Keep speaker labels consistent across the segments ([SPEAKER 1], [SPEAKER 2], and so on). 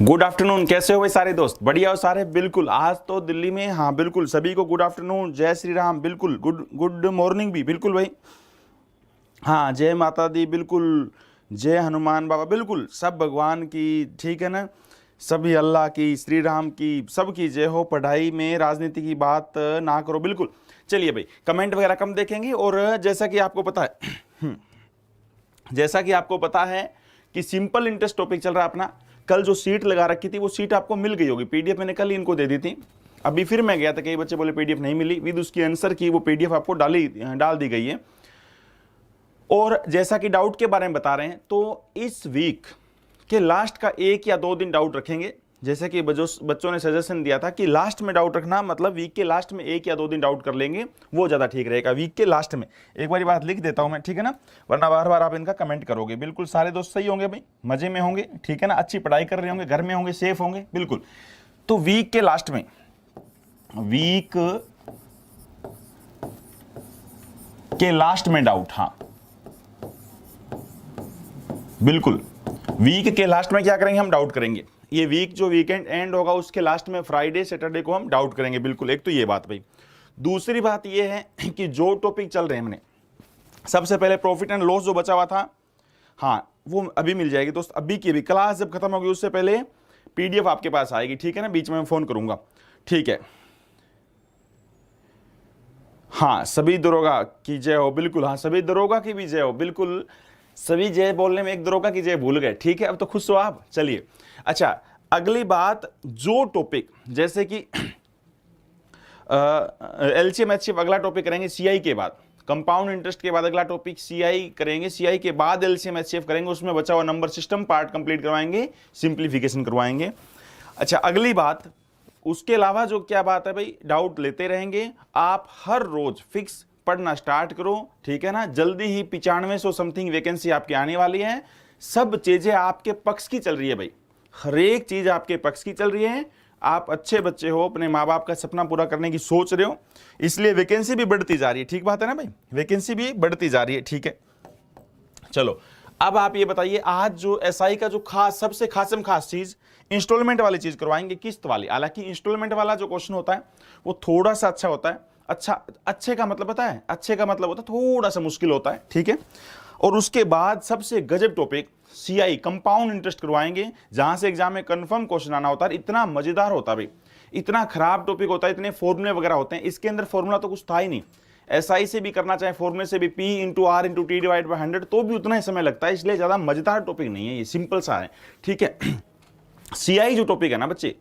[SPEAKER 1] Good afternoon. कैसे हो भाई सारे दोस्त? बढ़िया हो सारे? बिल्कुल। आज तो दिल्ली में, हाँ बिल्कुल, सभी को गुड आफ्टरनून, जय श्री राम, बिल्कुल गुड गुड मॉर्निंग भी, बिल्कुल भाई। हाँ, जय माता दी, बिल्कुल। जय हनुमान बाबा, बिल्कुल सब भगवान की, ठीक है ना। सभी अल्लाह की, श्री राम की, सब की जय हो। पढ़ाई में राजनीति की बात ना करो, बिल्कुल। चलिए भाई, कमेंट वगैरह कम देखेंगे। और जैसा कि आपको पता है जैसा कि आपको पता है कि सिंपल इंटरेस्ट टॉपिक चल रहा है अपना। कल जो सीट लगा रखी थी वो सीट आपको मिल गई होगी, पीडीएफ मैंने कल ही इनको दे दी थी। अभी फिर मैं गया था, कई बच्चे बोले पीडीएफ नहीं मिली, विद उसकी आंसर की वो पीडीएफ आपको डाल दी गई है। और जैसा कि डाउट के बारे में बता रहे हैं, तो इस वीक के लास्ट का 1 या 2 दिन डाउट रखेंगे। जैसे कि बच्चों ने सजेशन दिया था कि लास्ट में डाउट रखना, मतलब वीक के लास्ट में 1 या 2 दिन डाउट कर लेंगे, वो ज़्यादा ठीक रहेगा। वीक के लास्ट में एक बार बात लिख देता हूं मैं, ठीक है ना, वरना बार बार आप इनका कमेंट करोगे। बिल्कुल सारे दोस्त सही होंगे भाई, मजे में होंगे, ठीक है ना, अच्छी पढ़ाई कर रहे होंगे, घर में होंगे, सेफ होंगे, बिल्कुल। तो वीक के लास्ट में, वीक के लास्ट में डाउट, हाँ बिल्कुल, वीक के लास्ट में क्या करेंगे, हम डाउट करेंगे। ये वीक जो वीकेंड एंड होगा उसके लास्ट में फ्राइडे सैटरडे को हम डाउट करेंगे, बिल्कुल। एक तो ये बात भाई। दूसरी बात ये है कि जो टॉपिक चल रहे हैं हमने, सबसे पहले प्रॉफिट एंड लॉस जो बचा हुआ था, हाँ वो अभी मिल जाएगी दोस्त। अभी की भी क्लास जब खत्म होगी उससे पहले पीडीएफ आपके पास आएगी, ठीक है ना, बीच में मैं फोन करूंगा, ठीक है। हाँ, सभी दरोगा की जय हो, बिल्कुल। हाँ, सभी दरोगा की भी जय हो, बिल्कुल। सभी जय बोलने में एक दरोगा की जय भूल गए, ठीक है, अब तो खुश हो आप। चलिए, अच्छा, अगली बात, जो टॉपिक जैसे कि एलसीएम एचसीएफ अगला टॉपिक करेंगे सीआई के बाद, कंपाउंड इंटरेस्ट के बाद अगला टॉपिक सीआई करेंगे, सीआई के बाद एलसीएम एचसीएफ करेंगे, उसमें बचा हुआ नंबर सिस्टम पार्ट कंप्लीट करवाएंगे, सिंप्लीफिकेशन करवाएंगे। अच्छा, अगली बात, उसके अलावा जो क्या बात है भाई, डाउट लेते रहेंगे आप, हर रोज फिक्स पढ़ना स्टार्ट करो, ठीक है ना। जल्दी ही 9500 समथिंग वैकेंसी आपकी आने वाली है। सब चीजें आपके पक्ष की चल रही है भाई, हर एक चीज आपके पक्ष की चल रही है। आप अच्छे बच्चे हो, अपने माँ बाप का सपना पूरा करने की सोच रहे हो, इसलिए वैकेंसी भी बढ़ती जा रही है, ठीक बात है ना भाई, वैकेंसी भी बढ़ती जा रही है, ठीक है। चलो, अब आप ये बताइए, आज जो एसआई का जो खास, सबसे खासम खास चीज, इंस्टॉलमेंट वाली चीज करवाएंगे, किस्त वाली। हालांकि इंस्टॉलमेंट वाला जो क्वेश्चन होता है वो थोड़ा सा अच्छा होता है। अच्छा, अच्छे का मतलब पता है, अच्छे का मतलब होता है थोड़ा सा मुश्किल होता है, ठीक है। और उसके बाद सबसे गजब टॉपिक सीआई कंपाउंड इंटरेस्ट करवाएंगे, जहां से एग्जाम में कंफर्म क्वेश्चन आना होता है। इतना मजेदार होता है भाई, इतना खराब टॉपिक होता है, इतने फॉर्मूले वगैरह होते हैं, इसके अंदर फॉर्मूला तो कुछ था ही नहीं। एसआई से भी करना चाहे फॉर्मूले से भी, P into R into T divide by 100, तो भी उतना ही समय लगता है, इसलिए ज्यादा मजेदार टॉपिक नहीं है, ये सिंपल सा है, ठीक है। सीआई जो टॉपिक है ना बच्चे,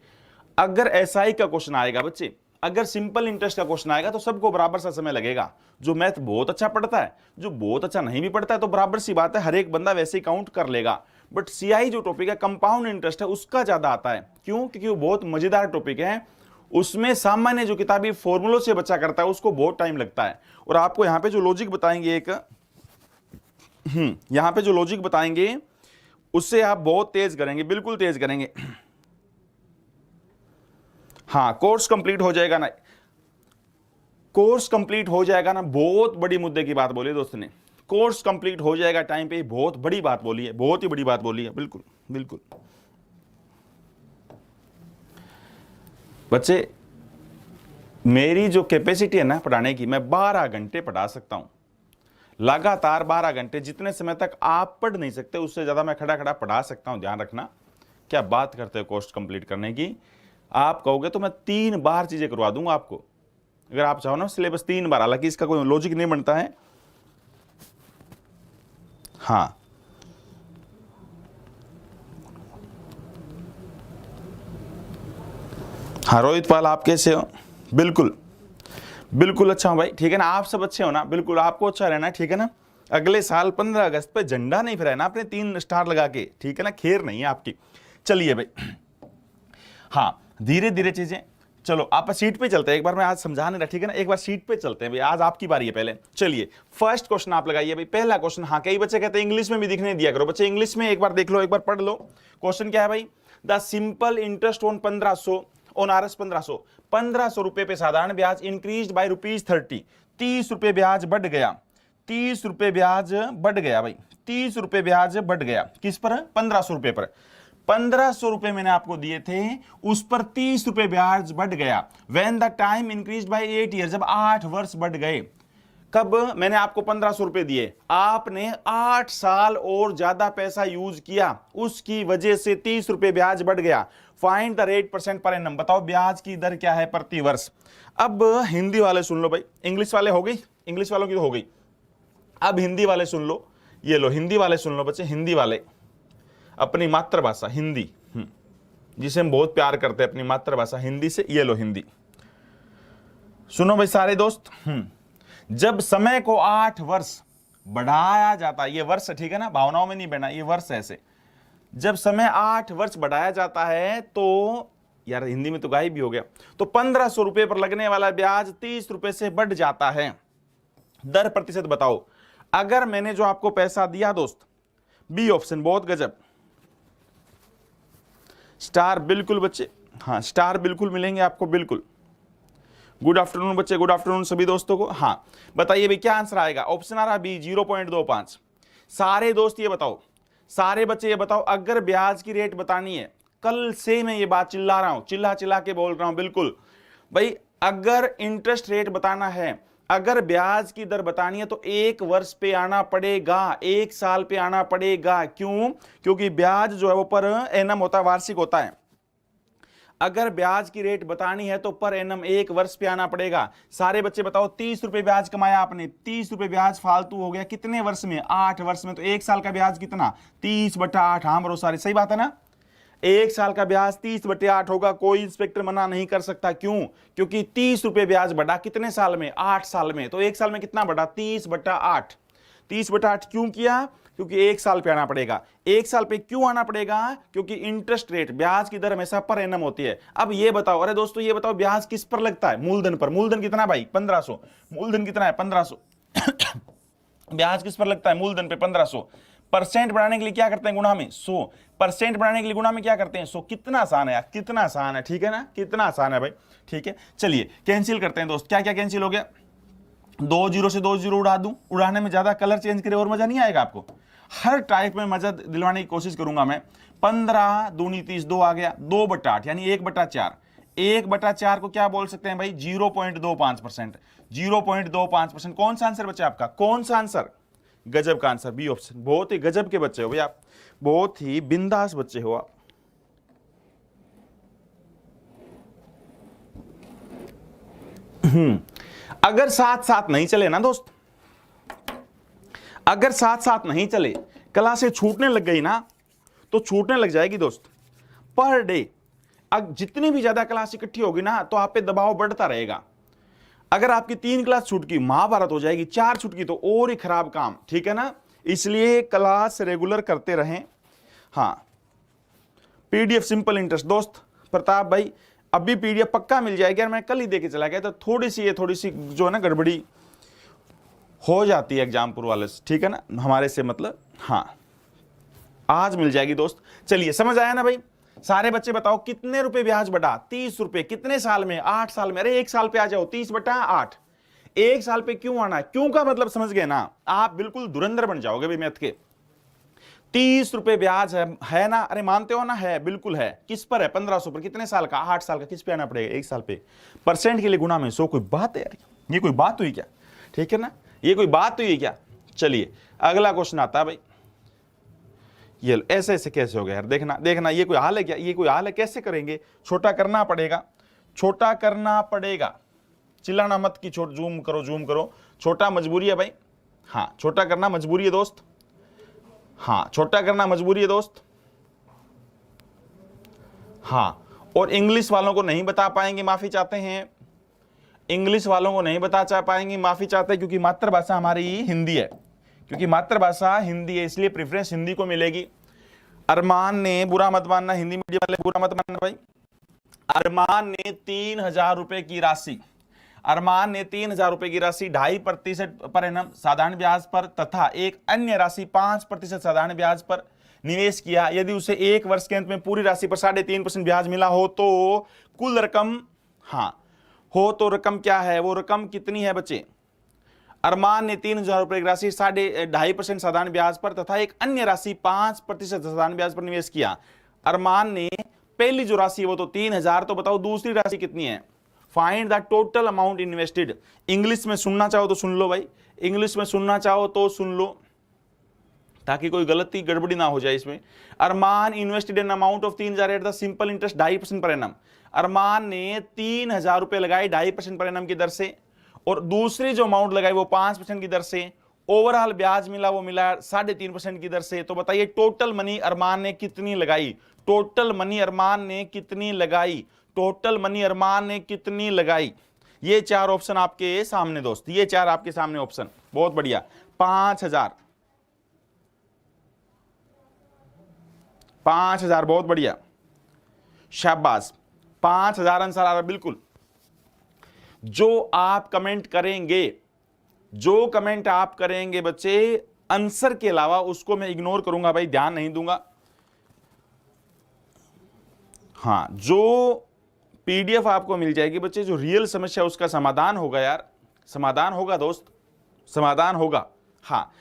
[SPEAKER 1] अगर एसआई का क्वेश्चन आएगा बच्चे, अगर सिंपल इंटरेस्ट का क्वेश्चन आएगा तो सबको बराबर सा समय लगेगा। जो मैथ बहुत अच्छा पढ़ता है, जो बहुत अच्छा नहीं भी पढ़ता है, तो बराबर सी बात है, हर एक बंदा वैसे ही काउंट कर लेगा। बट सीआई जो टॉपिक है, कंपाउंड इंटरेस्ट है, उसका ज्यादा आता है। क्यों? क्योंकि वो बहुत मजेदार टॉपिक है। उसमें सामान्य जो किताबी फॉर्मूलों से बच्चा करता है उसको बहुत टाइम लगता है। और आपको यहां पे जो लॉजिक बताएंगे एक, यहां पे जो लॉजिक बताएंगे उससे आप बहुत तेज करेंगे, बिल्कुल तेज करेंगे। हाँ, कोर्स कंप्लीट हो जाएगा ना, कोर्स कंप्लीट हो जाएगा ना, बहुत बड़ी मुद्दे की बात बोली दोस्त ने। कोर्स कंप्लीट हो जाएगा टाइम पे, बहुत बड़ी बात बोली है, बहुत ही बड़ी बात बोली है, बिल्कुल बिल्कुल। बच्चे, मेरी जो कैपेसिटी है ना पढ़ाने की, मैं 12 घंटे पढ़ा सकता हूं, लगातार 12 घंटे, जितने समय तक आप पढ़ नहीं सकते उससे ज्यादा मैं खड़ा खड़ा पढ़ा सकता हूं, ध्यान रखना। क्या बात करते हो कोर्स कंप्लीट करने की, आप कहोगे तो मैं 3 बार चीजें करवा दूंगा आपको, अगर आप चाहो ना, सिलेबस 3 बार। हालांकि इसका कोई लॉजिक नहीं बनता है। हाँ, हाँ रोहित पाल, आप कैसे हो? बिल्कुल बिल्कुल अच्छा हूं भाई, ठीक है ना, आप सब अच्छे हो ना, बिल्कुल आपको अच्छा रहना है, ठीक है ना। अगले साल 15 अगस्त पे झंडा नहीं फहराना आपने 3 स्टार लगा के, ठीक है ना, खैर नहीं है आपकी। चलिए भाई, हाँ धीरे धीरे चीजें, चलो आप सीट पे चलते हैं, एक बार मैं आज समझा नहीं रहा, ठीक है ना, एक बार सीट पे चलते हैं भाई, आज आपकी बारी है पहले। चलिए, फर्स्ट क्वेश्चन आप लगाइए भाई, पहला क्वेश्चन। हाँ, कई बच्चे कहते हैं इंग्लिश में भी दिखने दिया करो, बच्चे इंग्लिश में एक बार देख लो, एक बार पढ़ लो। क्वेश्चन क्या है भाई, the simple interest on 1500 on RS 1500 रुपए पे साधारण ब्याज इंक्रीज बाय ₹30, 30 रुपए ब्याज बढ़ गया, 30 रुपए ब्याज बढ़ गया भाई, 30 रुपए ब्याज बढ़ गया, किस पर? 1500 रुपए पर। 1500 रुपए मैंने आपको दिए थे, उस पर 30 रुपए ब्याज बढ़ गया। When the time increase by 8 year, जब 8 वर्ष बढ़ गए। कब मैंने आपको 1500 रुपए दिए, आपने 8 साल और ज्यादा पैसा यूज किया, उसकी वजह से 30 रुपए ब्याज बढ़ गया। Find the rate percent per annum, बताओ ब्याज की दर क्या है प्रति वर्ष। अब हिंदी वाले सुन लो भाई, इंग्लिश वाले हो गई, इंग्लिश वालों की तो हो गई। अब हिंदी वाले सुन लो, ये लो हिंदी वाले सुन लो बच्चे, हिंदी वाले अपनी मातृभाषा हिंदी, जिसे हम बहुत प्यार करते हैं अपनी मातृभाषा हिंदी से, ये लो हिंदी सुनो भाई सारे दोस्त। जब समय को 8 वर्ष बढ़ाया जाता है, ये वर्ष ठीक है ना, भावनाओं में नहीं बना, ये वर्ष ऐसे, जब समय 8 वर्ष बढ़ाया जाता है तो यार हिंदी में तो गायब भी हो गया, तो 1500 रुपए पर लगने वाला ब्याज 30 रुपए से बढ़ जाता है। दर प्रतिशत बताओ। अगर मैंने जो आपको पैसा दिया दोस्त, बी ऑप्शन बहुत गजब, स्टार बिल्कुल बच्चे, हाँ स्टार बिल्कुल मिलेंगे आपको, बिल्कुल। गुड आफ्टरनून बच्चे, गुड आफ्टरनून सभी दोस्तों को। हाँ बताइए भाई क्या आंसर आएगा। ऑप्शन आ रहा बी 0.25। सारे दोस्त ये बताओ, सारे बच्चे ये बताओ, अगर ब्याज की रेट बतानी है, कल से मैं ये बात चिल्ला रहा हूं, चिल्ला चिल्ला के बोल रहा हूं, बिल्कुल भाई, अगर इंटरेस्ट रेट बताना है, अगर ब्याज की दर बतानी है तो 1 वर्ष पे आना पड़ेगा, 1 साल पे आना पड़ेगा। क्यों? क्योंकि ब्याज जो है वो पर एनम होता है, वार्षिक होता है। अगर ब्याज की रेट बतानी है तो पर एनम 1 वर्ष पे आना पड़ेगा। सारे बच्चे बताओ, 30 रुपए ब्याज कमाया आपने, 30 रुपए ब्याज फालतू हो गया, कितने वर्ष में? 8 वर्ष में। तो 1 साल का ब्याज कितना? 30/8। हाँ बरो सारे, सही बात है ना। 1 साल का ब्याज 30/8 होगा, कोई इंस्पेक्टर मना नहीं कर सकता। क्यों? क्योंकि 30 रुपए ब्याज बढ़ा कितने साल में? 8 साल में। तो 1 साल में कितना बढ़ा? 30/8। 30/8 क्यों किया? क्योंकि 1 साल पे आना पड़ेगा। 1 साल पे क्यों आना पड़ेगा? क्योंकि इंटरेस्ट रेट, ब्याज की दर हमेशा पर एनम होती है। अब ये बताओ, अरे दोस्तों ये बताओ, ब्याज किस पर लगता है? मूलधन पर। मूलधन कितना भाई? 1500। मूलधन कितना है? 1500। ब्याज किस पर लगता है? मूलधन पे 1500। परसेंट बढ़ाने के लिए क्या करते हैं? गुणा में 100। परसेंट बढ़ाने के लिए गुणा में क्या करते हैं? 100। कितना आसान है यार, कितना आसान है, ठीक है ना, कितना आसान है भाई। ठीक है, चलिए कैंसिल करते हैं दोस्त। क्या क्या कैंसिल हो गया? 2 0 से 2 0 उड़ा दूं। उड़ाने में ज्यादा कलर चेंज करे और मजा नहीं आएगा आपको। हर टाइप में मजा दिलवाने की कोशिश करूंगा मैं। 15 दूनी 30, 2 आ गया, 2/8 यानी 1/4। 1/4 को क्या बोल सकते हैं भाई? 0.25%। 0.25%। कौन सा आंसर बच्चा आपका? कौन सा आंसर? गजब का आंसर, बी ऑप्शन। बहुत ही गजब के बच्चे हो भैया आप, बहुत ही बिंदास बच्चे हो आप। अगर साथ साथ नहीं चले ना दोस्त, अगर साथ साथ नहीं चले, क्लासें छूटने लग गई ना, तो छूटने लग जाएगी दोस्त। पर डे अब जितनी भी ज्यादा क्लास इकट्ठी होगी ना, तो आप पे दबाव बढ़ता रहेगा। अगर आपकी 3 क्लास छूट गई, महाभारत हो जाएगी। 4 छूट गई तो और ही खराब काम, ठीक है ना। इसलिए क्लास रेगुलर करते रहें। हाँ, पीडीएफ सिंपल इंटरेस्ट दोस्त प्रताप भाई, अभी पीडीएफ पक्का मिल जाएगी। मैं कल ही देके चला गया, तो थोड़ी सी जो है ना गड़बड़ी हो जाती है एग्जाम पूर्व वाले से, ठीक है ना, हमारे से मतलब। हाँ आज मिल जाएगी दोस्त। चलिए समझ आया ना भाई। सारे बच्चे बताओ, कितने रुपए ब्याज बढ़ा? 30 रुपए। कितने साल में? 8 साल में। अरे 1 साल पे आ जाओ, 30/8। 1 साल पे क्यों आना? क्यों का मतलब समझ गए ना आप? बिल्कुल धुरंधर बन जाओगे भाई मैथ के। 30 रुपए ब्याज है ना? अरे मानते हो ना? है, बिल्कुल है। किस पर है? 1500 पर। कितने साल का? 8 साल का। किस पे आना पड़ेगा? 1 साल पे। परसेंट के लिए गुणा में 100। कोई बात है यार? ये कोई बात हुई क्या? ठीक है ना, ये कोई बात हुई है क्या? चलिए अगला क्वेश्चन आता है भाई। ये ऐसे ऐसे कैसे हो गया यार? देखना देखना, ये कोई हाल है क्या? ये कोई हाल है? कैसे करेंगे? छोटा करना पड़ेगा, छोटा करना पड़ेगा। चिल्लाना मत कि छोट जूम करो, जूम करो। छोटा मजबूरी है भाई। हाँ छोटा करना मजबूरी है दोस्त। हाँ छोटा करना मजबूरी है दोस्त। हाँ, और इंग्लिश वालों को नहीं बता पाएंगे, माफी चाहते हैं। इंग्लिश वालों को नहीं बता पाएंगे, माफी चाहते हैं, क्योंकि मातृभाषा हमारी हिंदी है। क्योंकि मातृभाषा हिंदी है, इसलिए प्रेफरेंस हिंदी को मिलेगी। अरमान ने, बुरा मत मानना हिंदी मीडियम वाले, बुरा मत मानना भाई। अरमान ने 3000 रुपए की राशि, अरमान ने 3000 रुपए की राशि 2.5% पर एनम साधारण ब्याज पर तथा एक अन्य राशि 5% साधारण ब्याज पर निवेश किया। यदि उसे 1 वर्ष के अंत में पूरी राशि पर 3.5% ब्याज मिला हो तो कुल रकम, हाँ हो तो रकम क्या है? वो रकम कितनी है बच्चे? अरमान ने 3000 रुपए की राशि 2.5% साधारण ब्याज पर तथा एक अन्य राशि 5% साधारण ब्याज पर निवेश किया। अरमान ने पहली जो राशि है वो तो 3,000, तो बताओ दूसरी राशि कितनी है? Find the total amount invested. English में सुनना चाहो तो सुन लो भाई, इंग्लिश में सुनना चाहो तो सुन लो, ताकि कोई गलती गड़बड़ी ना हो जाए इसमें। Arman invested an amount of 3,000 at the simple interest 2.5% per annum. अरमान ने 3,000 रुपए लगाए 2.5% पर एनम की दर से, और दूसरी जो अमाउंट लगाई वो 5% की दर से। ओवरऑल ब्याज मिला वो मिला 3.5% की दर से। तो बताइए टोटल मनी अरमान ने कितनी लगाई? टोटल मनी अरमान ने कितनी लगाई? टोटल मनी अरमान ने कितनी लगाई? ये 4 ऑप्शन आपके सामने दोस्त, ये 4 आपके सामने ऑप्शन। बहुत बढ़िया। 5,000, 5,000, बहुत बढ़िया, शाबाश। 5,000 आंसर आ रहा बिल्कुल। जो आप कमेंट करेंगे, जो कमेंट आप करेंगे बच्चे आंसर के अलावा, उसको मैं इग्नोर करूंगा भाई, ध्यान नहीं दूंगा। हाँ, जो पीडीएफ आपको मिल जाएगी बच्चे, जो रियल समस्या उसका समाधान होगा यार, समाधान होगा दोस्त, समाधान होगा। हाँ,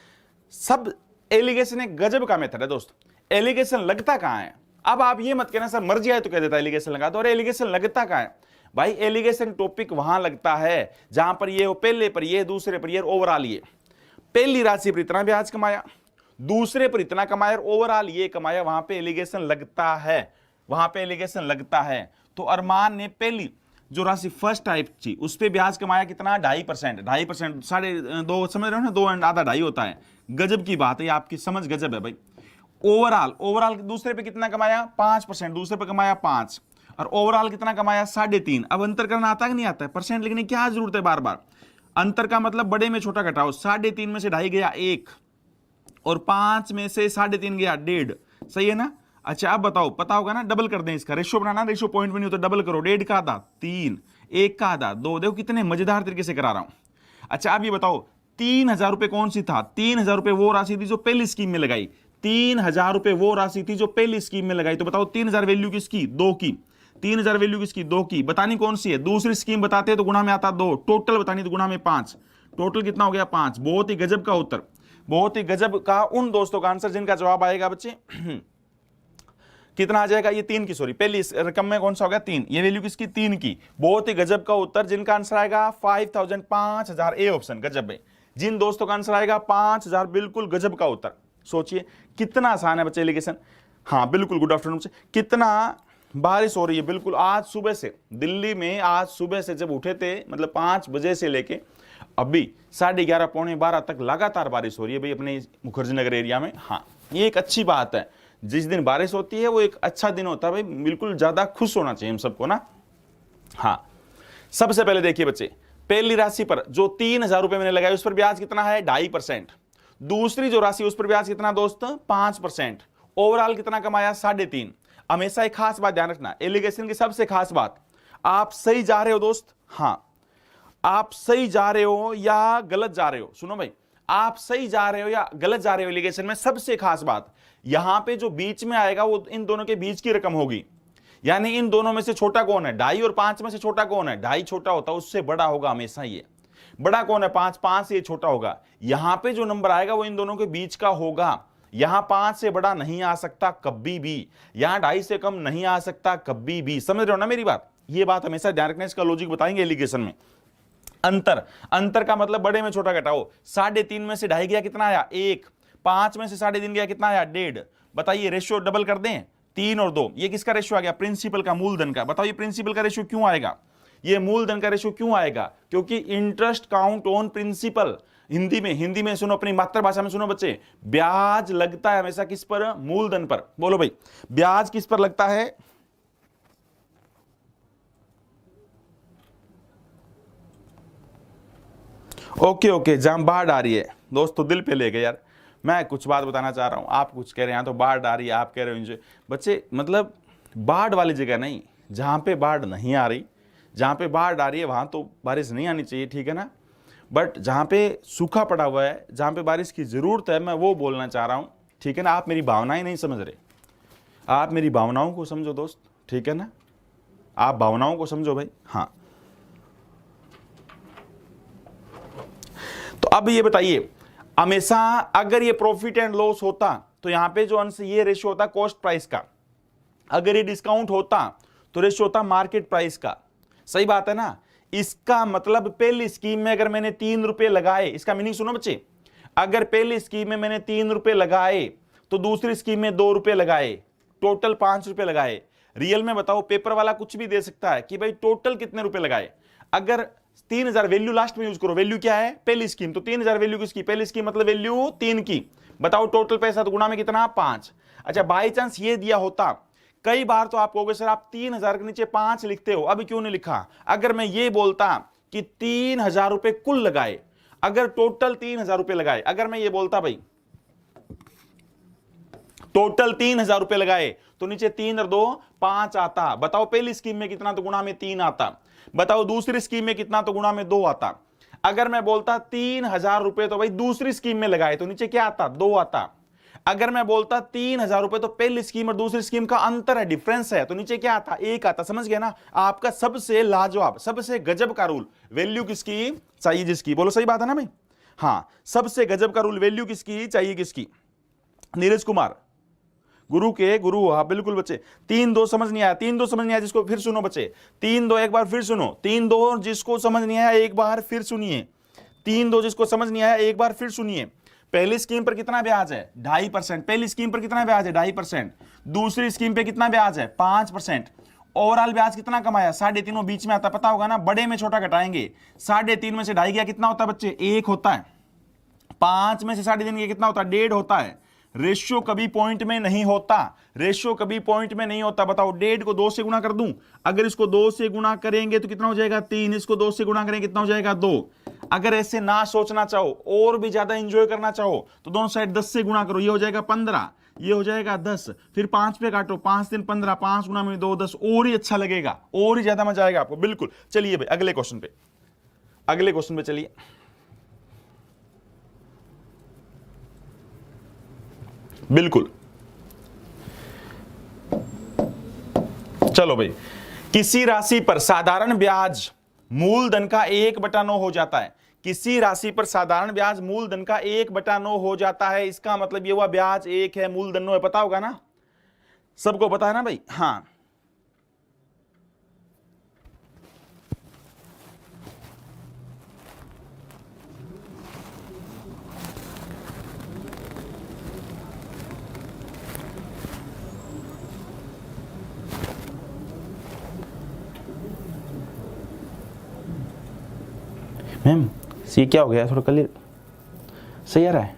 [SPEAKER 1] सब एलिगेशन एक गजब का मेथड है दोस्त। एलिगेशन लगता कहां है? अब आप ये मत कहना सर मर्जी आए तो कह देता एलिगेशन लगा दो, और एलिगेशन लगता कहां है भाई? एलिगेशन टॉपिक वहां लगता है जहां पर ये हो पहले पर ये, दूसरे पर ये, ओवरऑल ये। पहली राशि पर इतना ब्याज कमाया, दूसरे पर इतना कमाया, और ओवरऑल ये कमाया, वहां पे एलिगेशन लगता है, वहां पे एलिगेशन लगता है। तो अरमान ने पहली जो राशि फर्स्ट टाइप थी उस पे ब्याज कमाया कितना? 2.5%, 2.5%, 2.5 समझ रहे हो ना, 2 एंड आधा 2.5 होता है। गजब की बात है, आपकी समझ गजब है भाई। ओवरऑल दूसरे पे कितना कमाया? 5%, दूसरे पे कमाया 5, और ओवरऑल कितना कमाया? 3.5। अब अंतर करना आता है कि नहीं आता है? परसेंट लिखने की क्या जरूरत है बार बार? अंतर का मतलब बड़े में छोटा घटाओ। 3.5 में से 2.5 गया 1, और 5 में से 3.5 गया 1.5, सही है ना? अच्छा अब बताओ, पता होगा ना, डबल कर दें इसका, रेशियो बनाना, रेशियो पॉइंट में नहीं होता, डबल करो। 1.5 का आधा 3, 1 का आधा 2। देखो कितने मजेदार तरीके से करा रहा हूं। अच्छा अब ये बताओ 3,000 रुपए कौन सी था? 3,000 रुपए वो राशि थी जो पहली स्कीम में लगाई। 3,000 रुपए वो राशि थी जो पहली स्कीम में लगाई। तो बताओ 3,000 वैल्यू किसकी? 2 की। 3,000 वैल्यू किसकी? 2 की। बतानी कौन सी है? दूसरी स्कीम बताते तो गुणा में आता 2, टोटल बतानी तो गुणा में 5। टोटल कितना हो गया? 5। बहुत ही गजब का उत्तर, बहुत ही गजब का उन दोस्तों का आंसर जिनका जवाब आएगा बच्चे कितना आ जाएगा? ये 3 की, सॉरी पहली रकम में कौन सा हो गया? 3। ये वैल्यू किसकी? 3 की। बहुत ही गजब का उत्तर, जिनका आंसर आएगा 5,000, 5,000, ए ऑप्शन। गजब है। जिन दोस्तों का आंसर आएगा 5,000, बिल्कुल गजब का उत्तर। सोचिए कितना आसान है बच्चे एलिगेशन। हाँ बिल्कुल, गुड आफ्टरनून से। कितना बारिश हो रही है, बिल्कुल आज सुबह से दिल्ली में, आज सुबह से जब उठे थे, मतलब 5 बजे से लेके अभी 11:30 पौने 12 तक लगातार बारिश हो रही है भाई अपने मुखर्जी नगर एरिया में। हाँ ये एक अच्छी बात है, जिस दिन बारिश होती है वो एक अच्छा दिन होता है भाई, बिल्कुल ज्यादा खुश होना चाहिए हम सबको ना। हाँ सबसे पहले देखिए बच्चे, पहली राशि पर जो 3,000 रुपए मैंने लगाए उस पर ब्याज कितना है? 2.5%। दूसरी जो राशि उस पर ब्याज कितना दोस्त? 5%। ओवरऑल कितना कमाया? 3.5। हमेशा एक खास बात ध्यान रखना, एलिगेशन की सबसे खास बात, आप सही जा रहे हो दोस्त। हाँ आप सही जा रहे हो या गलत जा रहे हो? सुनो भाई, आप सही जा रहे हो या गलत जा रहे हो एलिगेशन में सबसे खास बात, यहां पे जो बीच में आएगा वो इन दोनों के बीच की रकम होगी। यानी इन दोनों में से छोटा कौन है? 2.5 और 5 में से छोटा कौन है? 2.5 छोटा होता है, उससे बड़ा होगा हमेशा ये। बड़ा कौन है? 5, 5 से ये छोटा होगा। यहां पे जो नंबर आएगा वो इन दोनों के बीच का होगा। यहां 5 से बड़ा नहीं आ सकता कभी भी, यहां 2.5 से कम नहीं आ सकता कभी भी। समझ रहे हो ना मेरी बात? ये बात हमेशा ध्यान रखना, इसका लॉजिक बताएंगे एलिगेशन में। अंतर का मतलब बड़े में छोटा घटाओ। 3.5 में से 2.5 गया, कितना आया? 1। 5 में से 3.5 गया, कितना आया? 1.5। बताइए रेशियो डबल कर दें, 3 और 2, ये किसका रेशियो आ गया? प्रिंसिपल का, मूलधन का। बताओ ये प्रिंसिपल का रेशियो क्यों आएगा? ये मूलधन का रेशियो क्यों आएगा? क्योंकि interest count on principal. Hindi में सुनो, अपनी मातृभाषा में सुनो बच्चे, ब्याज लगता है हमेशा किस पर? मूलधन पर। बोलो भाई ब्याज किस पर लगता है? ओके जहां बाढ़ आ रही है दोस्तों, दिल पे ले गए यार। मैं कुछ बात बताना चाह रहा हूं, आप कुछ कह रहे हैं तो बाढ़ आ रही है, आप कह रहे हो एंजॉय। बच्चे मतलब बाढ़ वाली जगह नहीं, जहां पे बाढ़ नहीं आ रही, जहां पे बाढ़ आ रही है वहां तो बारिश नहीं आनी चाहिए, ठीक है ना। बट जहां पे सूखा पड़ा हुआ है, जहां पे बारिश की जरूरत है, मैं वो बोलना चाह रहा हूं, ठीक है ना। आप मेरी भावनाएं नहीं समझ रहे, आप मेरी भावनाओं को समझो दोस्त, ठीक है ना। आप भावनाओं को समझो भाई। हाँ तो अब ये बताइए, हमेशा अगर ये प्रॉफिट एंड लॉस होता तो यहां पे जो अंश ये रेशियो होता कॉस्ट प्राइस का, अगर ये डिस्काउंट होता तो रेशियो होता मार्केट प्राइस का। सही बात है ना। इसका मतलब पहली स्कीम में अगर मैंने 3 रुपए लगाए, इसका मीनिंग सुनो बच्चे, अगर पहली स्कीम में मैंने 3 रुपए लगाए तो दूसरी स्कीम में 2 रुपए लगाए, टोटल 5 रुपए लगाए। रियल में बताओ, पेपर वाला कुछ भी दे सकता है कि भाई टोटल कितने रुपए लगाए। अगर 3000 वैल्यू लास्ट में यूज करो, वैल्यू क्या है पहली स्कीम, तो 3000 वैल्यू किसकी, पहली स्कीम मतलब वैल्यू 3 की। बताओ टोटल पैसा तो गुणा में कितना 5। अच्छा बाई चांस ये दिया होता, कई बार तो आप कहोगे सर आप 3000 के नीचे 5 लिखते हो, अभी क्यों नहीं लिखा। अगर मैं ये बोलता कि 3000 रुपए कुल लगाए, अगर टोटल 3000 रुपए लगाए, अगर मैं ये बोलता भाई टोटल 3000 रुपए लगाए, तो नीचे 3 और 2 5 आता। बताओ पहली स्कीम में कितना, तो गुणा में 3 आता। बताओ दूसरी स्कीम में कितना, तो गुणा में 2 आता। अगर मैं बोलता 3000 रुपए तो भाई दूसरी स्कीम में लगाए, तो नीचे क्या आता 2 आता। अगर मैं बोलता 3000 रुपए तो पहली स्कीम और दूसरी स्कीम का अंतर है, डिफरेंस है, तो नीचे क्या आता 1 आता। समझ गया ना। आपका सबसे लाजवाब, सबसे गजब का रूल, वैल्यू किसकी चाहिए जिसकी, बोलो सही बात है ना भाई। हाँ सबसे गजब का रूल, वैल्यू किसकी चाहिए किसकी। नीरज कुमार गुरु के गुरु, हाँ बिल्कुल बच्चे। 3 2 समझ नहीं आया, 3 2 समझ नहीं आया जिसको फिर सुनो बच्चे, 3 2 एक बार फिर सुनो, 3 2 जिसको समझ नहीं आया एक बार फिर सुनिए, 3 2 जिसको समझ नहीं आया एक बार फिर सुनिए। पहली स्कीम पर कितना ब्याज है 2.5%, पहली स्कीम पर कितना ब्याज है 2.5%, दूसरी स्कीम पे कितना ब्याज है 5%। ओवरऑल ब्याज कितना कमाया 3.5 बीच में आता, पता होगा ना, बड़े में छोटा घटाएंगे, 3.5 में से 2.5 गया कितना होता है बच्चे 1 होता है, 5 में से 3.5 गया कितना होता है 1.5 होता है। रेशियो कभी पॉइंट में नहीं होता, रेशियो कभी पॉइंट में नहीं होता। बताओ 1.5 को 2 से गुणा कर दूं, अगर इसको 2 से गुणा करेंगे तो कितना हो जाएगा 3, इसको 2 से गुणा करेंगे कितना हो जाएगा 2। अगर ऐसे ना सोचना चाहो और भी ज्यादा एंजॉय करना चाहो तो दोनों साइड 10 से गुणा करो, ये हो जाएगा 15, ये हो जाएगा 10, फिर 5 पे काटो, 5 दिन 15, 5 गुणा में 2 10, और ही अच्छा लगेगा, और ही ज्यादा मजा आएगा आपको। बिल्कुल चलिए भाई अगले क्वेश्चन पे, अगले क्वेश्चन पे चलिए। बिल्कुल चलो भाई, किसी राशि पर साधारण ब्याज मूलधन का 1/9 हो जाता है, किसी राशि पर साधारण ब्याज मूलधन का 1/9 हो जाता है, इसका मतलब ये हुआ ब्याज 1 है मूलधन 9 है, पता होगा ना, सबको पता है ना भाई। हाँ मैम सी क्या हो गया, थोड़ा क्लियर सही आ रहा है।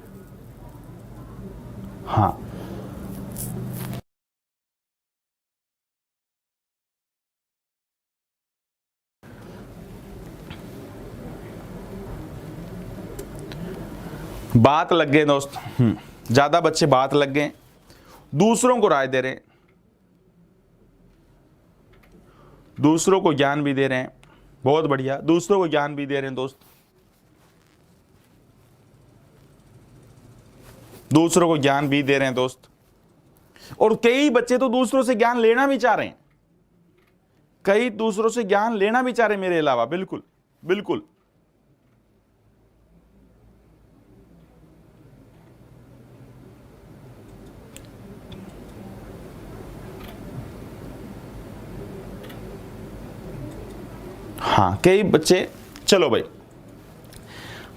[SPEAKER 1] हाँ बात लग गए दोस्त, ज्यादा बच्चे बात लग गए, दूसरों को राय दे रहे हैं, दूसरों को ज्ञान भी दे रहे हैं, बहुत बढ़िया, दूसरों को ज्ञान भी दे रहे हैं दोस्त, दूसरों को ज्ञान भी दे रहे हैं दोस्त। और कई बच्चे तो दूसरों से ज्ञान लेना भी चाह रहे हैं, कई दूसरों से ज्ञान लेना भी चाह रहे हैं मेरे अलावा। बिल्कुल बिल्कुल हाँ कई बच्चे। चलो भाई,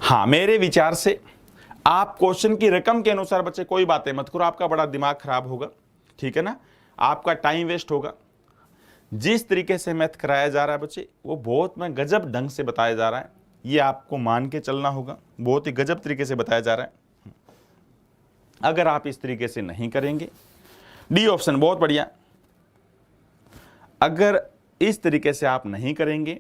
[SPEAKER 1] हाँ मेरे विचार से आप क्वेश्चन की रकम के अनुसार बच्चे कोई बातें मत करो, आपका बड़ा दिमाग खराब होगा, ठीक है ना, आपका टाइम वेस्ट होगा। जिस तरीके से मैथ कराया जा रहा है बच्चे वो बहुत में गजब ढंग से बताया जा रहा है, ये आपको मान के चलना होगा, बहुत ही गजब तरीके से बताया जा रहा है। अगर आप इस तरीके से नहीं करेंगे, डी ऑप्शन बहुत बढ़िया, अगर इस तरीके से आप नहीं करेंगे,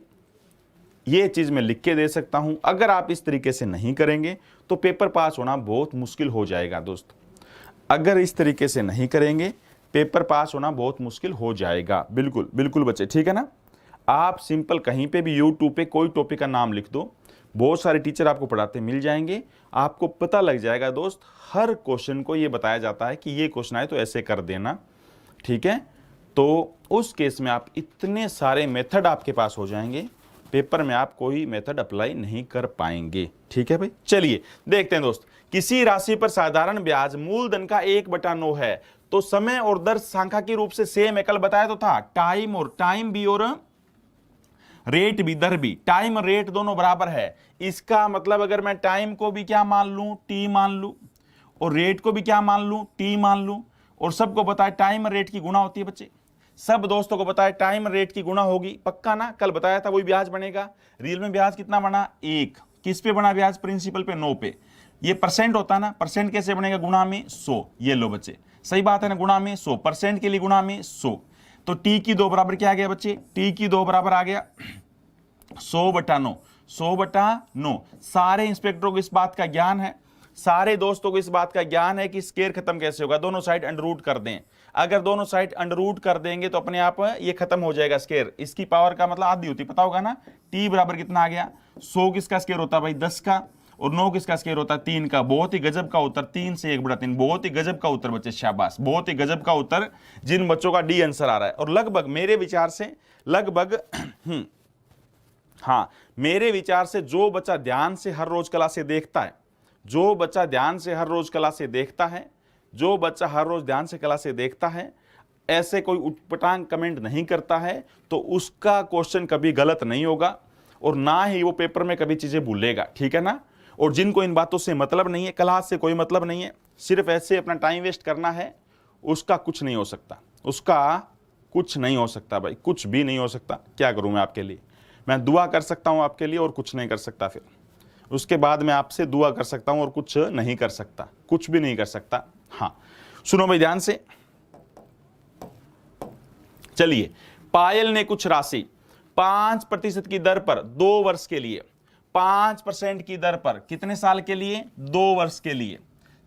[SPEAKER 1] ये चीज मैं लिख के दे सकता हूं, अगर आप इस तरीके से नहीं करेंगे तो पेपर पास होना बहुत मुश्किल हो जाएगा दोस्त। अगर इस तरीके से नहीं करेंगे पेपर पास होना बहुत मुश्किल हो जाएगा। बिल्कुल बिल्कुल बच्चे, ठीक है ना। आप सिंपल कहीं पे भी यूट्यूब पे कोई टॉपिक का नाम लिख दो, बहुत सारे टीचर आपको पढ़ाते मिल जाएंगे, आपको पता लग जाएगा दोस्त, हर क्वेश्चन को ये बताया जाता है कि ये क्वेश्चन आए तो ऐसे कर देना, ठीक है। तो उस केस में आप इतने सारे मेथड आपके पास हो जाएंगे, पेपर में आप कोई मेथड अप्लाई नहीं कर पाएंगे, ठीक है भाई। चलिए देखते हैं दोस्त, किसी राशि पर साधारण ब्याज मूलधन का 1/9 है तो समय और दर सांख्यिकीय रूप से सेम है, कल बताया तो था, टाइम भी और रेट भी, दर भी, टाइम और रेट दोनों बराबर है। इसका मतलब अगर मैं टाइम को भी क्या मान लूं, टी मान लूं, और रेट को भी क्या मान लूं, टी मान लूं, और सबको पता है टाइम और रेट की गुणा होती है बच्चे, सब दोस्तों को पता है टाइम रेट की गुणा होगी, पक्का ना, कल बताया था, वही ब्याज बनेगा। रियल में ब्याज कितना बना, 1, किस पे बना ब्याज, प्रिंसिपल पे, 9 पे। ये परसेंट होता ना, परसेंट कैसे बनेगा, गुणा में 100, ये लो बच्चे, सही बात है ना, गुणा में 100, परसेंट के लिए गुणा में 100, तो टी की 2 बराबर क्या आ गया बच्चे, टी की 2 बराबर आ गया 100/9, 100/9। सारे इंस्पेक्टरों को इस बात का ज्ञान है, सारे दोस्तों को इस बात का ज्ञान है कि स्केयर खत्म कैसे होगा, दोनों साइड अंडर रूट कर दें, अगर दोनों साइड अंडर रूट कर देंगे तो अपने आप ये खत्म हो जाएगा स्केयर, इसकी पावर का मतलब आधी होती, पता होगा ना, टी बराबर कितना आ गया, 100 किसका स्केयर होता है भाई, 10 का, और 9 किसका स्केयर होता है, 3 का। बहुत ही गजब का उत्तर, 3 से 1/3, बहुत ही गजब का उत्तर बच्चे, शाबाश, बहुत ही गजब का उत्तर, जिन बच्चों का डी आंसर आ रहा है। और लगभग मेरे विचार से लगभग हाँ, मेरे विचार से जो बच्चा ध्यान से हर रोज क्लास से देखता है, जो बच्चा ध्यान से हर रोज क्लास से देखता है, जो बच्चा हर रोज ध्यान से क्लास से देखता है, ऐसे कोई उटपटांग कमेंट नहीं करता है, तो उसका क्वेश्चन कभी गलत नहीं होगा, और ना ही वो पेपर में कभी चीजें भूलेगा, ठीक है ना। और जिनको इन बातों से मतलब नहीं है, क्लास से कोई मतलब नहीं है, सिर्फ ऐसे अपना टाइम वेस्ट करना है, उसका कुछ नहीं हो सकता, उसका कुछ नहीं हो सकता भाई, कुछ भी नहीं हो सकता। क्या करूं मैं आपके लिए, मैं दुआ कर सकता हूं आपके लिए और कुछ नहीं कर सकता, फिर उसके बाद मैं आपसे दुआ कर सकता हूं और कुछ नहीं कर सकता, कुछ भी नहीं कर सकता। हाँ सुनो भाई ध्यान से, चलिए, पायल ने कुछ राशि 5% की दर पर 2 वर्ष के लिए, 5% की दर पर कितने साल के लिए, 2 वर्ष के लिए,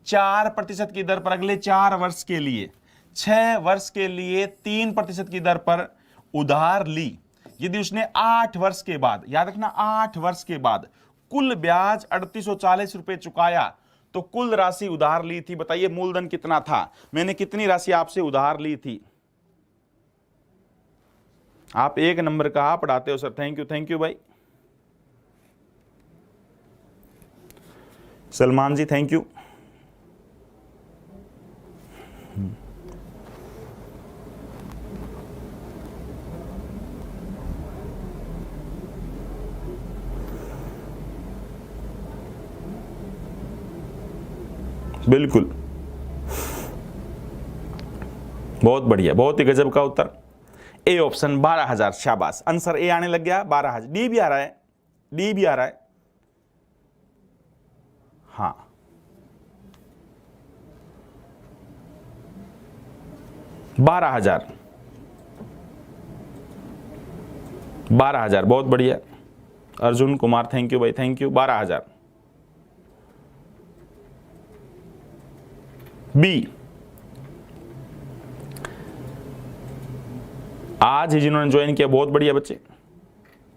[SPEAKER 1] 4% की दर पर अगले 4 वर्ष के लिए, 6 वर्ष के लिए 3% की दर पर उधार ली। यदि उसने 8 वर्ष के बाद, याद रखना 8 वर्ष के बाद कुल ब्याज 3840 रुपए चुकाया, तो कुल राशि उधार ली थी, बताइए मूलधन कितना था, मैंने कितनी राशि आपसे उधार ली थी। आप 1 नंबर का पढ़ाते हो सर, थैंक यू भाई सलमान जी, थैंक यू। बिल्कुल, बहुत बढ़िया, बहुत ही गजब का उत्तर, ए ऑप्शन 12,000, शाबाश, आंसर ए आने लग गया, 12,000, डी भी आ रहा है, डी भी आ रहा है, हाँ 12,000, 12,000, बहुत बढ़िया अर्जुन कुमार, थैंक यू भाई, थैंक यू, 12,000। बी, आज ही जिन्होंने ज्वाइन किया बहुत बढ़िया बच्चे,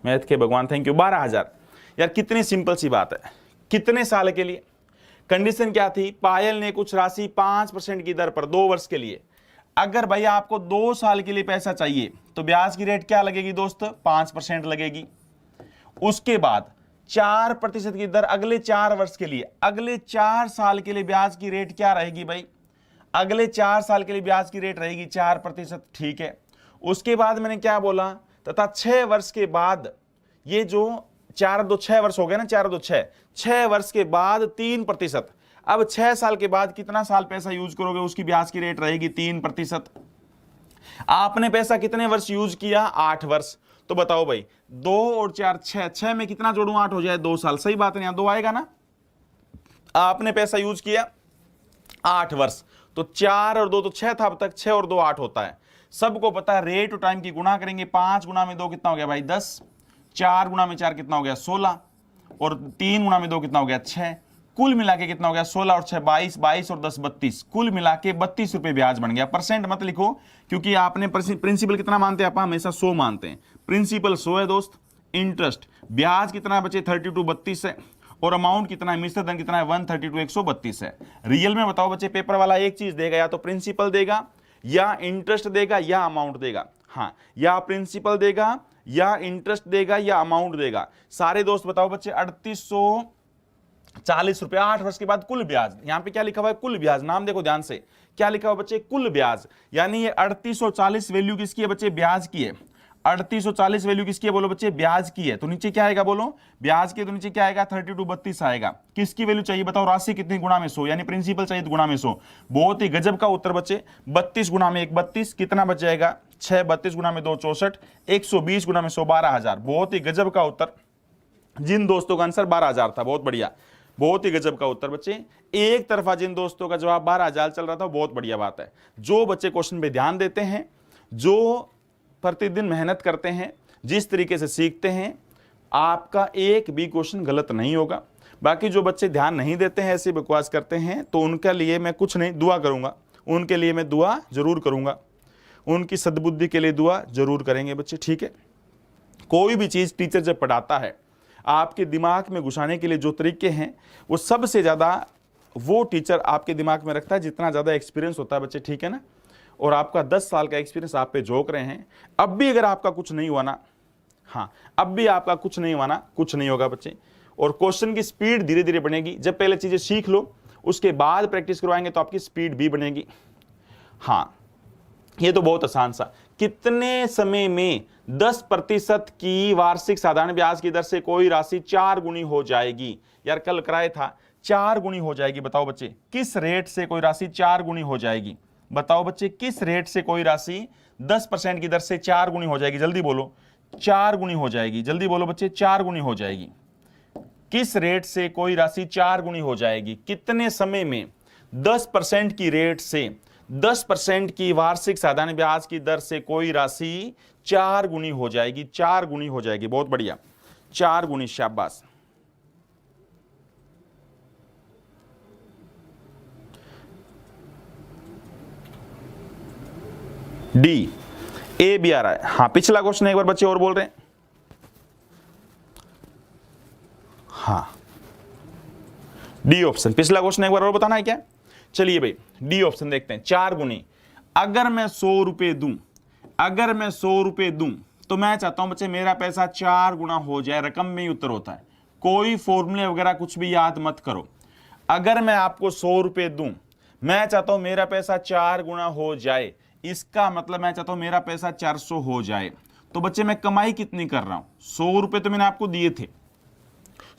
[SPEAKER 1] मैथ के भगवान, थैंक यू। 12,000 यार कितनी सिंपल सी बात है, कितने साल के लिए, कंडीशन क्या थी, पायल ने कुछ राशि 5% की दर पर 2 वर्ष के लिए। अगर भाई आपको 2 साल के लिए पैसा चाहिए तो ब्याज की रेट क्या लगेगी दोस्त, 5% लगेगी। उसके बाद 4% की दर अगले 4 वर्ष के लिए, अगले 4 साल के लिए ब्याज की रेट क्या रहेगी भाई, अगले 4 साल के लिए ब्याज की रेट रहेगी 4%, ठीक है। उसके बाद मैंने क्या बोला, तथा 6 वर्ष के बाद, ये जो 4 2 6 वर्ष हो गए ना, 4 2 6, 6 वर्ष के बाद 3%। अब 6 साल के बाद कितना साल पैसा यूज करोगे, उसकी ब्याज की रेट रहेगी 3%। आपने पैसा कितने वर्ष यूज किया, 8 वर्ष, तो बताओ भाई 2 और 4 6, 6 में कितना जोड़ू, 8 हो जाए, 2 साल, सही बात है, यहां 2 आएगा ना। आपने पैसा यूज किया 8 वर्ष, तो 4 और 2 तो 6 था अब तक, 6 और 2 8 होता है। सबको पता है रेट और टाइम की गुणा करेंगे, 5 गुणा में 2 कितना हो गया भाई 10, 4 गुणा में 4 कितना हो गया 16, और 3 गुणा में 2 कितना हो गया 6, कुल मिला के कितना हो गया 16 और 6 22, 22 और 10 32, कुल मिला के 32 रुपए ब्याज बन गया। परसेंट मत लिखो क्योंकि आपने प्रिंसिपल कितना मानते हैं, आप हमेशा 100 मानते हैं, प्रिंसिपल 100 है दोस्त, इंटरेस्ट ब्याज कितना बचे 32 32 है, और अमाउंट कितना है, मिश्र धन कितना है 132 132 है। रियल में बताओ बच्चे, पेपर वाला एक चीज देगा, या तो प्रिंसिपल देगा या इंटरेस्ट देगा या अमाउंट देगा, हाँ, या प्रिंसिपल देगा या इंटरेस्ट देगा या अमाउंट देगा। सारे दोस्त बताओ बच्चे, 3840 रुपए 8 वर्ष के बाद कुल ब्याज, यहां पे क्या लिखा हुआ है, कुल ब्याज, नाम देखो ध्यान से, क्या लिखा हुआ बच्चे, कुल ब्याज, यानी ये 3840 वैल्यू किसकी है बच्चे, ब्याज की है। 3840 वैल्यू किसकी है बोलो बच्चे, ब्याज की है। तो नीचे क्या आएगा बोलो, ब्याज की, तो नीचे क्या आएगा 32 आएगा। किसकी वैल्यू चाहिए बताओ, राशि कितनी, गुणा में 100, यानी प्रिंसिपल चाहिए तो गुणा में 100। बहुत ही गजब का उत्तर बच्चे। 32 गुणा में 1 32, कितना बच जाएगा 6, 32 गुणा में 2 64, 120 गुणा में 100 12,000। बहुत ही गजब का उत्तर। जिन दोस्तों का आंसर 12,000 था, बहुत बढ़िया, बहुत ही गजब का उत्तर बच्चे। एक तरफा जिन दोस्तों का जवाब 12,000 चल रहा था, बहुत बढ़िया बात है। जो बच्चे क्वेश्चन पे ध्यान देते हैं, जो प्रतिदिन मेहनत करते हैं, जिस तरीके से सीखते हैं, आपका एक भी क्वेश्चन गलत नहीं होगा। बाकी जो बच्चे ध्यान नहीं देते हैं, ऐसे बकवास करते हैं, तो उनके लिए मैं कुछ नहीं, दुआ करूंगा, उनके लिए मैं दुआ जरूर करूंगा, उनकी सद्बुद्धि के लिए दुआ जरूर करेंगे बच्चे, ठीक है। कोई भी चीज टीचर जब पढ़ाता है, आपके दिमाग में घुसाने के लिए जो तरीके हैं, वो सबसे ज्यादा वो टीचर आपके दिमाग में रखता है जितना ज्यादा एक्सपीरियंस होता है बच्चे, ठीक है ना। और आपका 10 साल का एक्सपीरियंस आप पे झोंक रहे हैं, अब भी अगर आपका कुछ नहीं हुआ ना, हाँ अब भी आपका कुछ नहीं हुआ ना, कुछ नहीं होगा बच्चे। और क्वेश्चन की स्पीड धीरे धीरे बढ़ेगी। जब पहले चीजें सीख लो, उसके बाद प्रैक्टिस करवाएंगे तो आपकी स्पीड भी बढ़ेगी। हाँ, ये तो बहुत आसान सा। कितने समय में 10% की वार्षिक साधारण ब्याज की दर से कोई राशि 4 गुनी हो जाएगी? यार कल कराया था, 4 गुनी हो जाएगी। बताओ बच्चे, किस रेट से कोई राशि 4 गुनी हो जाएगी? बताओ बच्चे, किस रेट से कोई राशि 10% की दर से 4 गुनी हो जाएगी? जल्दी बोलो, 4 गुनी हो जाएगी। जल्दी बोलो बच्चे, 4 गुनी हो जाएगी। किस रेट से कोई राशि 4 गुनी हो जाएगी? कितने समय में 10% की रेट से, 10% की वार्षिक साधारण ब्याज की दर से कोई राशि 4 गुनी हो जाएगी? 4 गुनी हो जाएगी, बहुत बढ़िया, 4 गुनी, शाबाश। डी, ए भी आ रहा है। हाँ, पिछला क्वेश्चन एक बार बच्चे और बोल रहे हैं। हाँ, डी ऑप्शन, पिछला क्वेश्चन एक बार और बताना है क्या? चलिए भाई, डी ऑप्शन देखते हैं। 4 गुनी, अगर मैं 100 रुपए दूं, अगर मैं 100 रुपए दूं, तो मैं चाहता हूं बच्चे मेरा पैसा 4 गुना हो जाए। रकम में ही उत्तर होता है, कोई फॉर्मूले वगैरह कुछ भी याद मत करो। अगर मैं आपको 100 रुपए दूं, मैं चाहता हूं मेरा पैसा 4 गुना हो जाए, इसका मतलब मैं चाहता हूं मेरा पैसा 400 हो जाए। तो बच्चे मैं कमाई कितनी कर रहा हूं? 100 रुपए तो मैंने आपको दिए थे,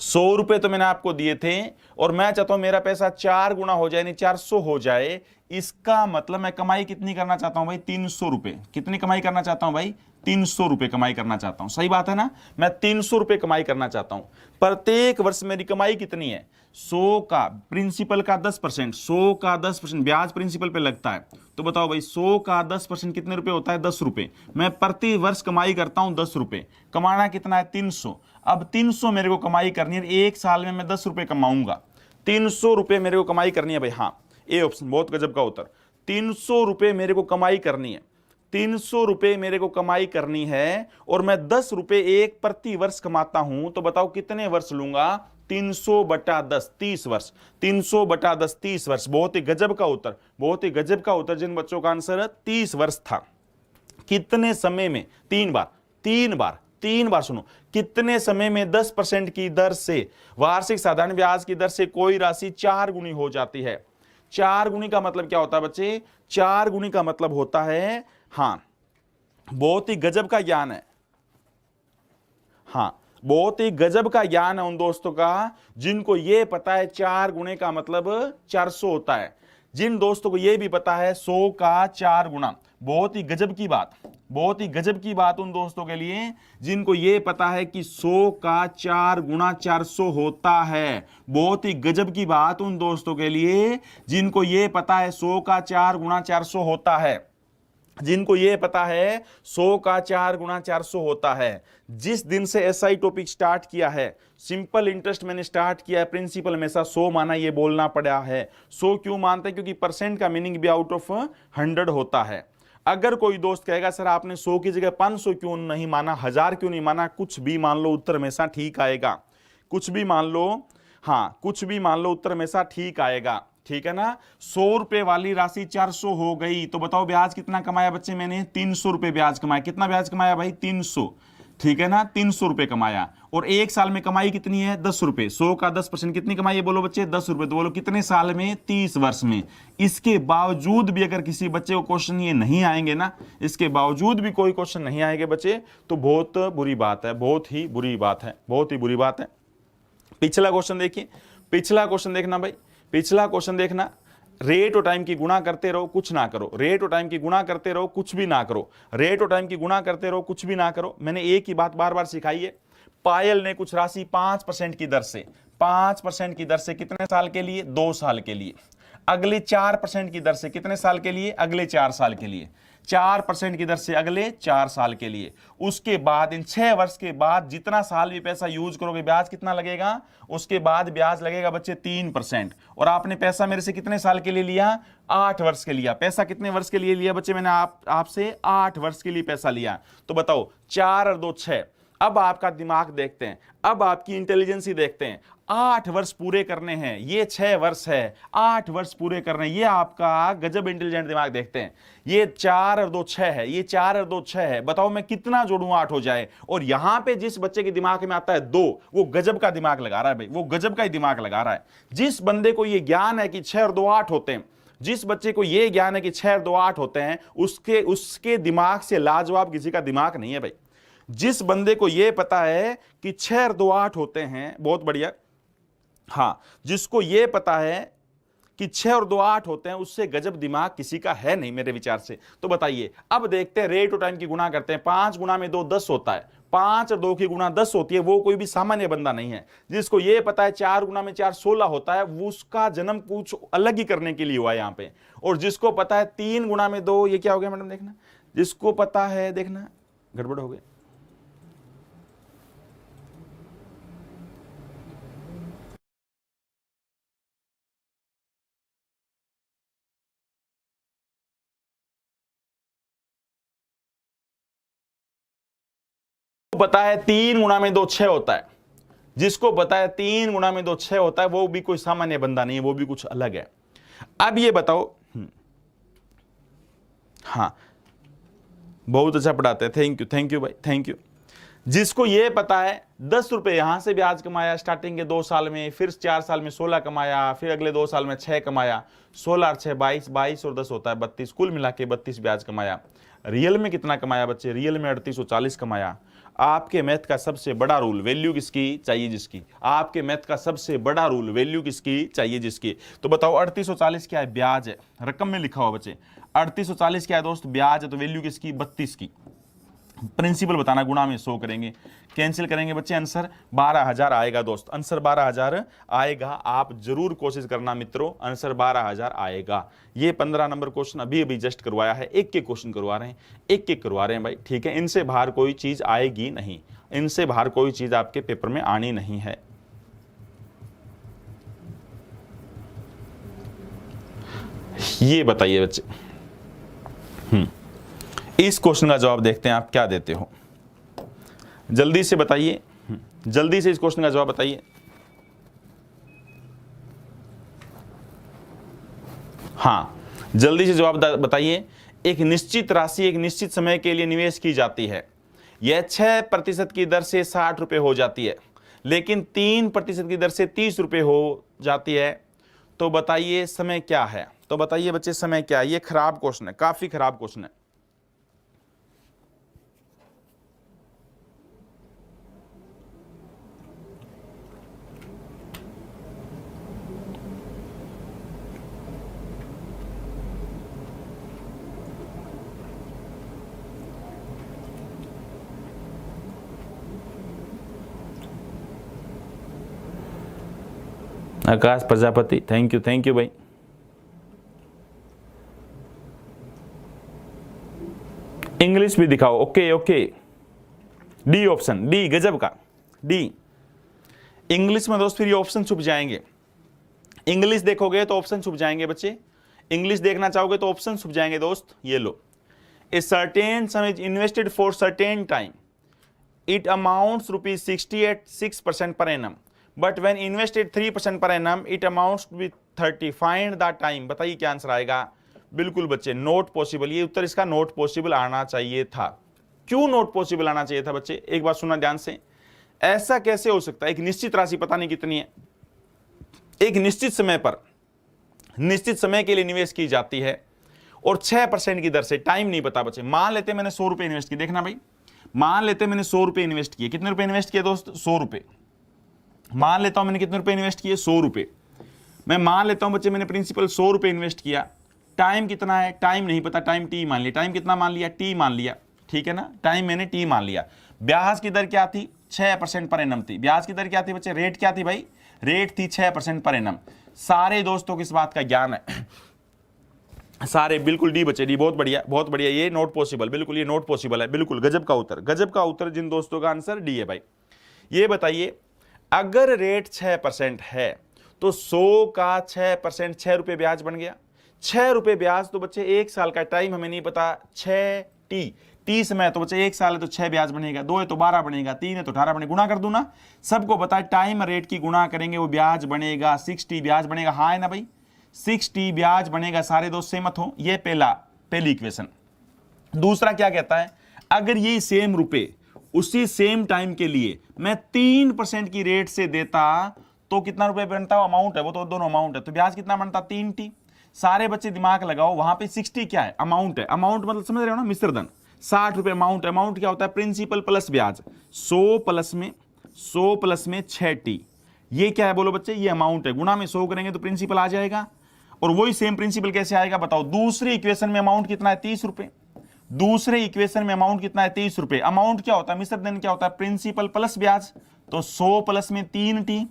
[SPEAKER 1] 100 रुपए तो मैंने आपको दिए थे, और मैं चाहता हूं मेरा पैसा 4 गुना हो जाए, यानी 400 हो जाए। इसका मतलब मैं कमाई कितनी करना चाहता हूं भाई? 300 रुपए। कितनी कमाई करना चाहता हूं भाई? 300 रुपए कमाई करना चाहता हूं। सही बात है ना, मैं 300 रुपए कमाई करना चाहता हूं। प्रत्येक वर्ष मेरी कमाई कितनी है? 100 का प्रिंसिपल का 10%, 100 का 10% ब्याज प्रिंसिपल पे लगता है। तो बताओ भाई, 100 का 10% कितने रुपए होता है? 10 रुपए। मैं प्रति वर्ष कमाई करता हूं 10 रुपए। कमाना कितना है? 300। अब 300 मेरे को कमाई करनी है, एक साल में मैं 10 रुपए कमाऊंगा। 300 रुपए मेरे को कमाई करनी है भाई। हाँ, ए ऑप्शन, बहुत गजब का उत्तर। 300 रुपए मेरे को कमाई करनी है, 300 रुपए मेरे को कमाई करनी है, और मैं 10 रुपए एक प्रति वर्ष कमाता हूं। तो बताओ कितने वर्ष लूंगा? 300/10, 30 वर्ष। 300/10, 30 वर्ष। बहुत ही गजब का उत्तर, बहुत ही गजब का उत्तर। जिन बच्चों का आंसर 30 वर्ष था, कितने समय में? 3 बार, 3 बार, 3 बार सुनो। कितने समय में 10% की दर से, वार्षिक साधारण ब्याज की दर से कोई राशि 4 गुनी हो जाती है? 4 गुनी का मतलब क्या होता है बच्चे? 4 गुनी का मतलब होता है, हाँ, बहुत ही गजब का ज्ञान है। हाँ, बहुत ही गजब का ज्ञान है उन दोस्तों का जिनको ये पता है 4 गुने का मतलब 400 होता है। जिन दोस्तों को ये भी पता है 100 का 4 गुना, बहुत ही गजब की बात, बहुत ही गजब की बात उन दोस्तों के लिए जिनको ये पता है कि 100 का 4 गुना 400 होता है। बहुत ही गजब की बात उन दोस्तों के लिए जिनको ये पता है 100 का 4 गुना 400 होता है, जिनको ये पता है 100 का 4 गुना 400 होता है। जिस दिन से एसआई टॉपिक स्टार्ट किया है, सिंपल इंटरेस्ट मैंने स्टार्ट किया है, प्रिंसिपल हमेशा 100 माना, ये बोलना पड़ा है। 100 क्यों मानते हैं? क्योंकि परसेंट का मीनिंग भी आउट ऑफ 100 होता है। अगर कोई दोस्त कहेगा सर आपने 100 की जगह 500 क्यों नहीं माना, 1000 क्यों नहीं माना, कुछ भी मान लो, उत्तर हमेशा ठीक आएगा। कुछ भी मान लो, हाँ, कुछ भी मान लो, उत्तर हमेशा ठीक आएगा। ठीक है ना। 100 रुपए वाली राशि 400 हो गई, तो बताओ ब्याज कितना कमाया बच्चे मैंने? 300 रुपए ब्याज कमाया। कितना ब्याज कमाया भाई? 300। ठीक है ना, 300 रुपए कमाया, और एक साल में कमाई कितनी है 10 रुपए, 100 का 10% कितनी कमाई है बोलो बच्चे 10 रुपए, तो बोलो कितने साल में 30 वर्ष में। इसके बावजूद भी अगर किसी बच्चे को क्वेश्चन ये नहीं आएंगे ना, इसके बावजूद भी कोई क्वेश्चन नहीं आएंगे बच्चे, तो बहुत बुरी बात है, बहुत ही बुरी बात है, बहुत ही बुरी बात है। पिछला क्वेश्चन देखिए, पिछला क्वेश्चन देखना भाई, पिछला क्वेश्चन देखना, रेट और टाइम की गुणा करते रहो कुछ ना करो, रेट और टाइम की गुणा करते रहो कुछ भी ना करो, रेट और टाइम की गुणा करते रहो कुछ भी ना करो। मैंने एक ही बात बार बार सिखाई है, पायल ने कुछ राशि 5% की दर से, 5% की दर से कितने साल के लिए 2 साल के लिए, अगले 4% की दर से कितने साल के लिए अगले 4 साल के लिए, 4% की दर से अगले 4 साल के लिए। उसके बाद इन 6 वर्ष के बाद जितना साल भी पैसा यूज करोगे ब्याज कितना लगेगा, उसके बाद ब्याज लगेगा बच्चे 3%। और आपने पैसा मेरे से कितने साल के लिए लिया 8 वर्ष के लिया। पैसा कितने वर्ष के लिए लिया बच्चे मैंने आपसे 8 वर्ष के लिए पैसा लिया। तो बताओ 4 और 2 6। अब आपका दिमाग देखते हैं, अब आपकी इंटेलिजेंसी देखते हैं। 8 वर्ष पूरे करने हैं, ये 6 वर्ष है, 8 वर्ष पूरे करने, ये आपका गजब इंटेलिजेंट दिमाग देखते हैं। ये 4 और 2 6 है, ये 4 और 2 6 है, बताओ मैं कितना जोड़ूं 8 हो जाए। और यहां पे जिस बच्चे के दिमाग में आता है 2, वो गजब का दिमाग लगा रहा है भाई, वो गजब का ही दिमाग लगा रहा है। जिस बंदे को ये ज्ञान है कि 6 और 2 8 होते हैं, जिस बच्चे को ये ज्ञान है कि 6 और 2 8 होते हैं, उसके दिमाग से लाजवाब किसी का दिमाग नहीं है भाई। जिस बंदे को यह पता है कि 6 और 2 8 होते हैं, बहुत बढ़िया, हां, जिसको यह पता है कि 6 और 2 8 होते हैं, उससे गजब दिमाग किसी का है नहीं मेरे विचार से। तो बताइए, अब देखते हैं रेट और टाइम की गुणा करते हैं। 5 गुणा में 2 10 होता है, 5 और 2 की गुणा 10 होती है। वो कोई भी सामान्य बंदा नहीं है। जिसको यह पता है 4 गुणा में 4 16 होता है, वो उसका जन्म कुछ अलग ही करने के लिए हुआ है यहां पे। और जिसको पता है 3 गुणा में 2, ये क्या हो गया मैडम देखना, जिसको पता है, देखना गड़बड़ हो गया, पता है 3 गुणा में 2 6 होता है, जिसको पता है 3 गुणा में 2 6 होता है, वो भी कोई सामान्य बंदा नहीं है, वो भी कुछ अलग है। अब ये बताओ, हाँ बहुत अच्छा पढ़ाते हैं, थैंक यू भाई, थैंक यू। जिसको ये पता है 10 रुपए यहां से ब्याज कमाया स्टार्टिंग के 2 साल में, फिर 4 साल में 16 कमाया, फिर अगले 2 साल में 6 कमाया, 16 और 6 22, 22 और 10 होता है 32, कुल मिला के 32 ब्याज कमाया। रियल में कितना कमाया बच्चे, रियल में 3840 कमाया। आपके मैथ का सबसे बड़ा रूल, वैल्यू किसकी चाहिए जिसकी, आपके मैथ का सबसे बड़ा रूल, वैल्यू किसकी चाहिए जिसकी। तो बताओ 3840 क्या है, ब्याज है, रकम में लिखा हुआ बच्चे। 3840 क्या है दोस्त, ब्याज है, तो वैल्यू किसकी 32 की। प्रिंसिपल बताना, गुणा में 100 करेंगे, कैंसिल करेंगे बच्चे, आंसर 12000 आएगा दोस्त, आंसर 12000 आएगा। आप जरूर कोशिश करना मित्रों, आंसर 12000 आएगा। ये 15 नंबर क्वेश्चन अभी जस्ट करवाया है, एक एक क्वेश्चन करवा रहे हैं, एक एक करवा रहे हैं भाई, ठीक है। इनसे बाहर कोई चीज आएगी नहीं, इनसे बाहर कोई चीज आपके पेपर में आनी नहीं है। ये बताइए बच्चे, इस क्वेश्चन का जवाब देखते हैं, आप क्या देते हो, जल्दी से बताइए, जल्दी से इस क्वेश्चन का जवाब बताइए। हां जल्दी से जवाब बताइए। एक निश्चित राशि एक निश्चित समय के लिए निवेश की जाती है, यह 6% की दर से 60 रुपए हो जाती है, लेकिन 3% की दर से 30 रुपए हो जाती है। तो बताइए समय क्या है, तो बताइए बच्चे समय क्या है। ये खराब क्वेश्चन है, काफी खराब क्वेश्चन है। आकाश प्रजापति, थैंक यू भाई। इंग्लिश भी दिखाओ, ओके। डी ऑप्शन, डी गजब का, डी इंग्लिश में दोस्त। फिर ये ऑप्शन छुप जाएंगे, इंग्लिश देखोगे तो ऑप्शन छुप जाएंगे बच्चे, इंग्लिश देखना चाहोगे तो ऑप्शन छुप जाएंगे दोस्त। ये लो, a certain sum is invested for certain time, it amounts ₹60 at 6% per annum, but when invested 3% per annum it amounts to 30। Find the time. बताइए क्या आंसर आएगा। बिल्कुल बच्चे नॉट पॉसिबल, ये उत्तर इसका नॉट पॉसिबल आना चाहिए था। क्यों नॉट पॉसिबल आना चाहिए था बच्चे, एक बात सुनना ध्यान से। ऐसा कैसे हो सकता है, एक निश्चित राशि पता नहीं कितनी है, एक निश्चित समय पर निश्चित समय के लिए निवेश की जाती है और 6% की दर से, टाइम नहीं पता बच्चे। मान लेते मैंने 100 रुपए इन्वेस्ट किए, देखना भाई, मान लेते मैंने 100 रुपए इन्वेस्ट किए, कितने रुपए इन्वेस्ट किए दोस्त, 100 रुपए। मान लेता हूं मैंने कितने रुपए इन्वेस्ट किए, 100 रुपए। मैं मान लेता हूं बच्चे मैंने प्रिंसिपल 100 रुपए इन्वेस्ट किया, टाइम कितना है, टाइम नहीं पता, टाइम टी मान लिया, टाइम कितना मान लिया, टी मान लिया, ठीक है ना, टाइम मैंने टी मान लिया। ब्याज की दर क्या थी, 6% पर एनम थी। ब्याज की दर क्या थी बच्चे, रेट क्या थी भाई, रेट थी 6% पर एनम। सारे दोस्तों को इस बात का ज्ञान है, सारे बिल्कुल डी बच्चे, डी, बहुत बढ़िया बहुत बढ़िया, ये नॉट पॉसिबल, बिल्कुल ये नॉट पॉसिबल है, बिल्कुल गजब का उत्तर, गजब का उत्तर। जिन दोस्तों का आंसर डी है भाई, ये बताइए अगर रेट 6% है तो 100 का 6%, 6 रुपए ब्याज बन गया। 6 रुपए ब्याज तो बच्चे 1 साल का, टाइम हमें नहीं पता, 6 टी समय तो बच्चे 1 साल है तो 6 ब्याज बनेगा, 2 है तो 12 बनेगा, 3 है तो 18 बनेगा, गुणा कर दूं ना, सबको पता है टाइम रेट की गुणा करेंगे वो ब्याज बनेगा, 6T ब्याज बनेगा, हाँ है ना भाई, 6T ब्याज बनेगा। सारे दोस्त सहमत हो, ये पहली इक्वेशन। दूसरा क्या कहता है, अगर ये सेम रुपए उसी सेम टाइम के लिए मैं 3% की रेट से देता तो कितना रुपए बनता है, अमाउंट है वो तो दोनों अमाउंट है, तो ब्याज कितना बनता, 3T। सारे बच्चे दिमाग लगाओ, वहां पे 6T क्या है, अमाउंट है, अमाउंट मतलब समझ रहे हो ना, मिश्रधन 60 रुपए अमाउंट, अमाउंट क्या होता है, प्रिंसिपल प्लस ब्याज, 100 प्लस में 6T, ये क्या है बोलो बच्चे, ये अमाउंट है, गुणा में 100 करेंगे तो प्रिंसिपल आ जाएगा। और वही सेम प्रिंसिपल कैसे आएगा बताओ, दूसरी इक्वेशन में अमाउंट कितना है, 30 रुपए, दूसरे इक्वेशन में अमाउंट कितना है, 30 रुपए। अमाउंट क्या होता है, मिश्रधन क्या होता है, प्रिंसिपल प्लस ब्याज, तो 100 प्लस में 3T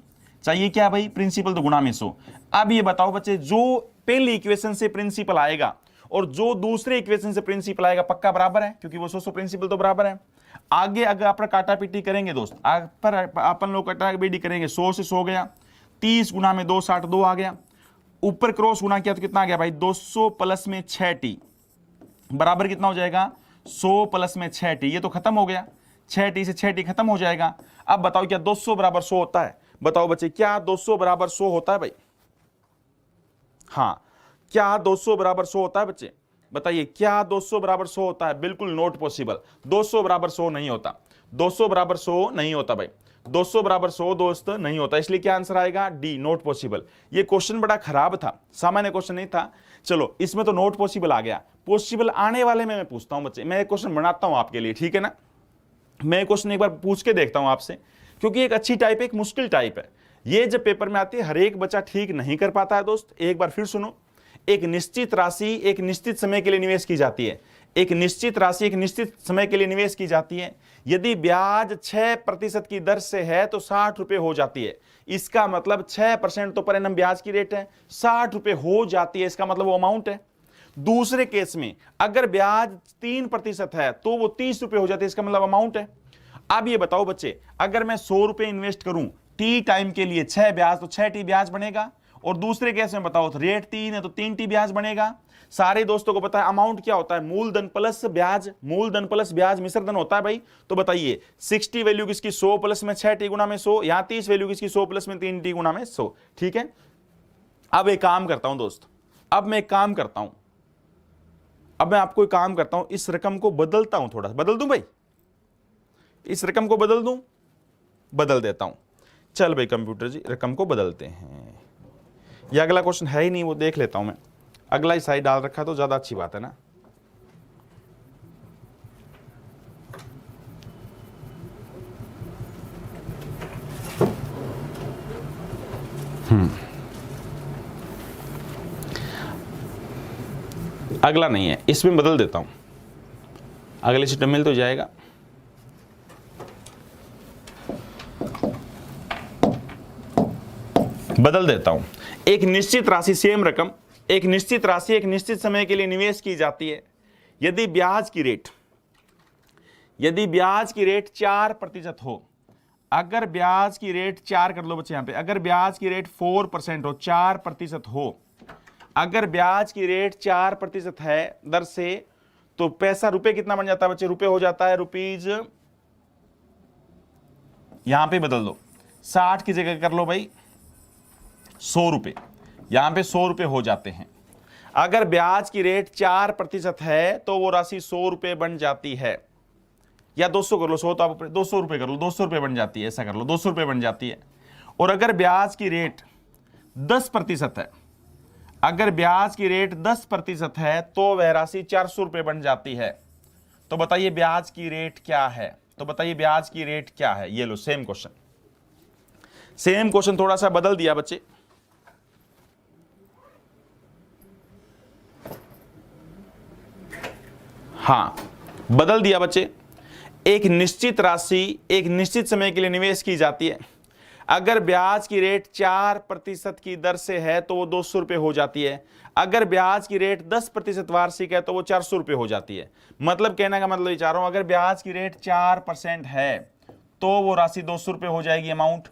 [SPEAKER 1] चाहिए क्या भाई, प्रिंसिपल तो गुणा में 100। अब ये बताओ बच्चे, जो पहली इक्वेशन से प्रिंसिपल आएगा और जो दूसरे इक्वेशन से प्रिंसिपल आएगा पक्का बराबर है, क्योंकि वो 100 प्रिंसिपल तो बराबर है। आगे अगर आप काटा पीटी करेंगे दोस्त, अपन लोग काटा पीटी करेंगे, 100 से 100 गया, 30 गुना में 2 60, 2 आ गया, ऊपर क्रॉस गुना किया तो कितना आ गया भाई, 200 प्लस में 6T बराबर कितना हो जाएगा, 100 प्लस में 6T, ये तो खत्म हो गया, 6T से 6T खत्म हो जाएगा। अब बताओ क्या 200 बराबर 100 होता है, बताओ बच्चे क्या 200 बराबर 100 होता है भाई, हाँ क्या 200 बराबर 100 होता है बच्चे, बताइए क्या 200 बराबर 100 होता है, बिल्कुल नॉट पॉसिबल, 200 बराबर 100 नहीं होता, 200 बराबर 100 नहीं होता भाई, 200 बराबर 100 दोस्त नहीं होता, इसलिए क्या आंसर आएगा, डी, नॉट पॉसिबल। ये क्वेश्चन बड़ा खराब था, सामान्य क्वेश्चन नहीं था, चलो इसमें तो नॉट पॉसिबल आ गया। पॉसिबल आने वाले में मैं पूछता हूं बच्चे, मैं एक क्वेश्चन बनाता हूं आपके लिए, ठीक है ना, मैं क्वेश्चन एक बार पूछ के देखता हूं आपसे, क्योंकि एक अच्छी टाइप है, एक मुश्किल टाइप है, ये जब पेपर में आती है हर एक बच्चा ठीक नहीं कर पाता है दोस्त। एक बार फिर सुनो, एक निश्चित राशि एक निश्चित समय के लिए निवेश की जाती है, एक निश्चित राशि एक निश्चित समय के लिए निवेश की जाती है। यदि ब्याज 6% की दर से है तो 60 रुपए हो जाती है, इसका मतलब 6% तो पर एनम ब्याज की रेट है, 60 रुपए हो जाती है, इसका मतलब वो अमाउंट है। दूसरे केस में अगर ब्याज 3% है तो वो 30 रुपए हो जाती है, इसका मतलब अमाउंट है। अब ये बताओ बच्चे, अगर मैं 100 रुपए इन्वेस्ट करूं टी टाइम के लिए, 6 ब्याज तो 6T ब्याज बनेगा, और दूसरे केस में बताओ तो रेट 3 है तो 3T ब्याज बनेगा। सारे दोस्तों को पता है अमाउंट क्या होता है, मूलधन प्लस ब्याज, मूलधन प्लस ब्याज मिश्रधन होता है भाई। तो बताइए 60 वैल्यू किसकी, 100 प्लस में 6T गुना में 100, यहां 30 वैल्यू किसकी, 100 प्लस में 3T गुना में 100, ठीक है। अब एक काम करता हूं दोस्त, अब मैं एक काम करता हूं, अब मैं आपको एक काम करता हूं, इस रकम को बदलता हूं, थोड़ा बदल दूं भाई, इस रकम को बदल दूं, बदल देता हूं। चल भाई कंप्यूटर जी रकम को बदलते हैं, ये अगला क्वेश्चन है ही नहीं, वो देख लेता हूं मैं, अगला ही साइड डाल रखा तो ज्यादा अच्छी बात है ना। अगला नहीं है, इसमें बदल देता हूं, अगले सीट में मिल तो जाएगा। बदल देता हूं, एक निश्चित राशि सेम रकम, एक निश्चित राशि एक निश्चित समय के लिए निवेश की जाती है। यदि ब्याज की रेट 4% हो, अगर ब्याज की रेट 4 कर लो बच्चे यहां पे, अगर ब्याज की रेट 4% हो, 4% हो, अगर ब्याज की रेट 4% है दर से, तो पैसा रुपए कितना बन जाता है बच्चे, रुपए हो जाता है रुपीज, यहां पे बदल दो, 60 की जगह कर लो भाई 100 रुपए, यहां पे 100 रुपए हो जाते हैं। अगर ब्याज की रेट 4% है तो वो राशि 100 रुपए बन जाती है। या 200 कर लो, 100 तो आप 200 रुपये कर लो, 200 रुपये बन जाती है, ऐसा कर लो 200 रुपये बन जाती है। और अगर ब्याज की रेट 10% है, अगर ब्याज की रेट 10% है तो वह राशि 400 रुपये बन जाती है। तो बताइए ब्याज की रेट क्या है, तो बताइए ब्याज की रेट क्या है। ये लो सेम क्वेश्चन, सेम क्वेश्चन थोड़ा सा बदल दिया बच्चे। हाँ बदल दिया बच्चे। एक निश्चित राशि एक निश्चित समय के लिए निवेश की जाती है, अगर ब्याज की रेट 4% की दर से है तो वो 200 रुपये हो जाती है, अगर ब्याज की रेट 10% वार्षिक है तो वो 400 रुपये हो जाती है। मतलब कहने का मतलब ये चाह रहा हूं, अगर ब्याज की रेट 4% है तो वो राशि 200 रुपये हो जाएगी अमाउंट,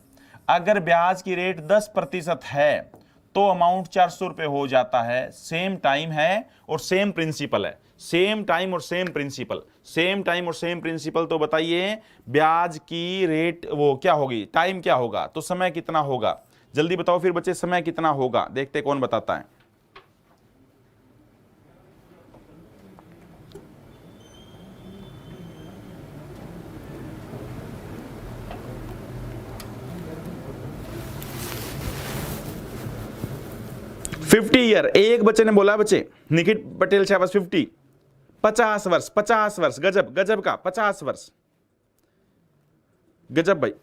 [SPEAKER 1] अगर ब्याज की रेट 10% है तो अमाउंट 400 रुपये हो जाता है। सेम टाइम है और सेम प्रिंसिपल है, सेम टाइम और सेम प्रिंसिपल, सेम टाइम और सेम प्रिंसिपल। तो बताइए ब्याज की रेट वो क्या होगी, टाइम क्या होगा, तो समय कितना होगा, जल्दी बताओ फिर बच्चे समय कितना होगा, देखते कौन बताता है। फिफ्टी ईयर, एक बच्चे ने बोला बच्चे, निखिल पटेल शाबाश 50, 50 वर्ष, 50 वर्ष, गजब गजब का 50 वर्ष, गजब भाई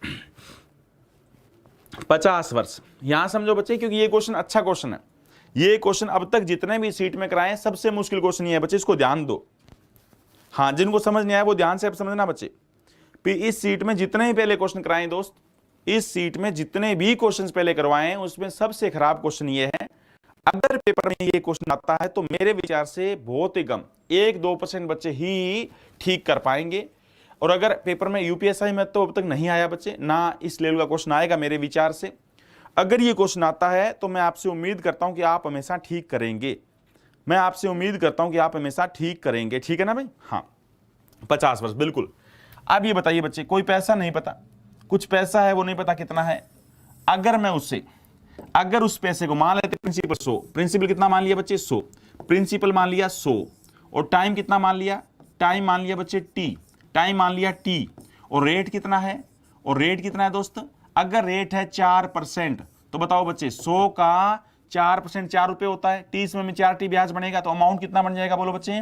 [SPEAKER 1] 50 वर्ष। यहां समझो बच्चे, क्योंकि ये क्वेश्चन अच्छा क्वेश्चन है, ये क्वेश्चन अब तक जितने भी सीट में कराए सबसे मुश्किल क्वेश्चन ये है बच्चे, इसको ध्यान दो। हाँ जिनको समझ नहीं आया वो ध्यान से अब समझना बच्चे। इस सीट में जितने भी पहले क्वेश्चन कराए दोस्त, इस सीट में जितने भी क्वेश्चन पहले करवाए उसमें सबसे खराब क्वेश्चन ये है, अगर पेपर में ये क्वेश्चन आता है तो मेरे विचार से बहुत ही कम 1-2% बच्चे ही ठीक कर पाएंगे। और अगर पेपर में यूपीएसआई में तो अब तक नहीं आया बच्चे, ना इस लेवल का क्वेश्चन आएगा मेरे विचार से। अगर ये क्वेश्चन आता है तो मैं आपसे उम्मीद करता हूं कि आप हमेशा ठीक करेंगे, मैं आपसे उम्मीद करता हूं कि आप हमेशा ठीक करेंगे, ठीक है ना भाई। हाँ 50 वर्ष बिल्कुल। अब ये बताइए बच्चे, कोई पैसा नहीं पता, कुछ पैसा है वो नहीं पता कितना है, अगर मैं उससे अगर उस पैसे को मान लेते प्रिंसिपल 100, प्रिंसिपल कितना मान लिया बच्चे 100, प्रिंसिपल मान लिया 100, और टाइम कितना मान लिया, टाइम मान लिया बच्चे t, टाइम मान लिया t, और रेट कितना है, और रेट कितना है दोस्त, अगर रेट है 4% तो बताओ बच्चे 100 का 4% 4 रुपए होता है, t समय में 4t ब्याज बनेगा, तो अमाउंट कितना बन जाएगा बोलो बच्चे,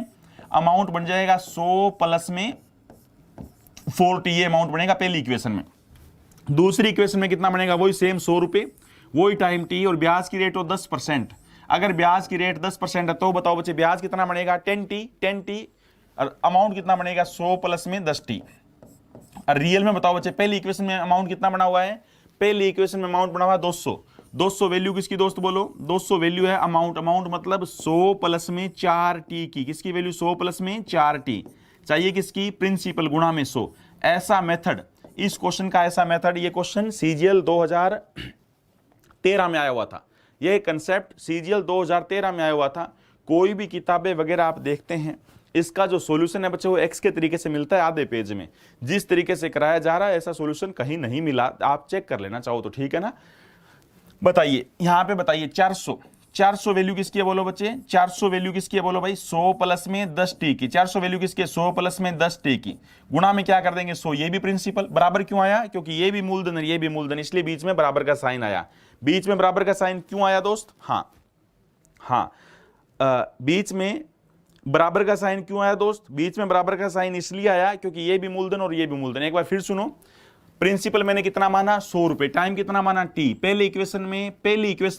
[SPEAKER 1] अमाउंट बन जाएगा 100 प्लस में 4t, ये अमाउंट बनेगा पहली इक्वेशन में। दूसरी इक्वेशन में कितना बनेगा, वही सेम 100 रुपए, वही टाइम टी, और ब्याज की रेट हो 10%, अगर ब्याज की रेट 10% है तो बताओ बच्चे ब्याज कितना बनेगा 10t, और अमाउंट कितना बनेगा 100 प्लस में 10t। और रियल में बताओ बच्चे पहली इक्वेशन में अमाउंट कितना बना हुआ है, पहली इक्वेशन में अमाउंट बना हुआ है 200, 200 वैल्यू किसकी दोस्त बोलो, 200 वैल्यू है अमाउंट, अमाउंट मतलब 100 प्लस में 4t की, किसकी वैल्यू 100 प्लस में 4t चाहिए, किसकी, प्रिंसिपल गुणा में 100। ऐसा मेथड, इस क्वेश्चन का ऐसा मेथड, ये क्वेश्चन सीजीएल 2013 में आया हुआ था, यह कंसेप्ट सीजीएल 2013 में आया हुआ था। कोई भी किताबें वगैरह आप देखते हैं, इसका जो सॉल्यूशन है बच्चे वो एक्स के तरीके से मिलता है आधे पेज में, जिस तरीके से कराया जा रहा है ऐसा सॉल्यूशन कहीं नहीं मिला, आप चेक कर लेना चाहो तो, ठीक है ना। बताइए यहां पे बताइए 400 वैल्यू किसकी है बोलो बच्चे, 400 वैल्यू किसकी है बोलो भाई, 100 प्लस में 10t की, 400 वैल्यू किसकी है 100 प्लस में 10t की, गुणा में क्या कर देंगे 100, ये भी प्रिंसिपल, बराबर क्यों आया, क्योंकि ये भी मूलधन ये भी मूलधन, इसलिए बीच में बराबर का साइन आया। बीच में बराबर का साइन क्यों आया दोस्त, बीच में बराबर का साइन क्यों आया दोस्त, बीच में बराबर का साइन इसलिए आया क्योंकि ये भी मूलधन और ये भी मूलधन। एक बार फिर सुनो, प्रिंसिपल मैंने कितना माना 100 रुपए, टाइम कितना माना t, पहले इक्वेशन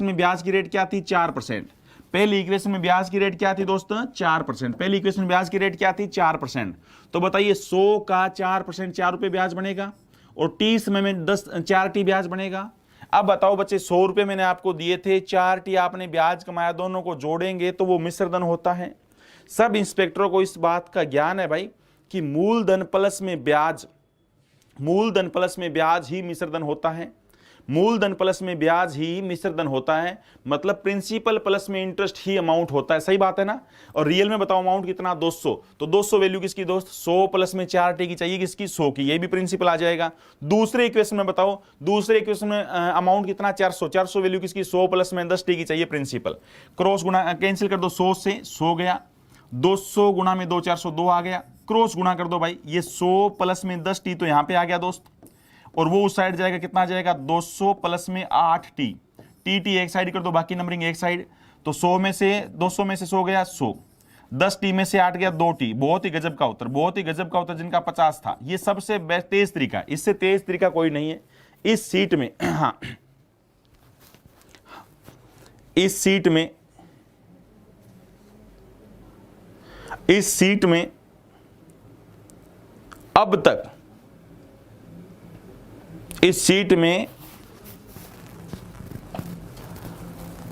[SPEAKER 1] में ब्याज की रेट क्या थी 4%, पहली इक्वेशन में ब्याज की रेट क्या थी दोस्त 4%, पहली इक्वेशन में ब्याज की रेट क्या थी 4%। तो बताइए 100 का 4%, 4 रुपए ब्याज बनेगा, और t समय में 4t ब्याज बनेगा। अब बताओ बच्चे 100 रुपए मैंने आपको दिए थे, 4t आपने ब्याज कमाया, दोनों को जोड़ेंगे तो वो मिश्रधन होता है। सब इंस्पेक्टरों को इस बात का ज्ञान है भाई कि मूलधन प्लस में ब्याज ही मिश्रधन होता है, मूलधन प्लस में ब्याज ही मिश्रधन होता है, मतलब प्रिंसिपल प्लस में इंटरेस्ट ही अमाउंट होता है, सही बात है ना। और रियल में बताओ अमाउंट कितना 200, तो 200 वैल्यू किसकी दोस्त 100 प्लस में 4t की चाहिए, किसकी 100 की, ये भी प्रिंसिपल आ जाएगा। दूसरे इक्वेशन में बताओ, दूसरे इक्वेशन में अमाउंट कितना 400 वैल्यू किसकी 100 प्लस में 10t की चाहिए, प्रिंसिपल। क्रॉस गुणा कैंसिल कर दो, 100 से 100 गया, 200 गुणा में 2 400 2 आ गया, क्रॉस गुणा कर दो भाई, ये 100 प्लस में 10t तो यहां पे आ गया दोस्त, और वो उस साइड जाएगा, कितना जाएगा 200 प्लस में 8t, टी एक साइड कर दो, बाकी नंबरिंग एक साइड, तो 100 में से 200 में से 100 गया 100, 10t में से 8 गया 2t। बहुत ही गजब का उत्तर, बहुत ही गजब का उत्तर, जिनका 50 था। ये सबसे बेस्ट तेज तरीका, इससे तेज तरीका कोई नहीं है इस सीट में। हाँ, इस सीट में अब तक इस सीट में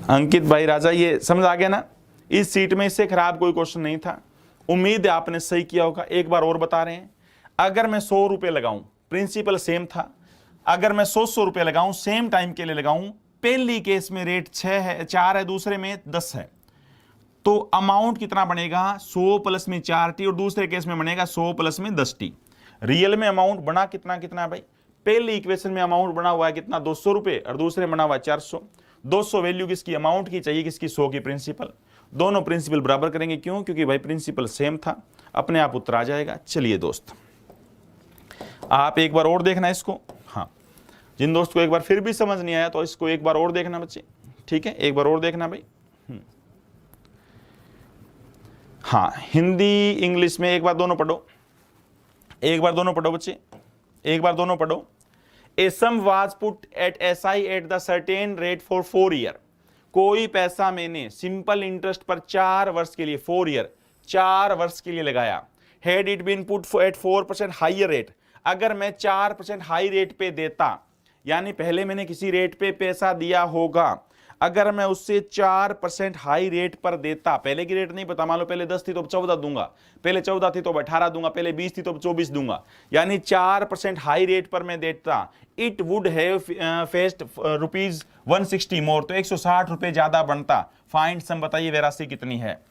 [SPEAKER 1] अंकित भाई राजा, ये समझ आ गया ना, इस सीट में इससे खराब कोई क्वेश्चन नहीं था। उम्मीद है आपने सही किया होगा। एक बार और बता रहे हैं, अगर मैं 100 रुपए लगाऊं, प्रिंसिपल सेम था, अगर मैं 100 रुपए लगाऊं, सेम टाइम के लिए लगाऊं, पहली केस में रेट 4 है, दूसरे में 10 है, तो अमाउंट कितना बनेगा 100 प्लस में 4t, और दूसरे केस में बनेगा 100 प्लस में 10t। रियल में अमाउंट बना कितना भाई, पहली इक्वेशन में अमाउंट बना हुआ है कितना 200 रुपए, और दूसरे बना हुआ है 400। 200 वैल्यू किसकी, अमाउंट की चाहिए, किसकी 100 की प्रिंसिपल। दोनों प्रिंसिपल बराबर करेंगे, क्यों, क्योंकि भाई प्रिंसिपल सेम था, अपने आप उत्तर आ जाएगा। चलिए दोस्त, आप एक बार और देखना इसको। हाँ, जिन दोस्त को एक बार फिर भी समझ नहीं आया तो इसको एक बार और देखना बच्चे, ठीक है, एक बार और देखना भाई। हाँ, हिंदी इंग्लिश में एक बार दोनों पढ़ो, एक बार दोनों पढ़ो बच्चे, एक बार दोनों पढ़ो। A sum was put at SI at the certain rate for 4 year। कोई पैसा मैंने सिंपल इंटरेस्ट पर 4 वर्ष के लिए, 4 ईयर, 4 वर्ष के लिए लगाया। Had it been put at 4% higher rate, अगर मैं 4% हाई रेट पे देता, यानी पहले मैंने किसी रेट पे पैसा दिया होगा, अगर मैं उससे 4% हाई रेट पर देता, पहले की रेट नहीं पता, मान लो पहले 10 थी तो 14 दूंगा, पहले 14 थी तो 18 दूंगा, पहले 20 थी तो 24 दूंगा, यानी 4% हाई रेट पर मैं देता, इट वुड हैव फेस्ड ₹160 मोर, तो 160 रुपए ज्यादा बनता। फाइंड सम, बताइए वे राशि कितनी है।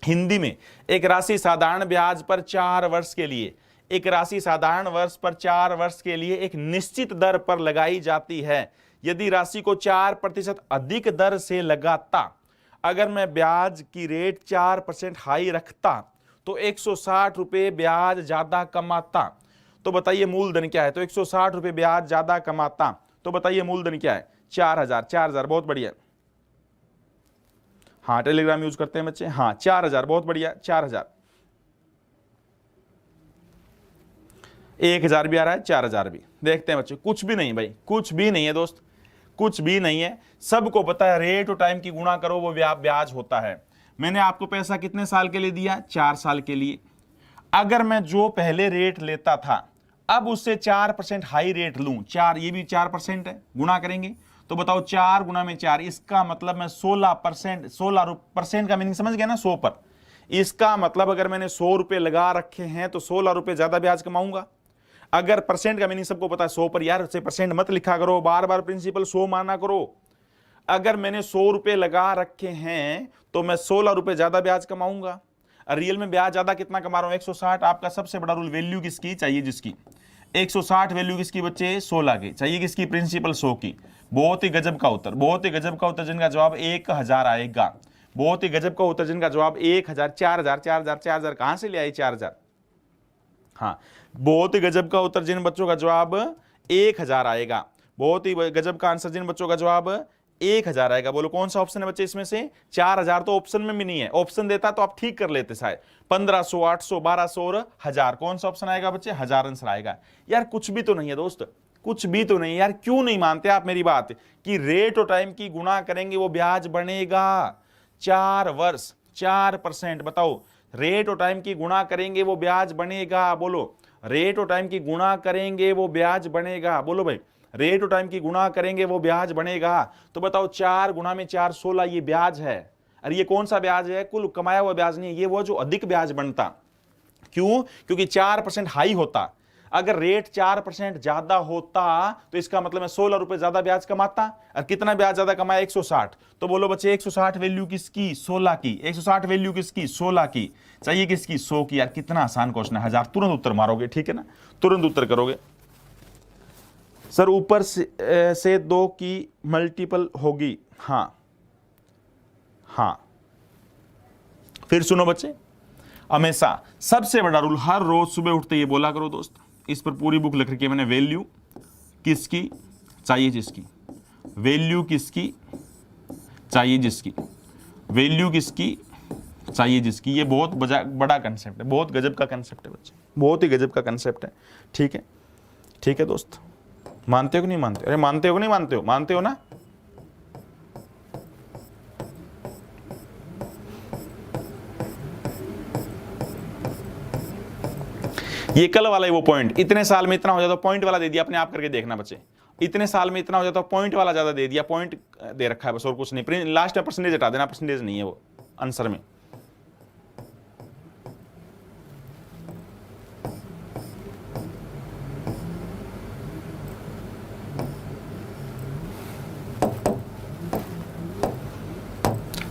[SPEAKER 1] हिंदी में एक राशि साधारण ब्याज पर 4 वर्ष के लिए, एक राशि साधारण वर्ष पर 4 वर्ष के लिए एक निश्चित दर पर लगाई जाती है। यदि राशि को 4% अधिक दर से लगाता, अगर मैं ब्याज की रेट 4% हाई रखता, तो 160 रुपए ब्याज ज्यादा कमाता। तो बताइए मूलधन क्या है, तो 160 रुपए ब्याज ज्यादा कमाता, तो बताइए मूलधन क्या है, 4000। बहुत बढ़िया। हाँ, टेलीग्राम यूज करते हैं बच्चे, हाँ 4000, बहुत बढ़िया, 4000। 1000 भी आ रहा है, 4000 भी। देखते हैं बच्चे, कुछ भी नहीं भाई, कुछ भी नहीं है दोस्त, कुछ भी नहीं है। सबको पता है रेट और टाइम की गुणा करो वो ब्याज होता है। मैंने आपको पैसा कितने साल के लिए दिया, 4 साल के लिए। अगर मैं जो पहले रेट लेता था, अब उससे 4% हाई रेट लूं, 4, ये भी 4% है, गुणा करेंगे तो बताओ 4 गुणा में 4, इसका मतलब मैं 16% का मीनिंग समझ गया ना, 100 पर। इसका मतलब अगर मैंने 100 रुपए लगा रखे हैं तो 16 रुपए ज्यादा ब्याज कमाऊंगा। अगर परसेंट का मीनिंग सबको पता है 100 पर, यार से परसेंट मत लिखा करो, बार बार प्रिंसिपल 100 माना करो। अगर मैंने 100 रुपए लगा रखे हैं तो मैं 16 रुपए ज्यादा ब्याज कमाऊंगा। रियल में ब्याज ज्यादा कितना कमा रहा हूं, 160। आपका सबसे बड़ा रूल, वैल्यू किसकी चाहिए, जिसकी 160 वैल्यू किसकी बच्चे, 16 की चाहिए, किसकी, प्रिंसिपल 100 की। बहुत ही गजब का उत्तर, बहुत ही गजब का उत्तर, जिनका जवाब 1000 आएगा। बहुत ही गजब का उत्तर, जिनका जवाब 1000, 4000 कहां से ले आए 4000। हाँ, बहुत ही गजब का उत्तर, जिन बच्चों का जवाब 1000 आएगा। बहुत ही गजब का आंसर, जिन बच्चों का जवाब 1000 आएगा। बोलो कौन सा ऑप्शन है बच्चे इसमें से, 4000 तो ऑप्शन में भी नहीं है, ऑप्शन देता तो आप ठीक कर लेते शायद। 1500, 800, 1200 और 1000, कौन सा ऑप्शन आएगा बच्चे, 1000 आंसर आएगा। यार कुछ भी तो नहीं है दोस्त, कुछ भी तो नहीं यार। क्यों नहीं मानते आप मेरी बात कि रेट और टाइम की गुणा करेंगे वो ब्याज बनेगा। 4 वर्ष 4%, बताओ रेट और टाइम की गुणा करेंगे वो ब्याज बनेगा। बोलो रेट और टाइम की गुणा करेंगे वो ब्याज बनेगा। बोलो भाई, रेट और टाइम की गुणा करेंगे वो ब्याज बनेगा। तो बताओ 4 गुणा में 4, 16, ये ब्याज है। अरे ये कौन सा ब्याज है, कुल कमाया हुआ ब्याज नहीं है, ये वो जो अधिक ब्याज बनता। क्यों, क्योंकि 4% हाई होता। अगर रेट 4% ज्यादा होता तो इसका मतलब मैं 16 रुपए ज्यादा ब्याज कमाता। और कितना ब्याज ज्यादा कमाया, 160। तो बोलो बच्चे 160 वैल्यू किसकी, 16 की। 160 वैल्यू किसकी, 16 की चाहिए, किसकी, 100 की। यार कितना आसान क्वेश्चन है, 1000 तुरंत उत्तर मारोगे, ठीक है ना, तुरंत उत्तर करोगे। सर ऊपर से 2 की मल्टीपल होगी, हाँ हाँ। फिर सुनो बच्चे, हमेशा सबसे बड़ा रूल, हर रोज सुबह उठते ये बोला करो दोस्त, इस पर पूरी बुक लिख रखी है मैंने, वैल्यू किसकी चाहिए जिसकी, वैल्यू किसकी चाहिए जिसकी, वैल्यू किसकी चाहिए जिसकी। ये बहुत बड़ा कंसेप्ट है, बहुत गजब का कंसेप्ट है बच्चे, बहुत ही गजब का कंसेप्ट है। ठीक है, ठीक है दोस्त, मानते हो कि नहीं मानते? अरे मानते हो कि नहीं मानते हो? मानते हो ना? ये कल वाला है वो पॉइंट, इतने साल में इतना हो जाता, पॉइंट वाला दे दिया, अपने आप करके देखना बच्चे, इतने साल में इतना हो जाता, पॉइंट वाला ज्यादा दे दिया, पॉइंट दे रखा है बस और कुछ नहीं, लास्ट में परसेंटेज हटा देना, परसेंटेज नहीं है वो आंसर में।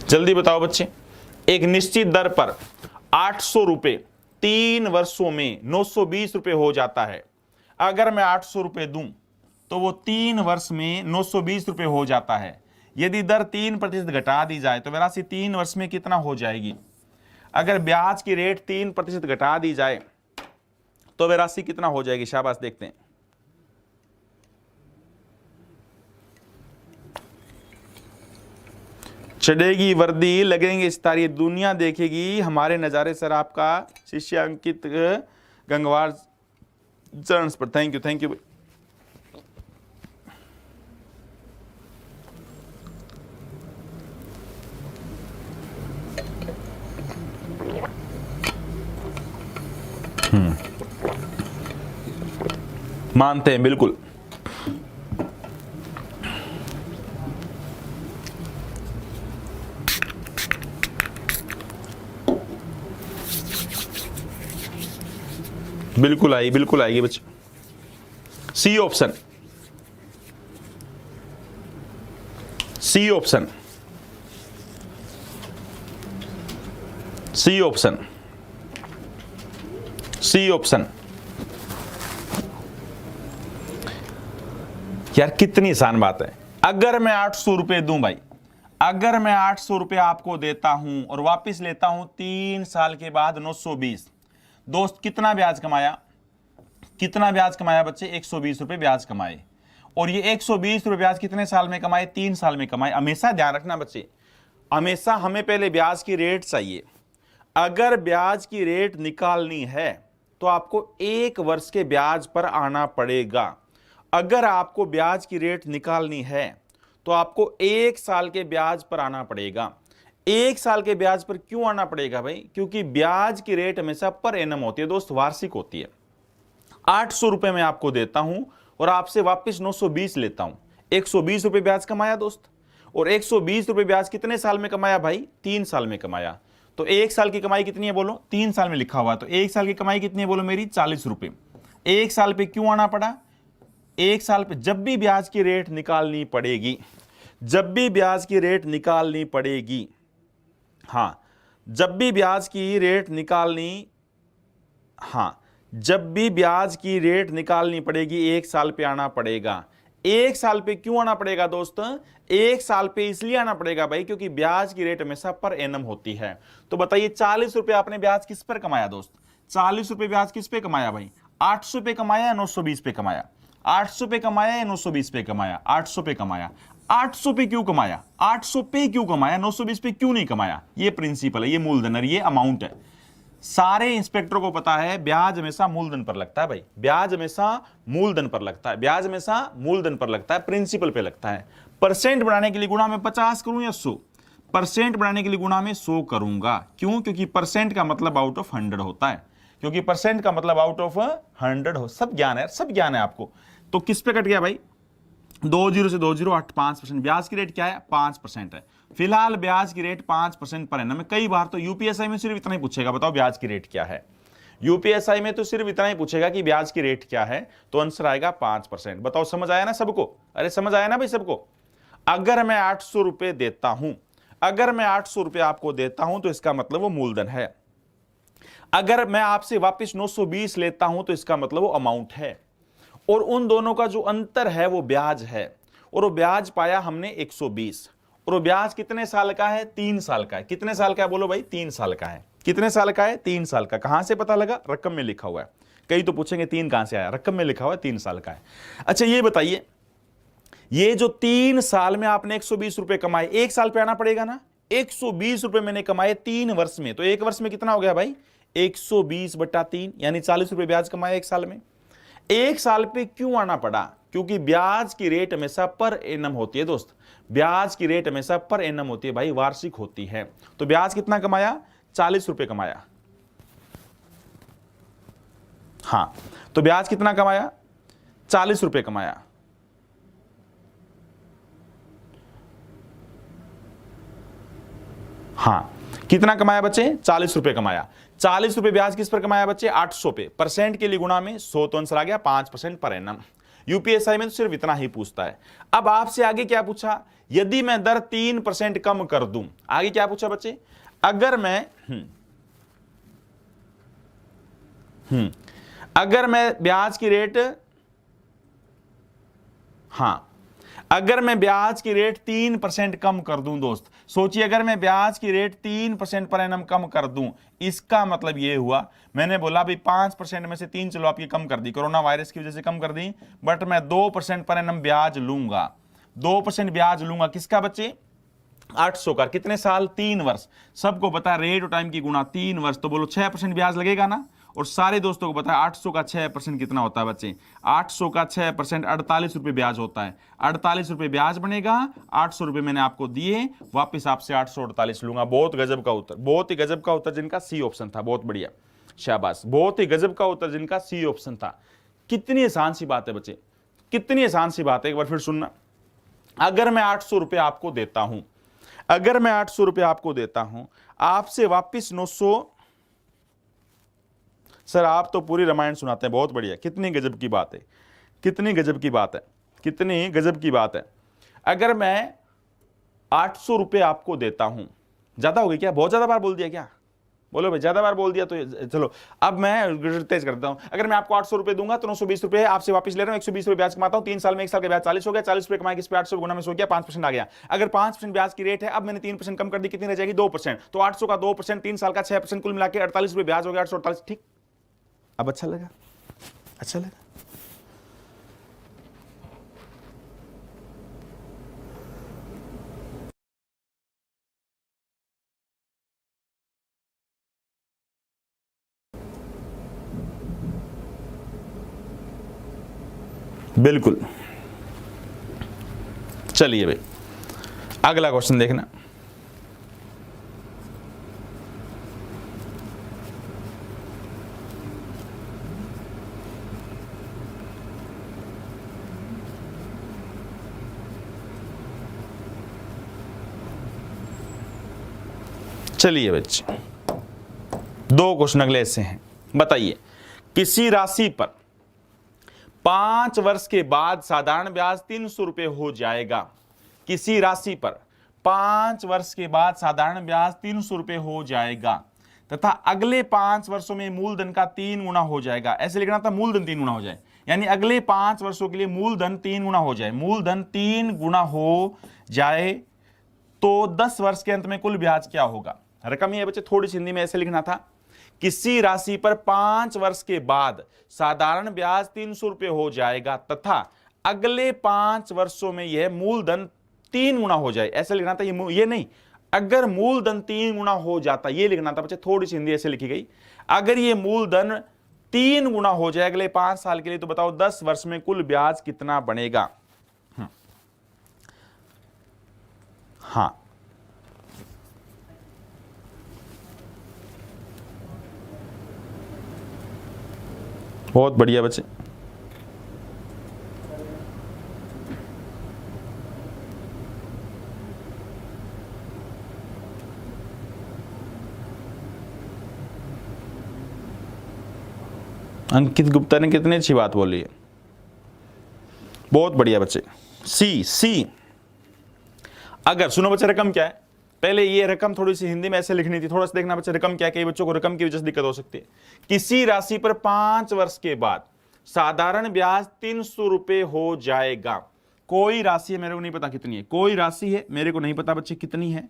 [SPEAKER 1] जल्दी बताओ बच्चे, एक निश्चित दर पर 800 रुपए 3 वर्षों में 920 रुपए हो जाता है। अगर मैं 800 रुपए दूं तो वो 3 वर्ष में 920 रुपए हो जाता है। यदि दर 3% घटा दी जाए तो राशि 3 वर्ष में कितना हो जाएगी? अगर ब्याज की रेट 3% घटा दी जाए तो वह राशि कितना हो जाएगी? शाबाश, देखते हैं। चढ़ेगी वर्दी, लगेंगे सितारे, दुनिया देखेगी हमारे नजारे। सर आपका शिष्य अंकित गंगवार चरण पर, थैंक यू, थैंक यू। मानते हैं बिल्कुल। बिल्कुल आई, बिल्कुल आएगी बच्चे। C option, C option, C option, C option. यार कितनी आसान बात है। अगर मैं 800 रुपए दूं भाई, अगर मैं 800 रुपए आपको देता हूं और वापस लेता हूं 3 साल के बाद 920, दोस्त कितना ब्याज कमाया? कितना ब्याज कमाया बच्चे? 120 रुपए ब्याज कमाए। और ये 120 रुपए ब्याज कितने साल में कमाए? 3 साल में कमाए। हमेशा ध्यान रखना बच्चे, हमेशा हमें पहले ब्याज की रेट चाहिए। अगर ब्याज की रेट निकालनी है तो आपको 1 वर्ष के ब्याज पर आना पड़ेगा। अगर आपको ब्याज की रेट निकालनी है तो आपको 1 साल के ब्याज पर आना पड़ेगा। 1 साल के ब्याज पर क्यों आना पड़ेगा भाई? क्योंकि ब्याज की रेट हमेशा पर एनम होती है दोस्त, वार्षिक होती है। 800 रुपए मैं आपको देता हूं और आपसे वापस 920 लेता हूं, 120 रुपए ब्याज कमाया दोस्त। और 120 रुपए ब्याज कितने साल में कमाया भाई? 3 साल में कमाया। तो 1 साल की कमाई कितनी है बोलो? 3 साल में लिखा हुआ, तो 1 साल की कमाई कितनी है बोलो मेरी? 40 रुपए। 1 साल पे क्यों आना पड़ा? 1 साल पे जब भी ब्याज की रेट निकालनी पड़ेगी, जब भी ब्याज की रेट निकालनी पड़ेगी, हां, जब भी ब्याज की रेट निकालनी, हां, जब भी ब्याज की रेट निकालनी पड़ेगी 1 साल पे आना पड़ेगा। 1 साल पे क्यों आना पड़ेगा दोस्त? 1 साल पे इसलिए आना पड़ेगा भाई क्योंकि ब्याज की रेट हमेशा पर एनम होती है। तो बताइए 40 रुपए आपने ब्याज किस पर कमाया दोस्त? 40 रुपए ब्याज किस पे कमाया भाई? 800 पे कमाया या 920 पे कमाया? 800 पे कमाया या 920 पे कमाया? 800 पे कमाया। 800 पे क्यों कमाया? 800 पे क्यों कमाया? 920 पे क्यों नहीं कमाया? ये प्रिंसिपल है, ये मूलधन है, ये अमाउंट है। सारे इंस्पेक्टर को पता है ब्याज हमेशा मूलधन पर लगता है भाई, ब्याज हमेशा मूलधन पर लगता है, ब्याज हमेशा मूलधन पर लगता है, प्रिंसिपल पे लगता है। परसेंट बढ़ाने के लिए गुणा में 50 करूं या 100? परसेंट बढ़ाने के लिए गुणा में 100 करूंगा। क्यों? क्योंकि परसेंट का मतलब आउट ऑफ 100 होता है, क्योंकि परसेंट का मतलब आउट ऑफ 100 हो। सब ज्ञान है, सब ज्ञान है आपको। तो किस पे कट गया भाई? 20 से 20 8 5%। ब्याज की रेट क्या है? 5% है। फिलहाल ब्याज की रेट 5% पर एनम। कई बार तो यूपीएसआई में सिर्फ इतना ही पूछेगा, बताओ ब्याज की रेट क्या है। यूपीएसआई में तो सिर्फ इतना ही पूछेगा कि ब्याज की रेट क्या है, तो आंसर आएगा 5%। बताओ समझ आया ना सबको? अरे समझ आया ना भाई सबको? अगर मैं 800 रुपए देता हूं, अगर मैं 800 रुपए आपको देता हूं तो इसका मतलब वो मूलधन है। अगर मैं आपसे वापस 920 लेता हूं तो इसका मतलब वो अमाउंट है। और उन दोनों का जो अंतर है वो ब्याज है। और वो ब्याज पाया हमने 120। और वो ब्याज कितने साल का है? 3 साल का है। कितने साल का है बोलो भाई? 3 साल का है। कितने साल का है? 3 साल का। कहां से पता लगा? रकम में लिखा हुआ है। कई तो पूछेंगे 3 कहां से आया, रकम में लिखा हुआ है 3 साल का है। अच्छा ये बताइए, ये जो 3 साल में आपने 120 रुपए कमाए, 1 साल पे आना पड़ेगा ना, 120 रुपए मैंने कमाए 3 वर्ष में, तो 1 वर्ष में कितना हो गया भाई? 120/3, यानी 40 रुपए ब्याज कमाए 1 साल में। 1 साल पे क्यों आना पड़ा? क्योंकि ब्याज की रेट हमेशा पर एनम होती है दोस्त, ब्याज की रेट हमेशा पर एनम होती है भाई, वार्षिक होती है। तो ब्याज कितना कमाया? 40 रुपए कमाया। हाँ, तो ब्याज कितना कमाया? 40 रुपए कमाया। हाँ, कितना कमाया बच्चे? 40 रुपए कमाया। 40 रुपए ब्याज किस पर कमाया बच्चे? 800 पे। परसेंट के लिए गुणा में 100 तो आंसर आ गया 5% पर एनम। यूपीएसआई में तो सिर्फ इतना ही पूछता है। अब आपसे आगे क्या पूछा? यदि मैं दर 3% कम कर दूं, आगे क्या पूछा बच्चे? अगर मैं ब्याज की रेट, हाँ, अगर मैं ब्याज की रेट 3% कम कर दूं दोस्त, सोचिए अगर मैं ब्याज की रेट 3% पर एनम कम कर दूं, इसका मतलब ये हुआ, मैंने बोला भी 5% में से 3 चलो आपकी कम कर दी, कोरोना वायरस की वजह से कम कर दी, बट मैं 2% पर एनम ब्याज लूंगा, 2% ब्याज लूंगा। किसका बच्चे? 800 का। कितने साल? 3 वर्ष। सबको पता है रेट और टाइम की गुणा 3 वर्ष, तो बोलो 6% ब्याज लगेगा ना। और सारे दोस्तों को पता है 800 का 6% कितना होता है बच्चे? 800 का 6% 48 रुपए ब्याज होता है। 48 रुपए ब्याज बनेगा, 800 रुपए मैंने आपको दिए, वापिस आपसे 848 लूंगा। बहुत गजब का उत्तर, बहुत ही गजब का उत्तर जिनका सी ऑप्शन था। बहुत बढ़िया, शाबाश, बहुत ही गजब का उत्तर जिनका सी ऑप्शन था। कितनी आसान सी बात है बच्चे, कितनी आसान सी बात है, एक बार फिर सुनना। अगर मैं 800 रुपए आपको देता हूं, अगर मैं 800 रुपए आपको देता हूं, आपसे वापिस 900, सर आप तो पूरी रामायण सुनाते हैं, बहुत बढ़िया, कितनी गजब की बात है, कितनी गजब की बात है, कितनी गजब की बात है। अगर मैं 800 रुपए आपको देता हूं, ज्यादा हो गई क्या? बहुत ज्यादा बार बोल दिया क्या? बोलो भाई, ज्यादा बार बोल दिया तो चलो अब मैं तेज करता हूं। अगर मैं आपको 800 रुपए दूंगा तो 920 रुपए आपसे वापस ले रहा हूं, 120 रुपए ब्याज कमाता हूं, 3 साल में 1 साल का ब्याज 40 हो गया, 40 रुपए कमाए किस पे? 800 गुना में 100 गया, 5% आ गया। अगर 5% ब्याज की रेट है, अब मैंने 3% कम कर दी, कितनी रह जाएगी? 2%। तो 800 का 2%, 3 साल का 6%, कुल मिला के 48 रुपए ब्याज हो गया, 848। ठीक, अब अच्छा लगा? अच्छा लगा? बिल्कुल। चलिए भाई, अगला क्वेश्चन देखना। चलिए बच्चे, 2 क्वेश्चन अगले ऐसे हैं। बताइए, किसी राशि पर 5 वर्ष के बाद साधारण ब्याज 300 रुपए हो जाएगा। किसी राशि पर 5 वर्ष के बाद साधारण ब्याज 300 रुपए हो जाएगा तथा अगले 5 वर्षों में मूलधन का 3 गुना हो जाएगा। ऐसे लिखना था, मूलधन 3 गुना हो जाए, यानी अगले 5 वर्षों के लिए मूलधन 3 गुना हो जाए, मूलधन 3 गुना हो जाए तो 10 वर्ष के अंत में कुल ब्याज क्या होगा? रकम ये बच्चे थोड़ी सी हिंदी में ऐसे लिखना था, किसी राशि पर 5 वर्ष के बाद साधारण ब्याज 300 रुपए हो जाएगा तथा अगले 5 वर्षों में यह मूलधन 3 गुना हो जाए, ऐसे लिखना था। ये नहीं, अगर मूलधन 3 गुना हो जाता, ये लिखना था बच्चे, थोड़ी सी हिंदी ऐसे लिखी गई, अगर ये मूलधन 3 गुना हो जाए अगले 5 साल के लिए, तो बताओ 10 वर्ष में कुल ब्याज कितना बनेगा? हाँ, बहुत बढ़िया बच्चे। अंकित गुप्ता ने कितनी अच्छी बात बोली है, बहुत बढ़िया बच्चे। सी, अगर सुनो बच्चे, रकम क्या है? पहले ये रकम थोड़ी सी हिंदी में ऐसे लिखनी थी, थोड़ा सा देखना बच्चे रकम क्या है, कई बच्चों को रकम की वजह से दिक्कत हो सकती है। किसी राशि पर 5 वर्ष के बाद साधारण ब्याज 300 रुपए हो जाएगा। कोई राशि है, मेरे को नहीं पता कितनी है, कोई राशि है, मेरे को नहीं पता बच्चे कितनी है।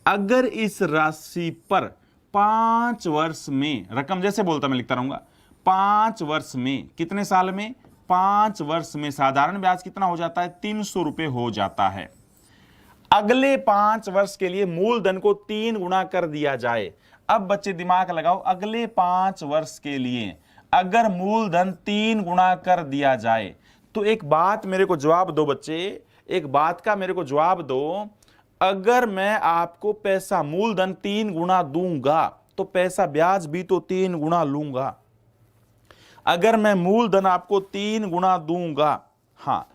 [SPEAKER 1] अगर इस राशि पर 5 वर्ष में, रकम जैसे बोलता मैं लिखता रहूंगा, 5 वर्ष में, कितने साल में, 5 वर्ष में साधारण ब्याज कितना हो जाता है, 300 रुपए हो जाता है। अगले 5 वर्ष के लिए मूलधन को 3 गुना कर दिया जाए। अब बच्चे दिमाग लगाओ, अगले 5 वर्ष के लिए अगर मूलधन 3 गुना कर दिया जाए तो एक बात मेरे को जवाब दो बच्चे, एक बात का मेरे को जवाब दो, अगर मैं आपको पैसा मूलधन 3 गुना दूंगा तो पैसा ब्याज भी तो 3 गुना लूंगा। अगर मैं मूलधन आपको 3 गुना दूंगा, हाँ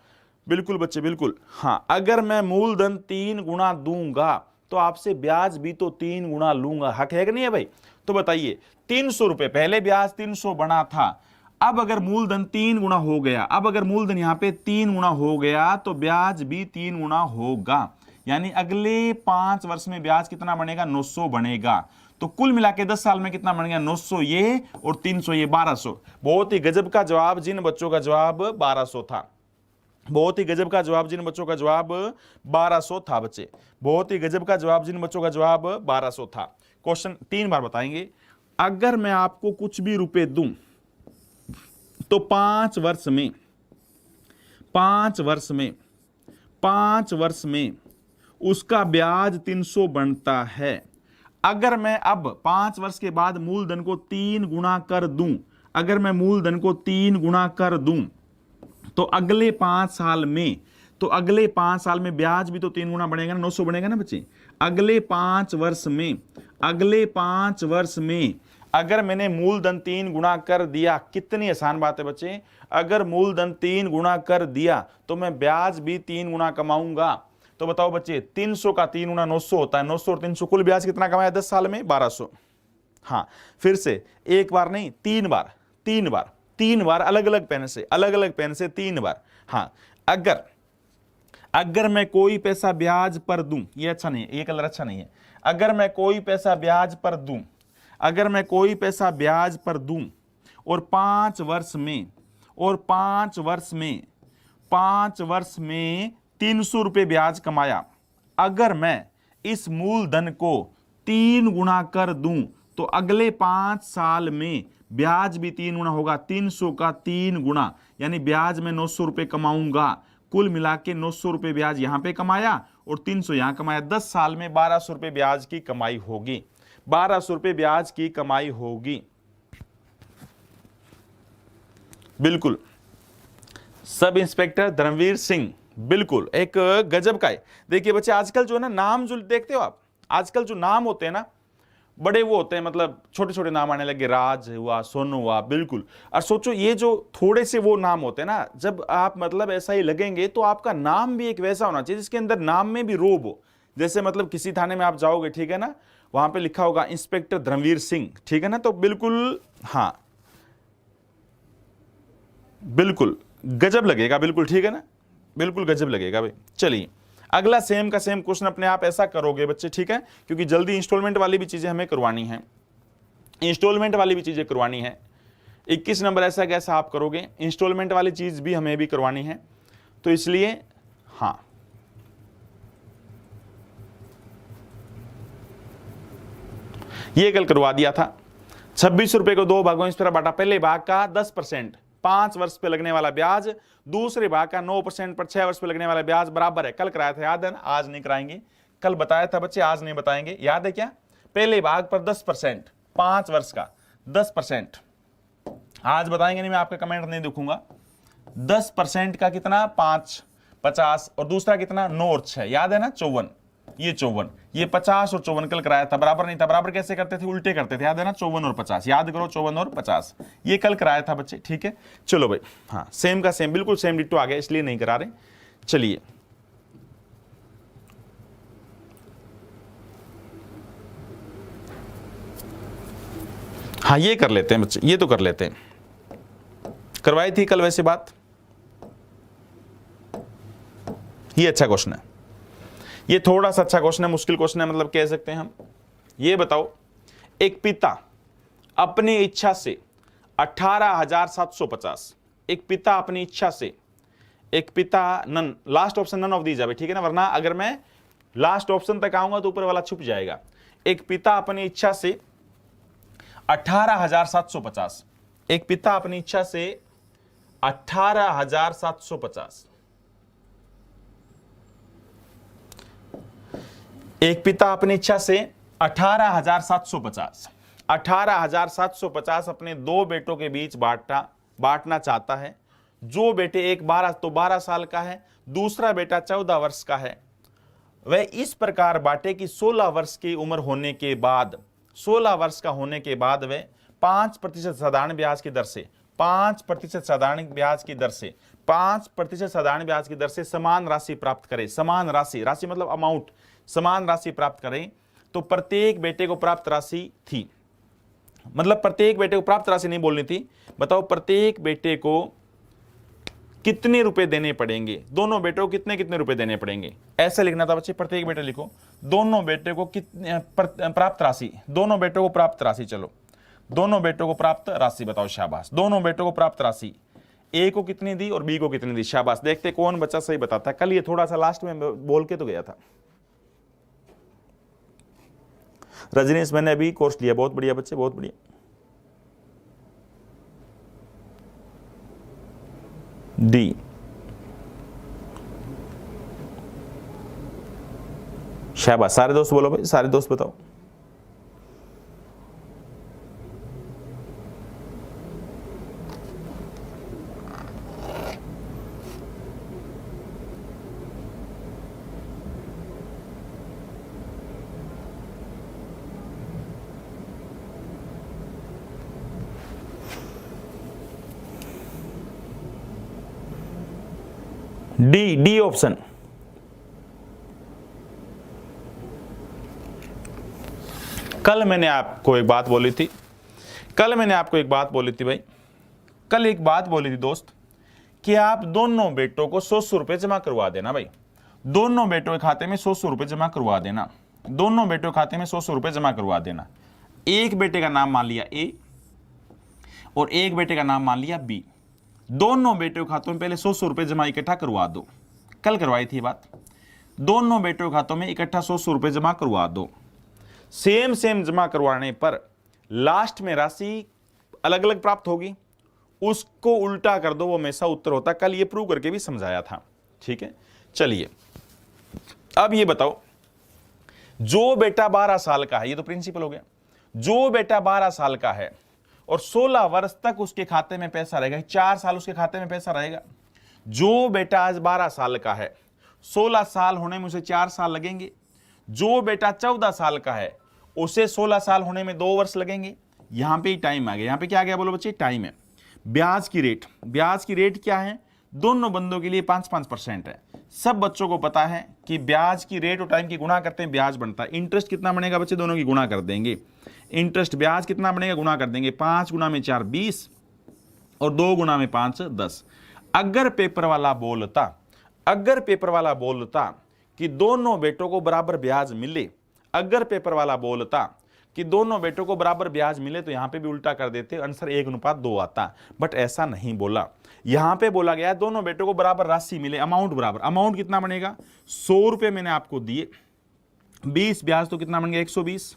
[SPEAKER 1] बिल्कुल बच्चे बिल्कुल, हाँ अगर मैं मूलधन 3 गुना दूंगा तो आपसे ब्याज भी तो 3 गुना लूंगा। हक है कि नहीं है भाई? तो बताइए 300 रुपए, पहले ब्याज 300 बना था, अब अगर मूलधन 3 गुना हो गया, अब अगर मूलधन यहां पे 3 गुना हो गया तो ब्याज भी 3 गुना होगा। यानी अगले 5 वर्ष में ब्याज कितना बनेगा, 900 बनेगा। तो कुल मिला के 10 साल में कितना बन गया, 900 ये और 300 ये, 1200। बहुत ही गजब का जवाब जिन बच्चों का जवाब 1200 था, बहुत ही गजब का जवाब जिन बच्चों का जवाब 1200 था बच्चे, बहुत ही गजब का जवाब जिन बच्चों का जवाब 1200 था। क्वेश्चन 3 बार बताएंगे। अगर मैं आपको कुछ भी रुपए दूं तो 5 वर्ष में 5 वर्ष में उसका ब्याज 300 बनता है। अगर मैं अब 5 वर्ष के बाद मूलधन को 3 गुना कर दूं, अगर मैं मूलधन को 3 गुना कर दूं तो अगले 5 साल में, तो अगले 5 साल में ब्याज भी तो 3 गुना बढ़ेगा ना, 900 बढ़ेगा ना बच्चे। अगले 5 वर्ष में, अगले 5 वर्ष में अगर मैंने मूलधन 3 गुना कर दिया, कितनी आसान बात है बच्चे, अगर मूलधन 3 गुना कर दिया तो मैं ब्याज भी 3 गुना कमाऊंगा। तो बताओ बच्चे 300 का 3 गुना 900 होता है, 900 और 300 कुल ब्याज कितना कमाया 10 साल में, 1200। हाँ फिर से एक बार नहीं, 3 बार, 3 बार अलग अलग पेन से, अलग अलग पेन से 3 बार। हाँ अगर मैं कोई पैसा ब्याज पर दूं, ये अच्छा नहीं है, ये कलर अच्छा नहीं है। अगर मैं कोई पैसा ब्याज पर दूं, अगर मैं कोई पैसा ब्याज पर दूं और 5 वर्ष में, और 5 वर्ष में 300 रुपए ब्याज कमाया, अगर मैं इस मूलधन को 3 गुना कर दूं तो अगले 5 साल में ब्याज भी 3 गुना होगा, 300 का 3 गुना, यानी ब्याज में 900 रुपए कमाऊंगा। कुल मिला के 900 रुपए ब्याज यहां पे कमाया और 300 यहां कमाया। 10 साल में 1200 रुपए ब्याज की कमाई होगी, 1200 रुपए ब्याज की कमाई होगी। बिल्कुल सब इंस्पेक्टर धर्मवीर सिंह, बिल्कुल एक गजब का है। देखिए बच्चे आजकल जो है ना नाम जो देखते हो आप, आजकल जो नाम होते हैं ना बड़े वो होते हैं, मतलब छोटे छोटे नाम आने लगे, राज हुआ, सोनू हुआ, बिल्कुल। और सोचो ये जो थोड़े से वो नाम होते हैं ना, जब आप मतलब ऐसा ही लगेंगे तो आपका नाम भी एक वैसा होना चाहिए जिसके अंदर नाम में भी रोब हो। जैसे मतलब किसी थाने में आप जाओगे, ठीक है ना, वहां पे लिखा होगा इंस्पेक्टर धर्मवीर सिंह, ठीक है ना, तो बिल्कुल हाँ बिल्कुल गजब लगेगा, बिल्कुल ठीक है ना, बिल्कुल गजब लगेगा भाई। चलिए अगला सेम का सेम क्वेश्चन अपने आप ऐसा करोगे बच्चे, ठीक है, क्योंकि जल्दी इंस्टॉलमेंट वाली भी चीजें हमें करवानी है, इंस्टॉलमेंट वाली भी चीजें करवानी है। 21 नंबर ऐसा कैसा आप करोगे, इंस्टॉलमेंट वाली चीज भी हमें भी करवानी है, तो इसलिए हाँ ये कल करवा दिया था। 26 रुपए को 2 भागों इस तरह बांटा, पहले भाग का 10% 5 वर्ष पे लगने वाला ब्याज, दूसरे भाग का 9% पर 6 वर्ष पे लगने वाला ब्याज बराबर है। कल कराया था, याद है ना, आज नहीं कराएंगे, कल बताया था बच्चे, आज नहीं बताएंगे, याद है क्या? पहले भाग पर 10% 5 वर्ष का 10%, आज बताएंगे नहीं, मैं आपका कमेंट नहीं देखूंगा। 10% का कितना 5 50 और दूसरा कितना 9 और 6, याद है ना 54, ये 54, ये 50 और 54 कल कराया था, बराबर नहीं था, बराबर कैसे करते थे, उल्टे करते थे, याद है ना 54 और 50, याद करो 54 और 50, ये कल कराया था बच्चे, ठीक है। चलो भाई हाँ सेम का सेम, बिल्कुल सेम डिट्टो आ गया, इसलिए नहीं करा रहे। चलिए हाँ ये कर लेते हैं बच्चे, ये तो कर लेते हैं, करवाई थी कल वैसे बात। ये अच्छा क्वेश्चन है, ये थोड़ा सा अच्छा क्वेश्चन है, मुश्किल क्वेश्चन है, मतलब कह सकते हैं हम। ये बताओ एक पिता अपनी इच्छा से 18,750, एक पिता अपनी इच्छा से, एक पिता none, last option none of these है, ठीक है ना, वरना अगर मैं लास्ट ऑप्शन तक आऊंगा तो ऊपर वाला छुप जाएगा। एक पिता अपनी इच्छा से 18,750। एक पिता अपनी इच्छा से 18,750, एक पिता अपनी इच्छा से 18,750, 18,750 अपने दो बेटों के बीच बांटना चाहता है। जो बेटे एक 12 साल का है, दूसरा बेटा 14 वर्ष का है, वह इस प्रकार बांटे कि 16 वर्ष की उम्र होने के बाद, 16 वर्ष का होने के बाद वह 5% साधारण ब्याज की दर से, 5% साधारण ब्याज की दर से, 5% साधारण ब्याज की दर से समान राशि प्राप्त करे। समान राशि, राशि मतलब अमाउंट, समान राशि प्राप्त करें। तो प्रत्येक बेटे को प्राप्त राशि थी, मतलब प्रत्येक बेटे को प्राप्त राशि नहीं बोलनी थी, बताओ प्रत्येक बेटे को कितने रुपए देने पड़ेंगे, दोनों बेटों को कितने कितने रुपए देने पड़ेंगे, ऐसे लिखना था बच्चे। प्रत्येक बेटे लिखो, दोनों बेटे को कितने प्राप्त राशि, दोनों बेटों को प्राप्त राशि, चलो दोनों बेटों को प्राप्त राशि बताओ, शाबाश। दोनों बेटों को प्राप्त राशि ए को कितनी दी और बी को कितनी दी, शाबाश। देखते कौन बच्चा सही बताता है। कल ये थोड़ा सा लास्ट में बोल के तो गया था। रजनीश मैंने अभी कोर्स लिया, बहुत बढ़िया बच्चे, बहुत बढ़िया। डी, शाबाश। सारे दोस्त बोलो भाई, सारे दोस्त बताओ। D, D option. कल मैंने आपको एक बात बोली थी, भाई, कल एक बात बोली थी दोस्त, कि आप दोनों बेटों को 100 रुपए जमा करवा देना। भाई दोनों बेटों के खाते में 100 रुपए जमा करवा देना, दोनों बेटों के खाते में 100 रुपए जमा करवा देना। एक बेटे का नाम मान लिया ए और एक बेटे का नाम मान लिया बी। दोनों बेटों के खातों में पहले 100 रुपए जमा इकट्ठा करवा दो। कल करवाई थी बात। दोनों बेटों के खातों में इकट्ठा 100 रुपए जमा करवा दो। सेम जमा करवाने पर लास्ट में राशि अलग अलग प्राप्त होगी, उसको उल्टा कर दो, वो हमेशा उत्तर होता। कल ये प्रूव करके भी समझाया था, ठीक है। चलिए अब ये बताओ, जो बेटा 12 साल का है, ये तो प्रिंसिपल हो गया, जो बेटा 12 साल का है और 16 वर्ष तक उसके खाते में पैसा रहेगा, 4 साल उसके खाते में पैसा रहेगा। जो बेटा आज 12 साल का है, 16 साल होने में उसे 4 साल लगेंगे। जो बेटा 14 साल का है, उसे 16 साल होने में 2 वर्ष लगेंगे। यहां पे टाइम आ गया। यहां पे क्या आ गया बोलो बच्चे, टाइम है। ब्याज की रेट, ब्याज की रेट क्या है, दोनों बंदों के लिए 5-5% है। सब बच्चों को पता है कि ब्याज की रेट और टाइम की गुणा करते हैं, ब्याज बनता है। इंटरेस्ट कितना बनेगा बच्चे, दोनों की गुणा कर देंगे। इंटरेस्ट ब्याज कितना बनेगा, गुणा कर देंगे। 5 गुना में 4 20 और 2 गुना में 5 10। अगर पेपर वाला बोलता कि दोनों बेटों को बराबर ब्याज मिले, अगर पेपर वाला बोलता कि दोनों बेटों को बराबर ब्याज मिले, तो यहां पे भी उल्टा कर देते, आंसर 1:2 आता। बट ऐसा नहीं बोला। यहां पे बोला गया दोनों बेटों को बराबर राशि मिले, अमाउंट बराबर। अमाउंट कितना बनेगा, 100 रुपए मैंने आपको दिए, 20 ब्याज तो कितना बन गया 120,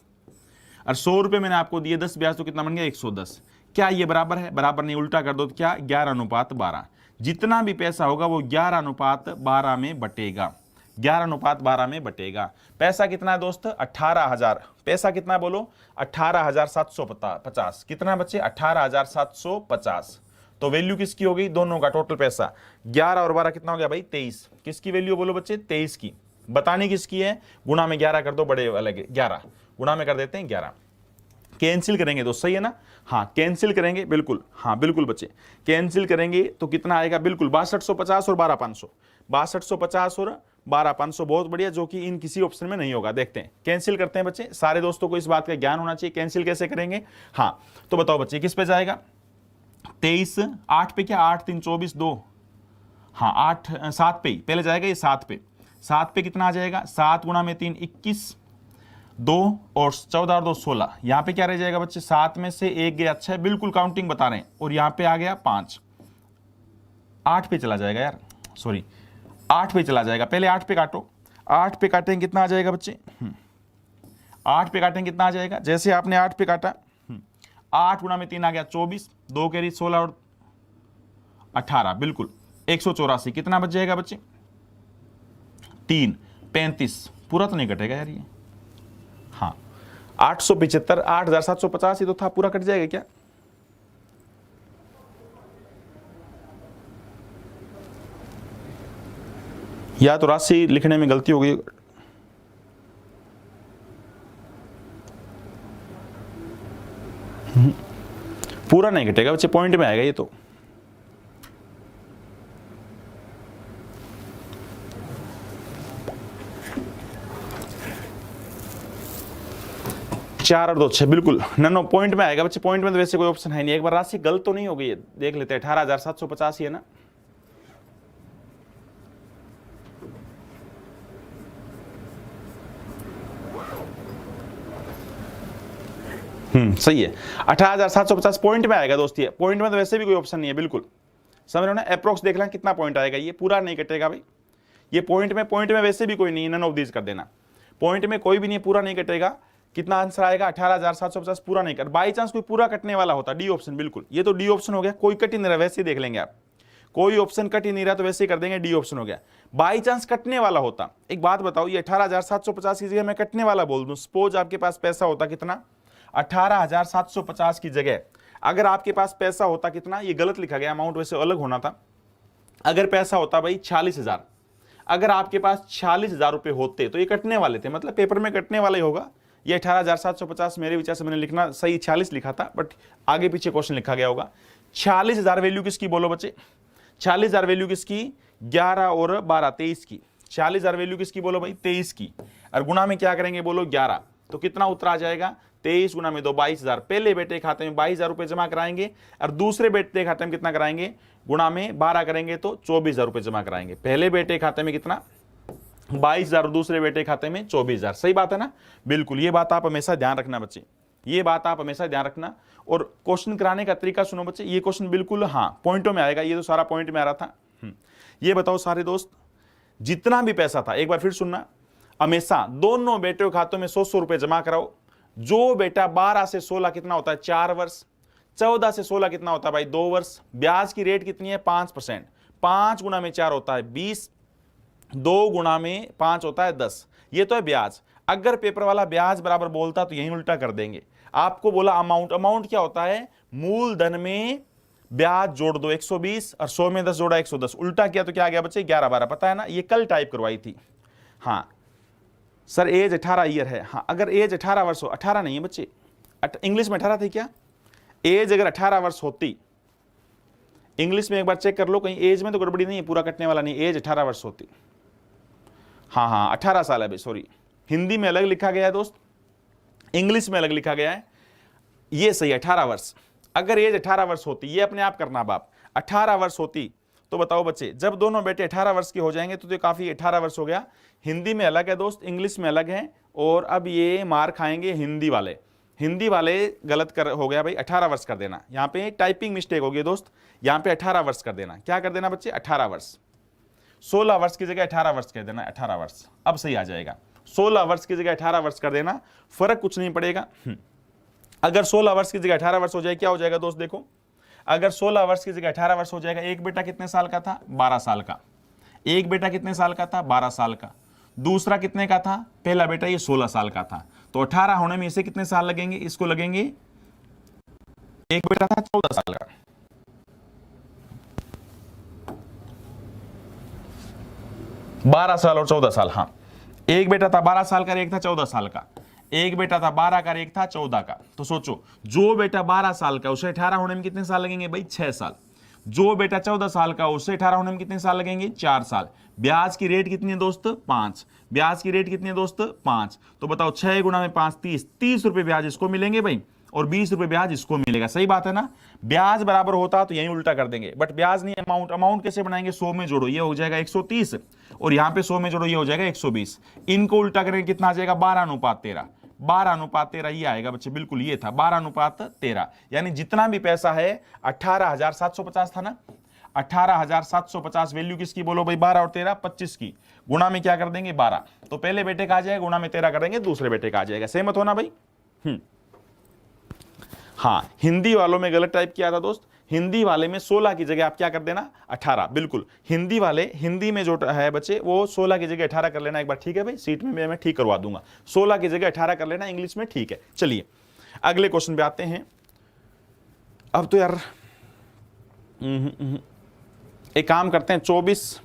[SPEAKER 1] और 100 रुपए मैंने आपको दिए 10 ब्याज तो कितना बन गया 110। क्या ये बराबर है, बराबर नहीं, उल्टा कर दो तो क्या 11:12। जितना भी पैसा होगा वो 11:12 में बटेगा, 11:12 में बटेगा। पैसा कितना है दोस्त, 18,000। पैसा कितना बोलो, 18,750। कितना बच्चे, 18,750। तो वैल्यू किसकी हो गई, दोनों का टोटल पैसा। 11 और 12 कितना हो गया भाई 23। किसकी वैल्यू बोलो बच्चे, 23 की। बतानी किसकी है, गुणा में 11 कर दो, बड़े अलग 11 गुणा में कर देते हैं 11। कैंसिल करेंगे तो सही है ना, हाँ कैंसिल करेंगे, बिल्कुल, हाँ बिल्कुल बच्चे कैंसिल करेंगे तो कितना आएगा, बिल्कुल 6250 और 12500। 6250 और 12500, बहुत बढ़िया, जो कि इन किसी ऑप्शन में नहीं होगा। देखते हैं, कैंसिल करते हैं बच्चे। सारे दोस्तों को इस बात का ज्ञान होना चाहिए, कैंसिल कैसे करेंगे। हाँ तो बताओ बच्चे किस पे जाएगा, 23 8 पे, क्या 8 3 24 2, हाँ 8 7 पे, पहले जाएगा ये 7 पे। 7 पे कितना आ जाएगा, 7 गुना में 3 21, 2 और 14 और 2 16। यहां पे क्या रह जाएगा बच्चे, 7 में से 1 गया, अच्छा है बिल्कुल काउंटिंग बता रहे हैं। और यहां पे आ गया 5, 8 पे चला जाएगा यार, सॉरी 8 पे चला जाएगा। पहले 8 पे काटो, 8 पे काटेंगे कितना आ जाएगा बच्चे, 8 पे काटेंगे कितना आ जाएगा। जैसे आपने 8 पे काटा, 8 गुना में 3 आ गया 24, 2 कैरी 16 और 18, बिल्कुल 184। कितना बच जाएगा बच्चे? 3 35, पूरा तो नहीं कटेगा यार ये। हाँ 875, 8750 ही तो था, पूरा कट जाएगा क्या? या तो राशि लिखने में गलती हो गई। पूरा नहीं घटेगा बच्चे, पॉइंट में आएगा ये तो। चार और 2 6, बिल्कुल नो पॉइंट में आएगा बच्चे। पॉइंट में तो वैसे कोई ऑप्शन है नहीं। एक बार राशि गलत तो नहीं हो गई है, देख लेते हैं। 18,750 ही है ना? सही है, 18,750 पॉइंट में आएगा दोस्ती। पॉइंट में तो वैसे भी कोई ऑप्शन नहीं है, बिल्कुल समझ रहे हो ना। अप्रोक्स देख लें कितना पॉइंट आएगा, ये पूरा नहीं कटेगा भाई। ये पॉइंट में वैसे भी कोई नहीं है, नन ऑफ दीज कर देना। पॉइंट में कोई भी नहीं है, पूरा नहीं कटेगा। कितना आंसर आएगा? 18,750 पूरा नहीं कर। बाई चांस कोई पूरा कटने वाला होता, डी ऑप्शन, बिल्कुल ये तो डी ऑप्शन हो गया। कोई कट ही नहीं रहा, वैसे ही देख लेंगे आप। कोई ऑप्शन कट ही नहीं रहा तो वैसे ही कर देंगे, डी ऑप्शन हो गया। बाई चांस कटने वाला होता, एक बात बताओ, ये 18,750 की जगह मैं कटने वाला बोल दूं, सपोज आपके पास पैसा होता कितना? 18,750 की जगह अगर आपके पास पैसा होता कितना, ये गलत लिखा गया, अमाउंट वैसे अलग होना था। अगर पैसा होता भाई 40,000, अगर आपके पास 40,000 रुपए होते तो ये कटने वाले थे, मतलब पेपर में कटने वाला ही होगा। ये 18,750 मेरे विचार से मैंने लिखना सही 40 लिखा था, बट आगे पीछे क्वेश्चन लिखा गया होगा। 40,000 वैल्यू किसकी बोलो बच्चे? 40,000 वैल्यू किसकी? 11 और 12 23 की। 40,000 वैल्यू किसकी बोलो भाई? 23 की। और गुना में क्या करेंगे बोलो? 11। तो कितना उत्तर आ जाएगा? 23 गुना में 2 22,000। पहले बेटे खाते में 22,000 रुपए जमा कराएंगे और दूसरे बेटे खाते में कितना कराएंगे? गुणा में 12 करेंगे तो 24,000 रुपए जमा कराएंगे। पहले बेटे खाते में कितना? 22,000 और दूसरे बेटे खाते में 24,000। सही बात है ना? बिल्कुल, ये बात आप हमेशा ध्यान रखना बच्चे, ये बात आप हमेशा ध्यान रखना। और क्वेश्चन कराने का तरीका सुनो बच्चे, ये क्वेश्चन बिल्कुल हाँ पॉइंटों में आएगा। ये तो सारा पॉइंट में आ रहा था। ये बताओ सारे दोस्त, जितना भी पैसा था, एक बार फिर सुनना, हमेशा दोनों बेटे खातों में 100 रुपए जमा कराओ। जो बेटा 12 से 16 कितना होता है? 4 वर्ष। 14 से 16 कितना होता है भाई? 2 वर्ष। ब्याज की रेट कितनी है? 5%। 5 गुना में 4 होता है 20, 2 गुना में 5 होता है 10। ये तो है ब्याज। अगर पेपर वाला ब्याज बराबर बोलता तो यही उल्टा कर देंगे। आपको बोला अमाउंट, अमाउंट क्या होता है? मूलधन में ब्याज जोड़ दो 120 और 100 में 10 जोड़ा 110। उल्टा किया तो क्या आ गया बच्चे? 11 12। पता है ना, ये कल टाइप करवाई थी। हाँ सर एज 18 ईयर है। हाँ अगर एज 18 वर्ष हो, 18 नहीं है बच्चे, इंग्लिश में 18 थी क्या? एज अगर 18 वर्ष होती, इंग्लिश में एक बार चेक कर लो, कहीं एज में तो गड़बड़ी नहीं है, पूरा कटने वाला नहीं। एज 18 वर्ष होती, हाँ 18 साल है भाई, सॉरी, हिंदी में अलग लिखा गया है दोस्त, इंग्लिश में अलग लिखा गया है, ये सही 18 वर्ष। अगर एज 18 वर्ष होती, ये अपने आप करना बाप, 18 वर्ष होती तो बताओ बच्चे, जब दोनों बेटे 18 वर्ष के हो जाएंगे तो काफी 18 वर्ष हो गया। हिंदी में अलग है दोस्त, इंग्लिश में अलग है। और अब ये मार खाएंगे हिंदी वाले, हिंदी वाले गलत हो गया भाई, 18 वर्ष कर देना। यहाँ पे टाइपिंग मिस्टेक हो गई दोस्त, यहाँ पे 18 वर्ष कर देना। क्या कर देना बच्चे? 18 वर्ष। 16 वर्ष की जगह 18 वर्ष कर देना, 18 वर्ष अब सही आ जाएगा। 16 वर्ष की जगह 18 वर्ष कर देना, फर्क कुछ नहीं पड़ेगा। अगर 16 वर्ष की जगह 18 वर्ष हो जाए, क्या हो जाएगा दोस्त? देखो, अगर 16 वर्ष की जगह 18 वर्ष हो जाएगा, एक बेटा कितने साल का था? 12 साल का। एक बेटा कितने साल का था? 12 साल का। दूसरा कितने का था? पहला बेटा ये 16 साल का था। तो 18 होने में इसे कितने साल लगेंगे? इसको लगेंगे, एक बेटा था 14 साल का, 12 साल और 14 साल। हाँ एक बेटा था 12 साल का, एक था 14 साल का। एक बेटा था 12 का, एक था 14 का। तो सोचो, जो बेटा 12 साल का उसे 18 होने में कितने साल लगेंगे भाई? 6 साल। जो बेटा 14 साल का उसे 18 होने में कितने साल लगेंगे? 4 साल। ब्याज की रेट कितनी है दोस्त? 5। ब्याज की रेट कितनी है दोस्त? 5। तो बताओ 6 गुना में 5 30, 30 रुपए ब्याज इसको मिलेंगे भाई, और 20 रुपए ब्याज इसको मिलेगा। सही बात है ना? ब्याज बराबर होता तो यही उल्टा कर देंगे, बट ब्याज नहीं, अमाउंट। अमाउंट कैसे बनाएंगे? 100 में जोड़ो, ये हो जाएगा 130, और यहां पे 100 में जोड़ो, ये हो जाएगा 120। इनको उल्टा करेंगे कितना आ जाएगा? 12:13। 12:13 ये आएगा बच्चे, बिल्कुल ये था 12:13। यानी जितना भी पैसा है 18,750 था ना, 18,750 वैल्यू किसकी बोलो भाई? 12 और 13 25 की। गुणा में क्या कर देंगे? 12। तो पहले बेटे का आ जाएगा, गुणा में 13 कर देंगे, दूसरे बेटे का आ जाएगा। सहमत होना भाई? हाँ, हिंदी वालों में गलत टाइप किया था दोस्त। हिंदी वाले में 16 की जगह आप क्या कर देना, 18। बिल्कुल, हिंदी वाले, हिंदी में जो है बच्चे वो 16 की जगह 18 कर लेना एक बार, ठीक है भाई, सीट में मैं ठीक करवा दूंगा, 16 की जगह 18 कर लेना, इंग्लिश में ठीक है। चलिए अगले क्वेश्चन पे आते हैं। अब तो यार एक काम करते हैं, 24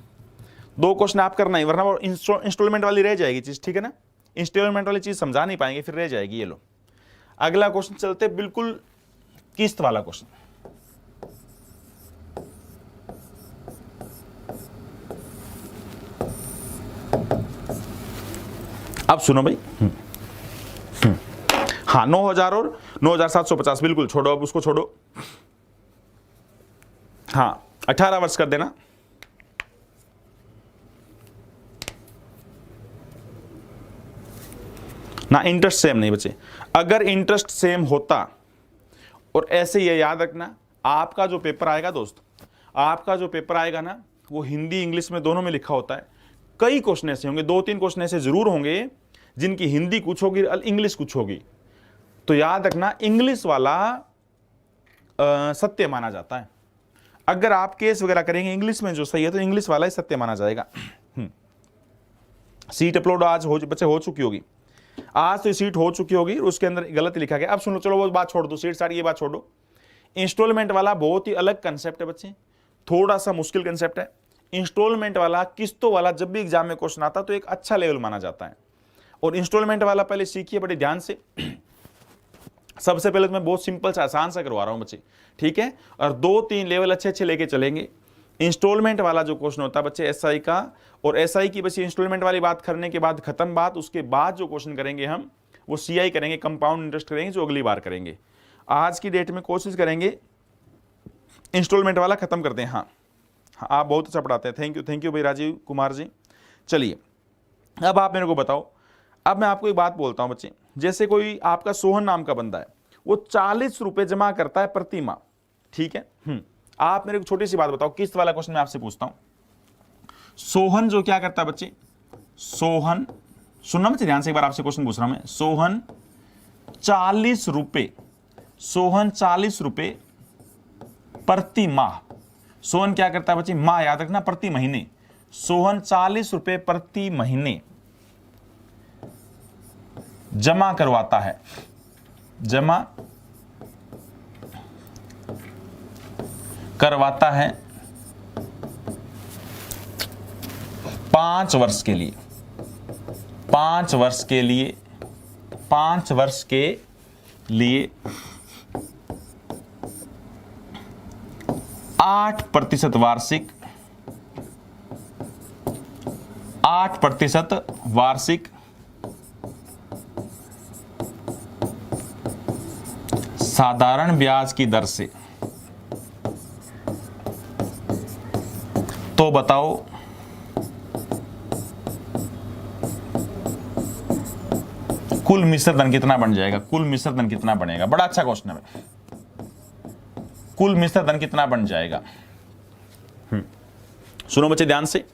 [SPEAKER 1] 2 क्वेश्चन आप करना ही, वरना वो इंस्टॉलमेंट वाली रह जाएगी चीज, ठीक है ना, इंस्टॉलमेंट वाली चीज समझा नहीं पाएंगे, फिर रह जाएगी। ये लो अगला क्वेश्चन चलते, बिल्कुल किस्त वाला क्वेश्चन। अब सुनो भाई, हाँ 9,000 और 9,750, बिल्कुल छोड़ो, अब उसको छोड़ो। हाँ 18 वर्ष कर देना। ना इंटरेस्ट सेम नहीं बचे, अगर इंटरेस्ट सेम होता, और ऐसे ये याद रखना, आपका जो पेपर आएगा दोस्त, आपका जो पेपर आएगा ना, वो हिंदी इंग्लिश में दोनों में लिखा होता है। कई क्वेश्चन ऐसे होंगे, 2-3 क्वेश्चन ऐसे जरूर होंगे जिनकी हिंदी कुछ होगी, इंग्लिश कुछ होगी। तो याद रखना, इंग्लिश वाला सत्य माना जाता है। अगर आप केस वगैरह करेंगे इंग्लिश में जो सही है, तो इंग्लिश वाला ही सत्य माना जाएगा। सीट अपलोड आज बच्चे हो चुकी होगी, आज तो सीट हो चुकी होगी, उसके अंदर गलत लिखा गया। अब सुनो, चलो वो बात छोड़ दो, सीट सारी ये बात छोड़ो। इंस्टॉलमेंट वाला बहुत ही अलग कंसेप्ट है बच्चे, थोड़ा सा मुश्किल कंसेप्ट है। इंस्टॉलमेंट वाला, किस्तों वाला, जब भी एग्जाम में क्वेश्चन आता तो एक अच्छा लेवल माना जाता है। और इंस्टॉलमेंट वाला पहले सीखिए बड़े ध्यान से। सबसे पहले तो मैं बहुत सिंपल सा आसान सा करवा रहा हूं बच्चे, ठीक है, और 2-3 लेवल अच्छे लेके चलेंगे। इंस्टॉलमेंट वाला जो क्वेश्चन होता है बच्चे एसआई का, और एसआई की बच्चे इंस्टॉलमेंट वाली बात करने के बाद खत्म बात, उसके बाद जो क्वेश्चन करेंगे हम वो सीआई करेंगे, कंपाउंड इंटरेस्ट करेंगे, जो अगली बार करेंगे। आज की डेट में कोशिश करेंगे इंस्टॉलमेंट वाला खत्म करते हैं। हाँ, आप बहुत अच्छा पढ़ाते हैं, थैंक यू भाई राजीव कुमार जी। चलिए अब आप मेरे को बताओ, अब मैं आपको एक बात बोलता हूं बच्चे, जैसे कोई आपका सोहन नाम का बंदा है, वो 40 रुपए जमा करता है प्रति माह, ठीक है। आप मेरे को छोटी सी बात बताओ, किस्त वाला क्वेश्चन मैं आपसे पूछता हूं, सोहन जो क्या करता है बच्चे, सोहन, सुनना बच्चे ध्यान से, एक बार आपसे क्वेश्चन पूछ रहा हूं मैं, सोहन 40 रुपए, सोहन 40 रुपए प्रति माह, सोहन क्या करता है बच्चे, माह याद रखना, प्रति महीने, सोहन 40 रुपए प्रति महीने जमा करवाता है, जमा करवाता है 5 वर्ष के लिए, 5 वर्ष के लिए, 5 वर्ष के लिए 8% वार्षिक, 8% वार्षिक साधारण ब्याज की दर से। तो बताओ कुल मिश्र धन कितना बन जाएगा, कुल मिश्र धन कितना बनेगा, बड़ा अच्छा क्वेश्चन है, कुल मिश्र धन कितना बन जाएगा। सुनो बच्चे ध्यान से,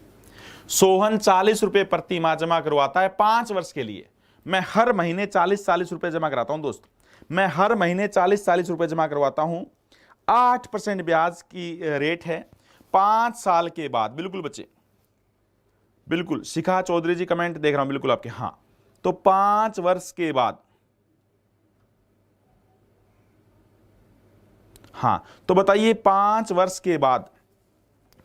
[SPEAKER 1] सोहन 40 रुपए प्रति माह जमा करवाता है 5 वर्ष के लिए। मैं हर महीने 40-40 रुपए जमा कराता हूं दोस्त, मैं हर महीने 40-40 रुपए जमा करवाता हूं, 8% ब्याज की रेट है। 5 साल के बाद, बिल्कुल बच्चे, बिल्कुल, शिखा चौधरी जी कमेंट देख रहा हूं, बिल्कुल आपके, हाँ, तो 5 वर्ष के बाद, हाँ, तो बताइए 5 वर्ष के बाद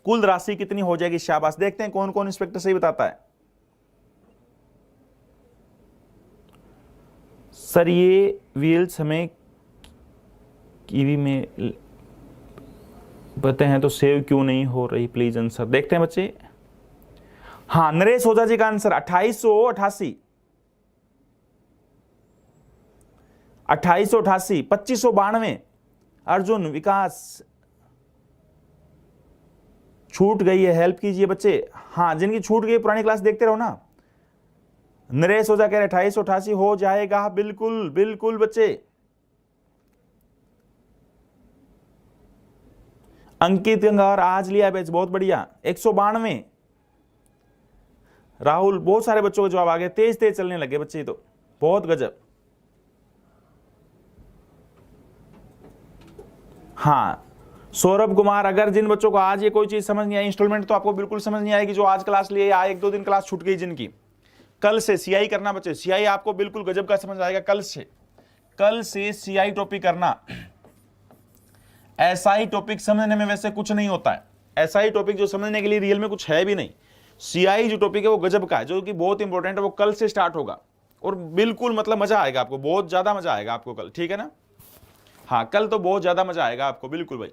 [SPEAKER 1] कुल राशि कितनी हो जाएगी। शाबाश, देखते हैं कौन कौन इंस्पेक्टर सही बताता है। सर ये व्हील्स हमें कीवी में पता हैं तो सेव क्यों नहीं हो रही, प्लीज आंसर। देखते हैं बच्चे, हाँ, नरेश ओझा जी का आंसर 2888, 2888, 2592। अर्जुन विकास छूट गई है, हेल्प कीजिए बच्चे। हाँ, जिनकी छूट गई पुरानी क्लास देखते रहो ना। नरेश ओझा कह रहे 2888 हो जाएगा, बिल्कुल बिल्कुल बच्चे। अंकित गंगार आज लिया बैच, बहुत बढ़िया। 192। राहुल, बहुत सारे बच्चों के जवाब आ गए, तेज तेज चलने लगे बच्चे, तो बहुत गजब। हाँ सौरभ कुमार, अगर जिन बच्चों को आज ये कोई चीज समझ नहीं आई, इंस्टॉलमेंट तो आपको बिल्कुल समझ नहीं आएगी, जो आज क्लास लिए या 1-2 दिन क्लास छूट गई जिनकी, कल से सीआई करना बच्चे। सीआई आपको बिल्कुल गजब का समझ आएगा कल से सीआई टॉपिक करना। एसआई टॉपिक समझने में वैसे कुछ नहीं होता है, एसआई टॉपिक जो समझने के लिए रियल में कुछ है भी नहीं। सीआई जो टॉपिक है वो गजब का है, जो कि बहुत इंपॉर्टेंट है, वो कल से स्टार्ट होगा और बिल्कुल मतलब मजा आएगा आपको, बहुत ज्यादा मजा आएगा आपको कल, ठीक है ना। हाँ कल तो बहुत ज्यादा मजा आएगा आपको, बिल्कुल भाई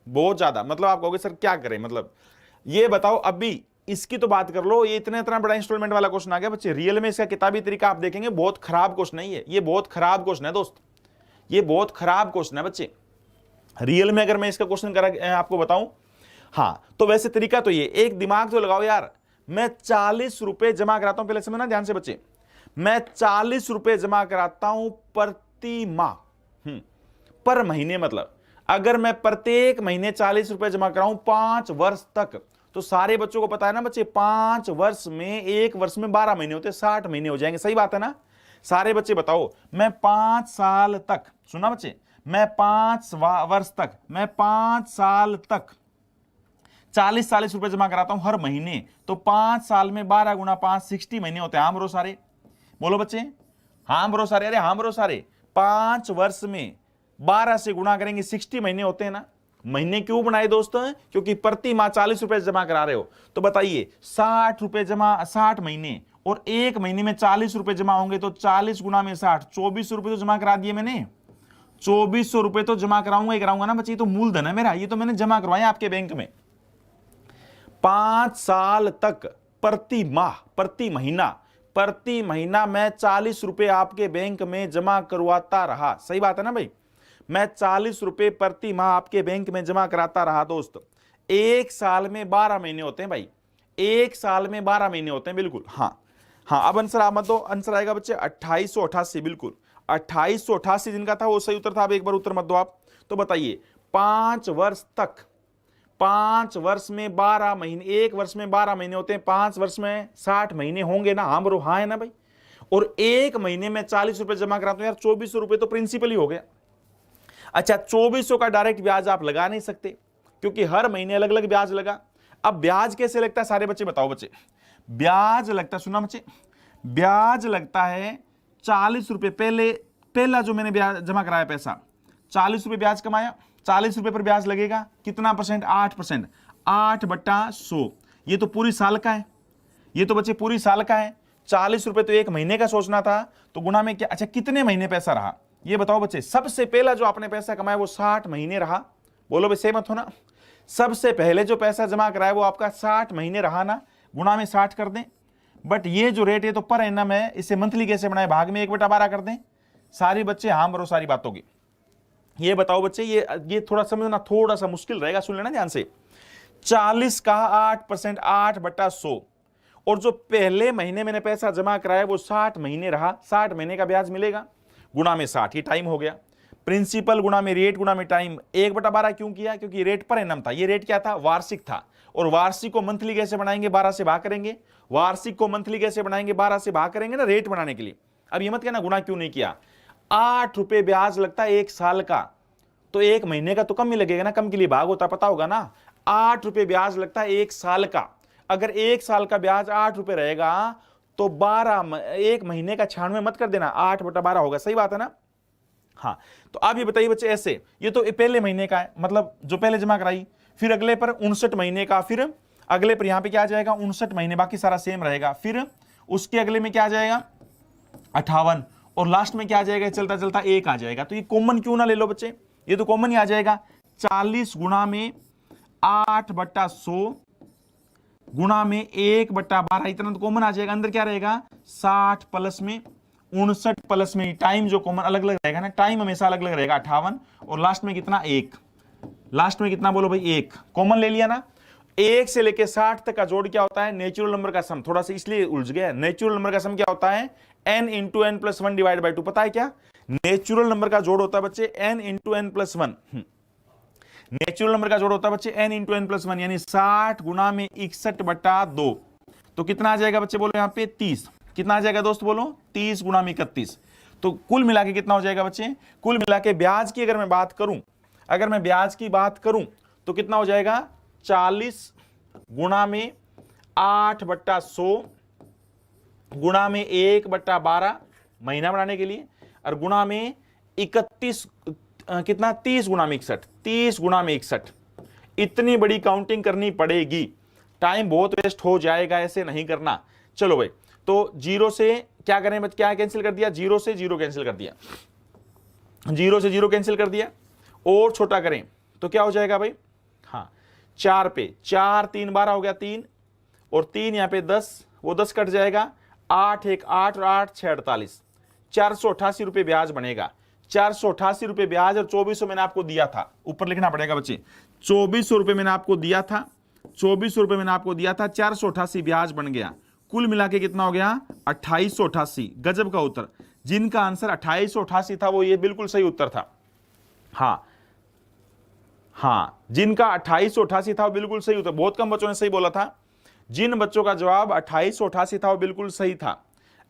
[SPEAKER 1] बहुत ज्यादा। मतलब आप कहोगे सर क्या करें, मतलब ये बताओ अभी इसकी तो बात कर लो, ये इतना बड़ा इंस्टॉलमेंट वाला क्वेश्चन आ गया बच्चे। रियल में इसका किताबी तरीका आप देखेंगे, बहुत खराब क्वेश्चन है ये बहुत खराब क्वेश्चन है दोस्त, ये बहुत खराब क्वेश्चन है बच्चे रियल में। अगर मैं इसका क्वेश्चन करा आपको बताऊं, हाँ तो वैसे तरीका तो ये, एक दिमाग तो लगाओ यार, मैं 40 रुपए जमा कराता हूं, पहले समझना ध्यान से बच्चे, मैं 40 रुपए जमा कराता हूं प्रति माह, पर महीने, मतलब अगर मैं प्रत्येक महीने 40 रुपए जमा कराऊं 5 वर्ष तक, तो सारे बच्चों को पता है ना बच्चे 5 वर्ष में, एक वर्ष में 12 महीने होते, 60 महीने हो जाएंगे, सही बात है ना। सारे बच्चे बताओ, मैं 5 साल तक, सुना बच्चे, मैं 5 वर्ष तक, मैं 5 साल तक 40 रुपए जमा कराता हूं हर महीने, तो 5 साल में 12 गुना 5 60 महीने होते हैं। हाँ ब्रो सारे, बोलो बच्चे, हाँ ब्रो सारे, अरे हाँ ब्रो सारे, 5 वर्ष में 12 से गुणा करेंगे 60 महीने होते हैं ना। महीने क्यों बनाए दोस्तों, क्योंकि प्रति माह 40 रुपए जमा करा रहे हो, तो बताइए 60 रुपए जमा 60 महीने, और एक महीने में 40 रुपए जमा होंगे, तो 40 गुना में 60, 2400 रुपए तो जमा करा दिए मैंने, 2400 रुपए तो जमा कराऊंगा ही कराऊंगा ना बच्चे, तो मूलधन है मेरा, ये तो मैंने जमा करवाया आपके बैंक में। 5 साल तक प्रति माह, प्रति महीना मैं 40 रुपए आपके बैंक में जमा करवाता रहा, सही बात है ना भाई, मैं 40 रुपए प्रति माह आपके बैंक में जमा कराता रहा दोस्त। एक साल में 12 महीने होते हैं भाई, एक साल में 12 महीने होते हैं, बिल्कुल। हाँ हाँ अब आंसर आप मत दो, आंसर आएगा बच्चे 2888, बिल्कुल 2888 जिनका था वो सही उत्तर था। अब एक बार उत्तर मत दो आप, तो बताइए 5 वर्ष तक, 5 वर्ष में 12 महीने, एक वर्ष में 12 महीने होते हैं, 5 वर्ष में 60 महीने होंगे ना। हाँ ब्रो, हाँ है ना भाई। और एक महीने में 40 रुपए जमा कराता हूं यार, 2400 रुपए तो प्रिंसिपल ही हो गया। अच्छा 2400 का डायरेक्ट ब्याज आप लगा नहीं सकते, क्योंकि हर महीने अलग अलग ब्याज लगा। अब ब्याज कैसे लगता है सारे बच्चे बताओ बच्चे, ब्याज लगता है, सुना बच्चे, ब्याज लगता है 40 रुपए, पहला जो मैंने ब्याज जमा कराया पैसा, 40 रुपए ब्याज कमाया, 40 रुपए पर ब्याज लगेगा कितना परसेंट, 8%, 8/100, ये तो पूरी साल का है, ये तो बच्चे पूरी साल का है। 40 रुपए तो एक महीने का सोचना था, तो गुना में क्या, अच्छा कितने महीने पैसा रहा ये बताओ बच्चे। सबसे पहला जो आपने पैसा कमाया वो 60 महीने रहा, बोलो भाई सहमत हो ना। सबसे पहले जो पैसा जमा कराया वो आपका 60 महीने रहा ना, गुना में 60 कर दें। बट ये जो रेट है तो पर एनम है, इसे मंथली कैसे बनाए, भाग में 1/12 कर दें। सारी बच्चे हाँ बरो सारी बातों की, ये बताओ बच्चे, ये थोड़ा समझना थोड़ा सा मुश्किल रहेगा, सुन लेना ध्यान से। 40 का 8%, 8/100, और जो पहले महीने मैंने पैसा जमा कराया वो 60 महीने रहा, 60 महीने का ब्याज मिलेगा, गुना में 60, ये टाइम हो गया। प्रिंसिपल गुना में रेट गुना में टाइम, 1/12 क्यों किया, क्योंकि रेट पर एनम था, ये रेट क्या था, वार्षिक था। और वार्षिक को मंथली कैसे बनाएंगे, 12 से भाग करेंगे। वार्षिक को मंथली कैसे बनाएंगे, 12 से भाग करेंगे ना रेट बनाने के लिए। अब ये मत कहना गुना क्यों नहीं किया, 8 रुपए ब्याज लगता है एक साल का, तो एक महीने का तो कम ही लगेगा ना, कम के लिए भाग होता पता होगा ना। 8 रुपए ब्याज लगता है एक साल का, अगर एक साल का ब्याज 8 रुपए रहेगा तो 12, एक महीने का 96 मत कर देना, 8/12 होगा, सही बात है ना। हाँ तो आप ये बताइए बच्चे, ऐसे ये तो पहले महीने का है, मतलब जो पहले जमा कराई, फिर अगले पर 59 महीने का, फिर अगले पर यहां पे क्या आ जाएगा 59 महीने, बाकी सारा सेम रहेगा। फिर उसके अगले में क्या आ जाएगा 58, और लास्ट में क्या आ जाएगा, चलता चलता 1 आ जाएगा। तो ये कॉमन क्यों ना ले लो बच्चे, ये तो कॉमन ही आ जाएगा। 40 गुना में 8/100 गुना में 1/12, इतना तो कॉमन आ जाएगा। अंदर क्या रहेगा 60 प्लस में 59 प्लस में टाइम जो कॉमन अलग अलग रहेगा ना, टाइम हमेशा अलग अलग रहेगा 58, और लास्ट में कितना 1, लास्ट में कितना बोलो भाई 1, कॉमन ले लिया ना। 1 से लेके 60 तक का जोड़ क्या होता है, नेचुरल नंबर का सम, थोड़ा सा इसलिए उलझ गया। नेचुरल नंबर का सम क्या होता है, n into n plus 1 divide by 2, पता है क्या, नेचुरल नंबर का जोड़ होता है बच्चे n into n plus 1, natural number का जोड़ होता है बच्चे n इंटू n प्लस 1, यानी 60 गुना में 61/2, तो कितना आ जाएगा बच्चे बोलो यहाँ पे 30, कितना आ जाएगा दोस्त बोलो 30 गुना में 31, तो कुल मिला के कितना हो जाएगा बच्चे, कुल मिला के ब्याज की अगर मैं बात करूं, अगर मैं ब्याज की बात करूं तो कितना हो जाएगा 40 गुणा में 8/100 गुणा में 1/12 महीना बनाने के लिए, और गुणा में 31 कितना 30 गुणा में 61, 30 गुणा में 61। इतनी बड़ी काउंटिंग करनी पड़ेगी, टाइम बहुत वेस्ट हो जाएगा, ऐसे नहीं करना। चलो भाई, तो जीरो से क्या करें, क्या कैंसिल कर दिया, जीरो से जीरो कैंसिल कर दिया, जीरो से जीरो कैंसिल कर दिया, और छोटा करें तो क्या हो जाएगा भाई, हाँ 4 पे 4 3 12 हो गया 3, और 3 यहां पे 10, वो 10 कट जाएगा, 8 1 8 और 8 6 48, 488 रुपए ब्याज बनेगा। 488 रुपए ब्याज, और 2400 मैंने आपको दिया था, ऊपर लिखना पड़ेगा बच्चे, 2400 रुपए मैंने आपको दिया था, 2400 रुपए मैंने आपको दिया था, 488 ब्याज बन गया। कुल मिला के कितना हो गया 2888। गजब का उत्तर। जिनका आंसर 2888 था वो ये बिल्कुल सही उत्तर था। हाँ हाँ, जिनका 2888 था वो बिल्कुल सही उत्तर। बहुत कम बच्चों ने सही बोला था। जिन बच्चों का जवाब 2888 था वो बिल्कुल सही था।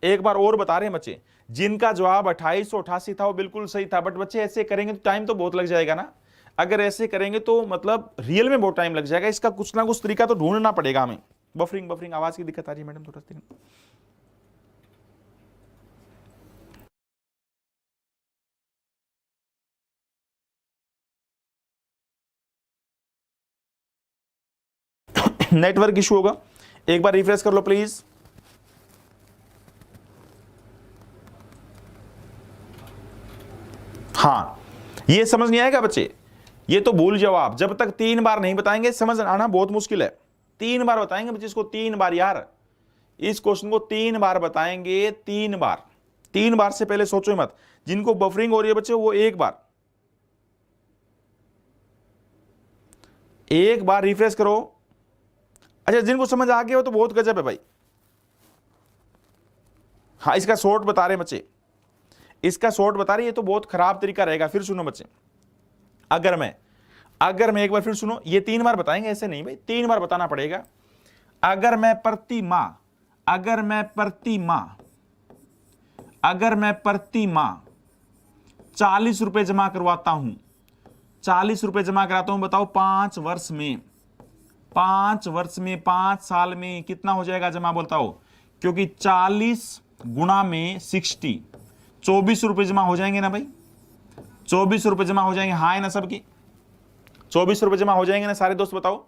[SPEAKER 1] एक बार और बता रहे हैं बच्चे, जिनका जवाब 2888 था वो बिल्कुल सही था। बट बच्चे ऐसे करेंगे तो टाइम तो बहुत लग जाएगा ना। अगर ऐसे करेंगे तो मतलब रियल में बहुत टाइम लग जाएगा। इसका कुछ ना कुछ तरीका तो ढूंढना पड़ेगा हमें। बफरिंग आवाज की दिक्कत आ रही है मैडम, थोड़ा सा नेटवर्क इशू होगा। एक बार रिफ्रेश कर लो प्लीज। हाँ, ये समझ नहीं आएगा बच्चे, ये तो भूल जाओ आप। जब तक 3 बार नहीं बताएंगे समझ आना बहुत मुश्किल है। 3 बार बताएंगे बच्चे इसको, 3 बार यार, इस क्वेश्चन को 3 बार बताएंगे। 3 बार, 3 बार से पहले सोचो मत। जिनको बफरिंग हो रही है बच्चे वो एक बार रिफ्रेश करो। अच्छा, जिनको समझ आ गया हो तो बहुत गजब है भाई। हाँ, इसका शॉर्ट बता रहे बच्चे, इसका शॉर्ट बता रहे। ये तो बहुत खराब तरीका रहेगा। फिर सुनो बच्चे, अगर मैं एक बार फिर सुनो, ये 3 बार बताएंगे, ऐसे नहीं भाई, 3 बार बताना पड़ेगा। अगर मैं प्रति माह 40 रुपए जमा करवाता हूं, 40 रुपए जमा कराता हूं, बताओ 5 वर्ष में 5 साल में कितना हो जाएगा जमा, बताओ। क्योंकि 40 गुणा में 60, 24 रुपए जमा हो जाएंगे ना भाई, 24 रुपए जमा हो जाएंगे। हाँ है ना सबकी, 24 रुपए जमा हो जाएंगे ना सारे दोस्त, बताओ।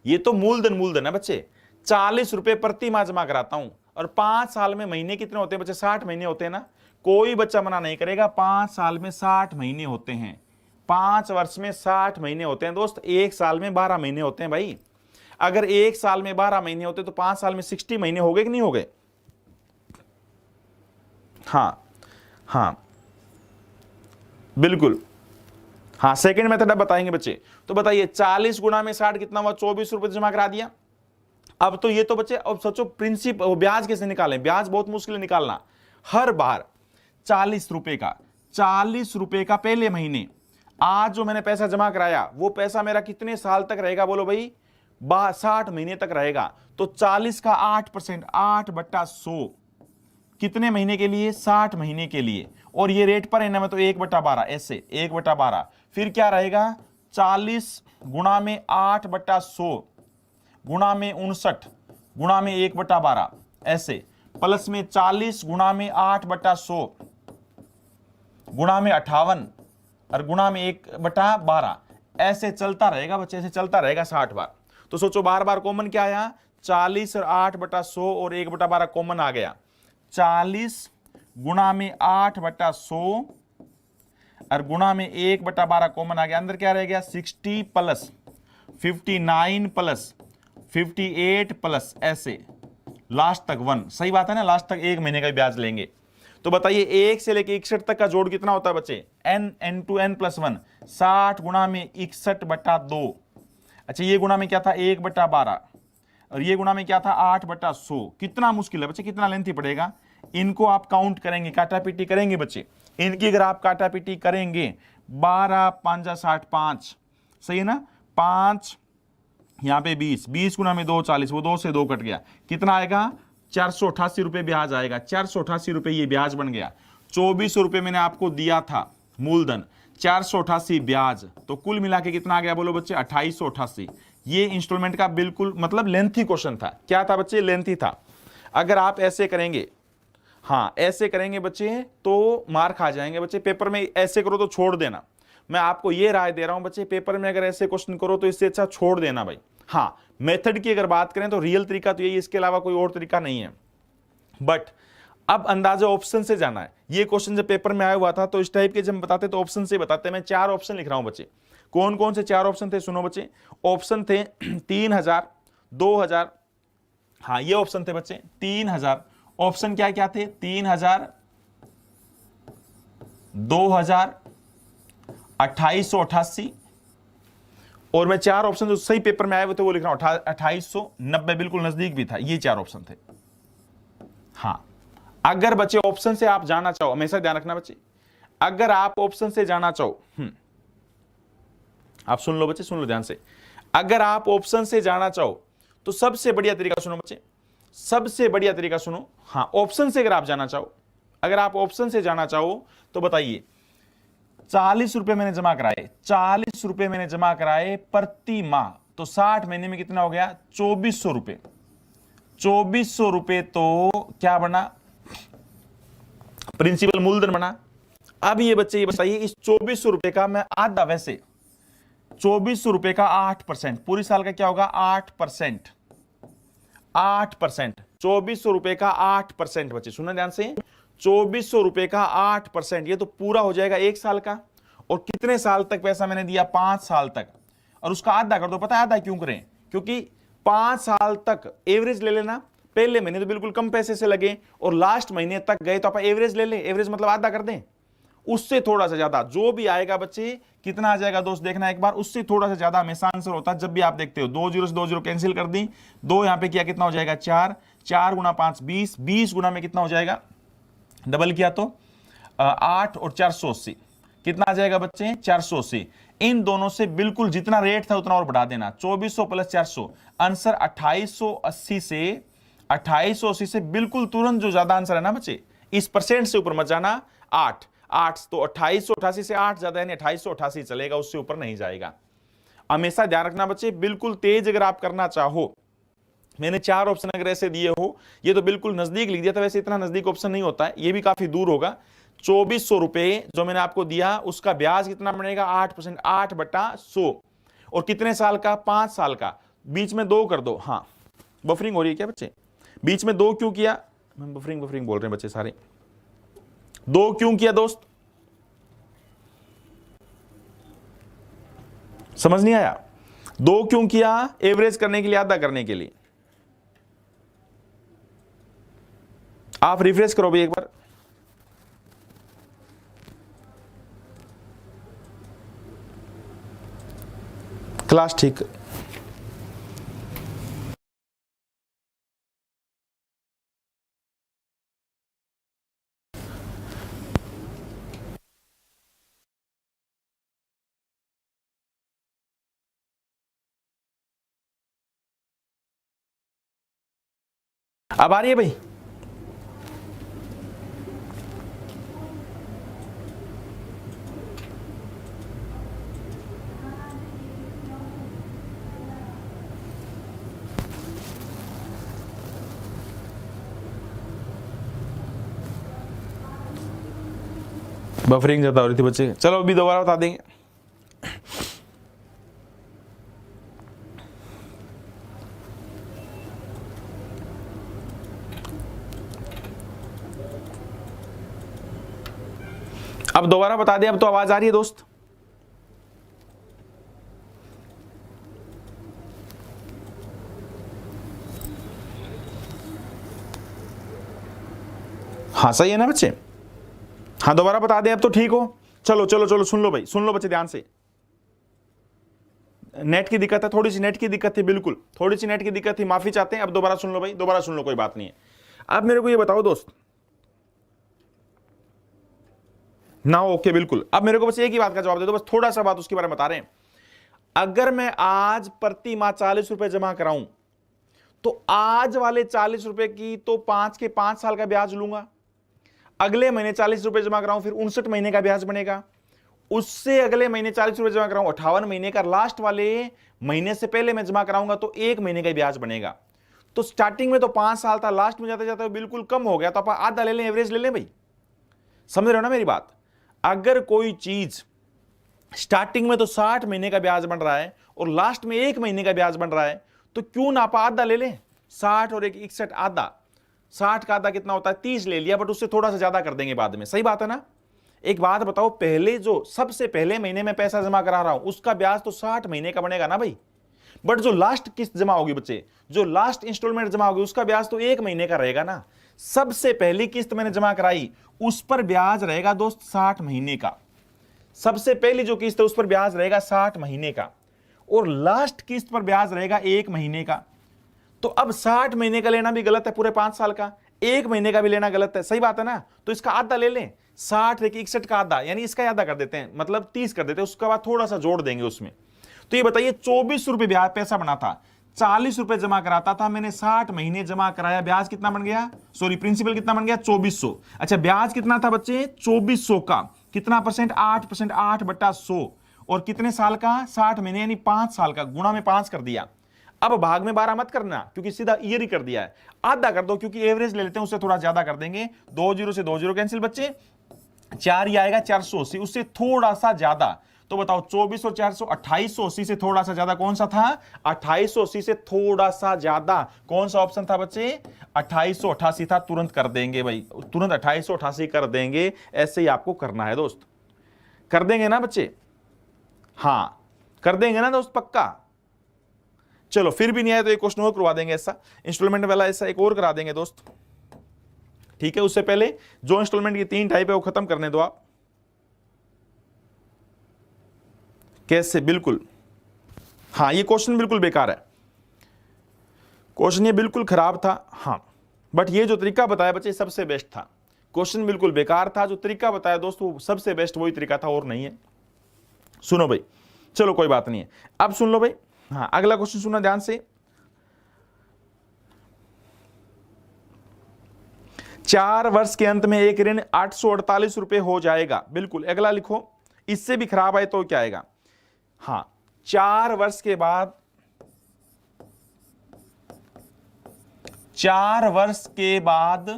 [SPEAKER 1] ये तो मूलधन है बच्चे। 40 रुपए प्रति माह जमा कराता हूं, और 5 साल में महीने कितने होते हैं बच्चे, 60 महीने होते हैं ना। कोई बच्चा मना नहीं करेगा, 5 साल में 60 महीने होते हैं, 5 वर्ष में 60 महीने होते हैं दोस्त। 1 साल में 12 महीने होते हैं भाई। अगर 1 साल में 12 महीने होते तो 5 साल में 60 महीने हो गए कि नहीं हो गए। हाँ बिल्कुल। हाँ, सेकंड मेथड अब बताएंगे बच्चे। तो बताइए 40 गुणा में 60 कितना हुआ, 24 रुपए जमा करा दिया। अब तो ये तो बच्चे, अब सोचो प्रिंसिप, ब्याज कैसे निकालें। ब्याज बहुत मुश्किल है निकालना। हर बार 40 रुपए का पहले महीने, आज जो मैंने पैसा जमा कराया वो पैसा मेरा कितने साल तक रहेगा, बोलो भाई, 60 महीने तक रहेगा। तो 40 का 8%, 8/100 कितने महीने के लिए, 60 महीने के लिए। और ये रेट पर है ना, मैं तो 1/12, ऐसे 1/12। फिर क्या रहेगा, 40 गुणा में 8/100 गुणा में 59 गुणा में 1/12, ऐसे, प्लस में 40 गुणा में 8/100 गुणा में 58 और गुणा में 1/12, ऐसे चलता रहेगा बच्चे, ऐसे चलता रहेगा 60 बार। तो सोचो बार बार कॉमन क्या आया, 40 और 8/100 और 1/12 कॉमन आ गया। 40 गुणा में 8/100 और गुणा में 1/12 कॉमन आ गया। अंदर क्या रह गया, 60 प्लस 59 प्लस 58 प्लस, ऐसे लास्ट तक 1। सही बात है ना, लास्ट तक 1 महीने का ब्याज लेंगे। तो बताइए 1 से लेके 61 तक का जोड़ कितना होता है बच्चे, n/n+1, 60 गुणा में 61/2। अच्छा, ये गुणा में क्या था, 1/12, और ये गुणा में क्या था, 8/100। कितना मुश्किल है बच्चे, कितना लेंथी पड़ेगा। इनको आप काउंट करेंगे, काटापीटी करेंगे बच्चे। इनकी अगर आप काटापीटी करेंगे, 12 5 60 5, सही है ना, 5 यहां पे 20 गुणा में 2 40, वो 2 से 2 कट गया, कितना आएगा, 488 रुपए ब्याज आएगा। 488 रुपए ये ब्याज बन गया। 2400 रुपए मैंने आपको दिया था मूलधन, 488 ब्याज, तो कुल मिला के कितना आ गया बोलो बच्चे 2888। ये इंस्टॉलमेंट का बिल्कुल मतलब लेंथी क्वेश्चन था। क्या था बच्चे? लेंथी था। अगर आप ऐसे करेंगे, हाँ ऐसे करेंगे बच्चे तो मार्क आ जाएंगे बच्चे। पेपर में ऐसे करो तो छोड़ देना। मैं आपको ये राय दे रहा हूं बच्चे, पेपर में अगर ऐसे क्वेश्चन करो तो इससे अच्छा छोड़ देना भाई। हाँ मेथड की अगर बात करें तो रियल तरीका तो यही, इसके अलावा कोई और तरीका नहीं है। बट अब अंदाजा ऑप्शन से जाना है। ये क्वेश्चन जब पेपर में आया हुआ था तो इस टाइप के जब बताते तो ऑप्शन से बताते। मैं 4 ऑप्शन लिख रहा हूं बच्चे। कौन कौन से 4 ऑप्शन थे सुनो बच्चे। ऑप्शन थे 3000, 2000, हाँ ये ऑप्शन थे बच्चे 3000। ऑप्शन क्या क्या थे? 3000, 2000, 2888, और मैं 4 ऑप्शन जो सही पेपर में आए हुए थे वो लिख रहा हूं 2890, बिल्कुल नजदीक भी था। ये 4 ऑप्शन थे। हाँ अगर बच्चे ऑप्शन से आप जाना चाहो, हमेशा ध्यान रखना बच्चे, अगर आप ऑप्शन से जाना चाहो, आप सुन लो बच्चे, सुन लो ध्यान से। अगर आप ऑप्शन से जाना चाहो तो सबसे बढ़िया तरीका सुनो बच्चे, सबसे बढ़िया तरीका सुनो। हाँ ऑप्शन से अगर आप जाना चाहो, अगर आप ऑप्शन से जाना चाहो तो बताइए 40 रुपए मैंने जमा कराए, 40 रुपए मैंने जमा कराए प्रति माह, तो 60 महीने में कितना हो गया? 2400 रुपए। 2400 रुपए तो क्या बना? प्रिंसिपल मूलधन बना। अब ये बच्चे ये बताइए, इस 2400 रुपए का मैं आधा, वैसे 2400 रुपए का 8%, पूरी साल का क्या होगा? 8%, 8%। 2400 रुपए का 8% बच्चे सुना ध्यान से, 2400 रुपए का 8%, ये तो पूरा हो जाएगा 1 साल का। और कितने साल तक पैसा मैंने दिया? 5 साल तक। और उसका आधा कर दो। पता है आधा क्यों करें? क्योंकि 5 साल तक एवरेज ले लेना। पहले महीने तो बिल्कुल कम पैसे से लगे और लास्ट महीने तक गए तो आप एवरेज ले ले। एवरेज मतलब आधा कर दें, उससे थोड़ा सा ज्यादा जो भी आएगा बच्चे, कितना आ जाएगा दोस्त देखना एक बार, उससे थोड़ा सा ज्यादा हमेशा आंसर होता है। जब भी आप देखते हो 2 जीरो से 2 जीरो कैंसिल कर दी, 2 यहां पे किया, कितना हो जाएगा? 4, 4 गुना 5 20, 20 गुना में कितना हो जाएगा? डबल किया तो 8 और 480, कितना आ जाएगा बच्चे? 480। इन दोनों से बिल्कुल जितना रेट था उतना और बढ़ा देना। 2400 प्लस 400, आंसर 2880 से 2880 से बिल्कुल तुरंत जो ज्यादा आंसर है ना बच्चे, इस परसेंट से ऊपर मत जाना। 8 तो 2888 से 8 ज्यादा यानी 2888 चलेगा, उससे ऊपर नहीं जाएगा। हमेशा ध्यान रखना बच्चे, बिल्कुल तेज अगर आप करना चाहो, मैंने 4 ऑप्शन अगर ऐसे दिए हो, ये तो बिल्कुल नजदीक लिख दिया था, वैसे इतना नजदीक ऑप्शन नहीं होता है, ये भी काफी दूर होगा। 2400 रुपए जो मैंने आपको दिया, उसका ब्याज कितना बनेगा? 8%, 8/100। और कितने साल का? 5 साल का। बीच में 2 कर दो। हाँ बफरिंग हो रही है क्या बच्चे? बीच में 2 क्यों किया? हम बफरिंग बोल रहे हैं बच्चे सारे। 2 क्यों किया दोस्त? समझ नहीं आया? 2 क्यों किया? एवरेज करने के लिए, आधा करने के लिए। आप रिफ्रेश करो भी एक बार। क्लास ठीक। अब आ रही है भाई? बफरिंग ज्यादा हो रही थी बच्चे। चलो अभी दोबारा बता देंगे। अब दोबारा बता दें, अब तो आवाज आ रही है दोस्त? हाँ सही है ना बच्चे? हाँ दोबारा बता दें अब तो ठीक हो। चलो चलो चलो सुन लो भाई, सुन लो बच्चे ध्यान से। नेट की दिक्कत है, थोड़ी सी नेट की दिक्कत थी, बिल्कुल थोड़ी सी नेट की दिक्कत थी, माफी चाहते हैं। अब दोबारा सुन लो भाई, दोबारा सुन लो, कोई बात नहीं है। अब मेरे को ये बताओ दोस्त ना, ओके बिल्कुल। अब मेरे को बस एक ही बात का जवाब दे दो, बस थोड़ा सा बात उसके बारे में बता रहे हैं। अगर मैं आज प्रति माह 40 रुपए जमा कराऊं तो आज वाले 40 रुपए की तो 5 के 5 साल का ब्याज लूंगा। अगले महीने 40 रुपए जमा कराऊं, फिर 59 महीने का ब्याज बनेगा। उससे अगले महीने 40 रुपए जमा कराऊं, 58 महीने का लास्ट वाले महीने से पहले मैं जमा कराऊंगा तो 1 महीने का ब्याज बनेगा। तो स्टार्टिंग में तो 5 साल था, लास्ट में जाते जाते बिल्कुल कम हो गया, तो आप आधा ले लें, एवरेज ले लें भाई। समझ रहे हो ना मेरी बात? अगर कोई चीज स्टार्टिंग में तो 60 महीने का ब्याज बन रहा है और लास्ट में 1 महीने का ब्याज बन रहा है, तो क्यों ना आप आधा ले लें। 60 और 61 आधा, 60 का आधा कितना होता है, 30 ले लिया, बट उससे थोड़ा सा ज्यादा कर देंगे बाद में। सही बात है ना? एक बात बताओ, पहले जो सबसे पहले महीने में पैसा जमा करा रहा हूं उसका ब्याज तो 60 महीने का बनेगा ना भाई, बट जो लास्ट किस्त जमा होगी बच्चे, जो लास्ट इंस्टॉलमेंट जमा होगी उसका ब्याज तो 1 महीने का रहेगा ना। सबसे पहली किस्त मैंने जमा कराई उस पर ब्याज रहेगा दोस्त 60 महीने का। सबसे पहली जो किस्त है उस पर ब्याज रहेगा 60 महीने का, और लास्ट किस्त पर ब्याज रहेगा 1 महीने का। तो अब 60 महीने का लेना भी गलत है पूरे 5 साल का, 1 महीने का भी लेना गलत है। सही बात है ना? तो इसका आधा ले लें, 60 61 का आधा, यानी इसका आधा कर देते हैं, मतलब 30 कर देते हैं, उसके बाद थोड़ा सा जोड़ देंगे उसमें। तो ये बताइए 24 रुपए ब्याज पैसा बना था, 40 रुपए जमा कराता था मैंने, 60 महीने जमा कराया, ब्याज कितना बन गया, सॉरी प्रिंसिपल कितना बन गया, 2400। अच्छा ब्याज कितना था बच्चे, 2400 का कितना परसेंट, 8%, 8/100, और कितने साल का, 60 महीने यानी 5 साल का, गुणा में 5 कर दिया। अब भाग में 12 मत करना क्योंकि सीधा ईयर ही कर दिया है, आधा कर दो क्योंकि एवरेज ले लेते हैं, उससे थोड़ा ज्यादा कर देंगे। 2 0 से 2 0 कैंसिल बच्चे, 4 ही आएगा 480, उससे थोड़ा सा ज्यादा। तो बताओ 24 और 400, 2880 से थोड़ा सा ज्यादा कौन सा था, 2880 से थोड़ा सा ज्यादा कौन सा ऑप्शन था बच्चे, 2888 था। तुरंत कर देंगे भाई, तुरंत 2888 कर देंगे, ऐसे ही आपको करना है दोस्त। कर देंगे ना बच्चे? हां कर देंगे ना दोस्त, पक्का? चलो फिर भी नहीं आया तो एक क्वेश्चन और करवा देंगे ऐसा, इंस्टॉलमेंट वाला ऐसा एक और करा देंगे दोस्त, ठीक है? उससे पहले जो इंस्टॉलमेंट की 3 टाइप है वो खत्म करने दो आप। कैसे? बिल्कुल हाँ, ये क्वेश्चन बिल्कुल बेकार है, क्वेश्चन ये बिल्कुल खराब था। हाँ बट ये जो तरीका बताया बच्चे सबसे बेस्ट था। क्वेश्चन बिल्कुल बेकार था, जो तरीका बताया दोस्त वो सबसे बेस्ट वही तरीका था और नहीं है। सुनो भाई, चलो कोई बात नहीं है, अब सुन लो भाई। हाँ अगला क्वेश्चन सुनना ध्यान से। 4 वर्ष के अंत में एक ऋण 848 रुपए हो जाएगा। बिल्कुल, अगला लिखो, इससे भी खराब है तो क्या आएगा। हाँ 4 वर्ष के बाद, 4 वर्ष के बाद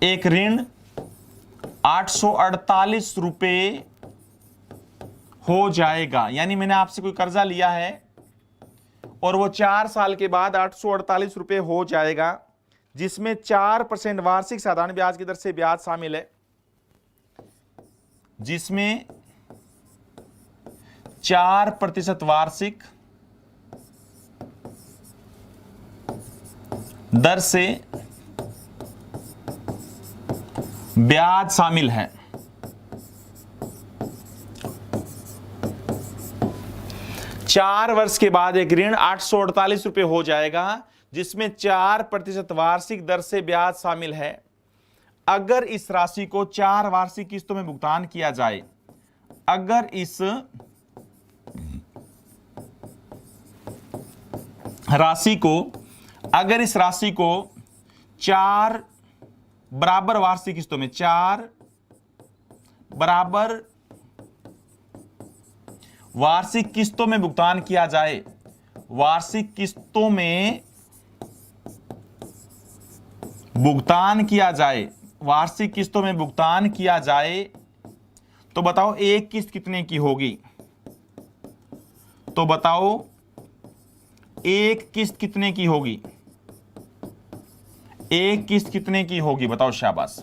[SPEAKER 1] एक ऋण 848 रुपए हो जाएगा। यानी मैंने आपसे कोई कर्जा लिया है और वो 4 साल के बाद 848 रुपए हो जाएगा, जिसमें 4% वार्षिक साधारण ब्याज की दर से ब्याज शामिल है, जिसमें 4% वार्षिक दर से ब्याज शामिल है। चार वर्ष के बाद एक ऋण 848 रुपए हो जाएगा, जिसमें 4% वार्षिक दर से ब्याज शामिल है। अगर इस राशि को 4 वार्षिक किस्तों में भुगतान किया जाए, अगर इस राशि को 4 बराबर वार्षिक किस्तों में, 4 बराबर वार्षिक किस्तों में भुगतान किया जाए, वार्षिक किस्तों में भुगतान किया जाए, वार्षिक किस्तों में भुगतान किया जाए, तो बताओ एक किस्त कितने की होगी? तो बताओ एक किस्त कितने की होगी? एक किस्त कितने की होगी बताओ? शाबाश,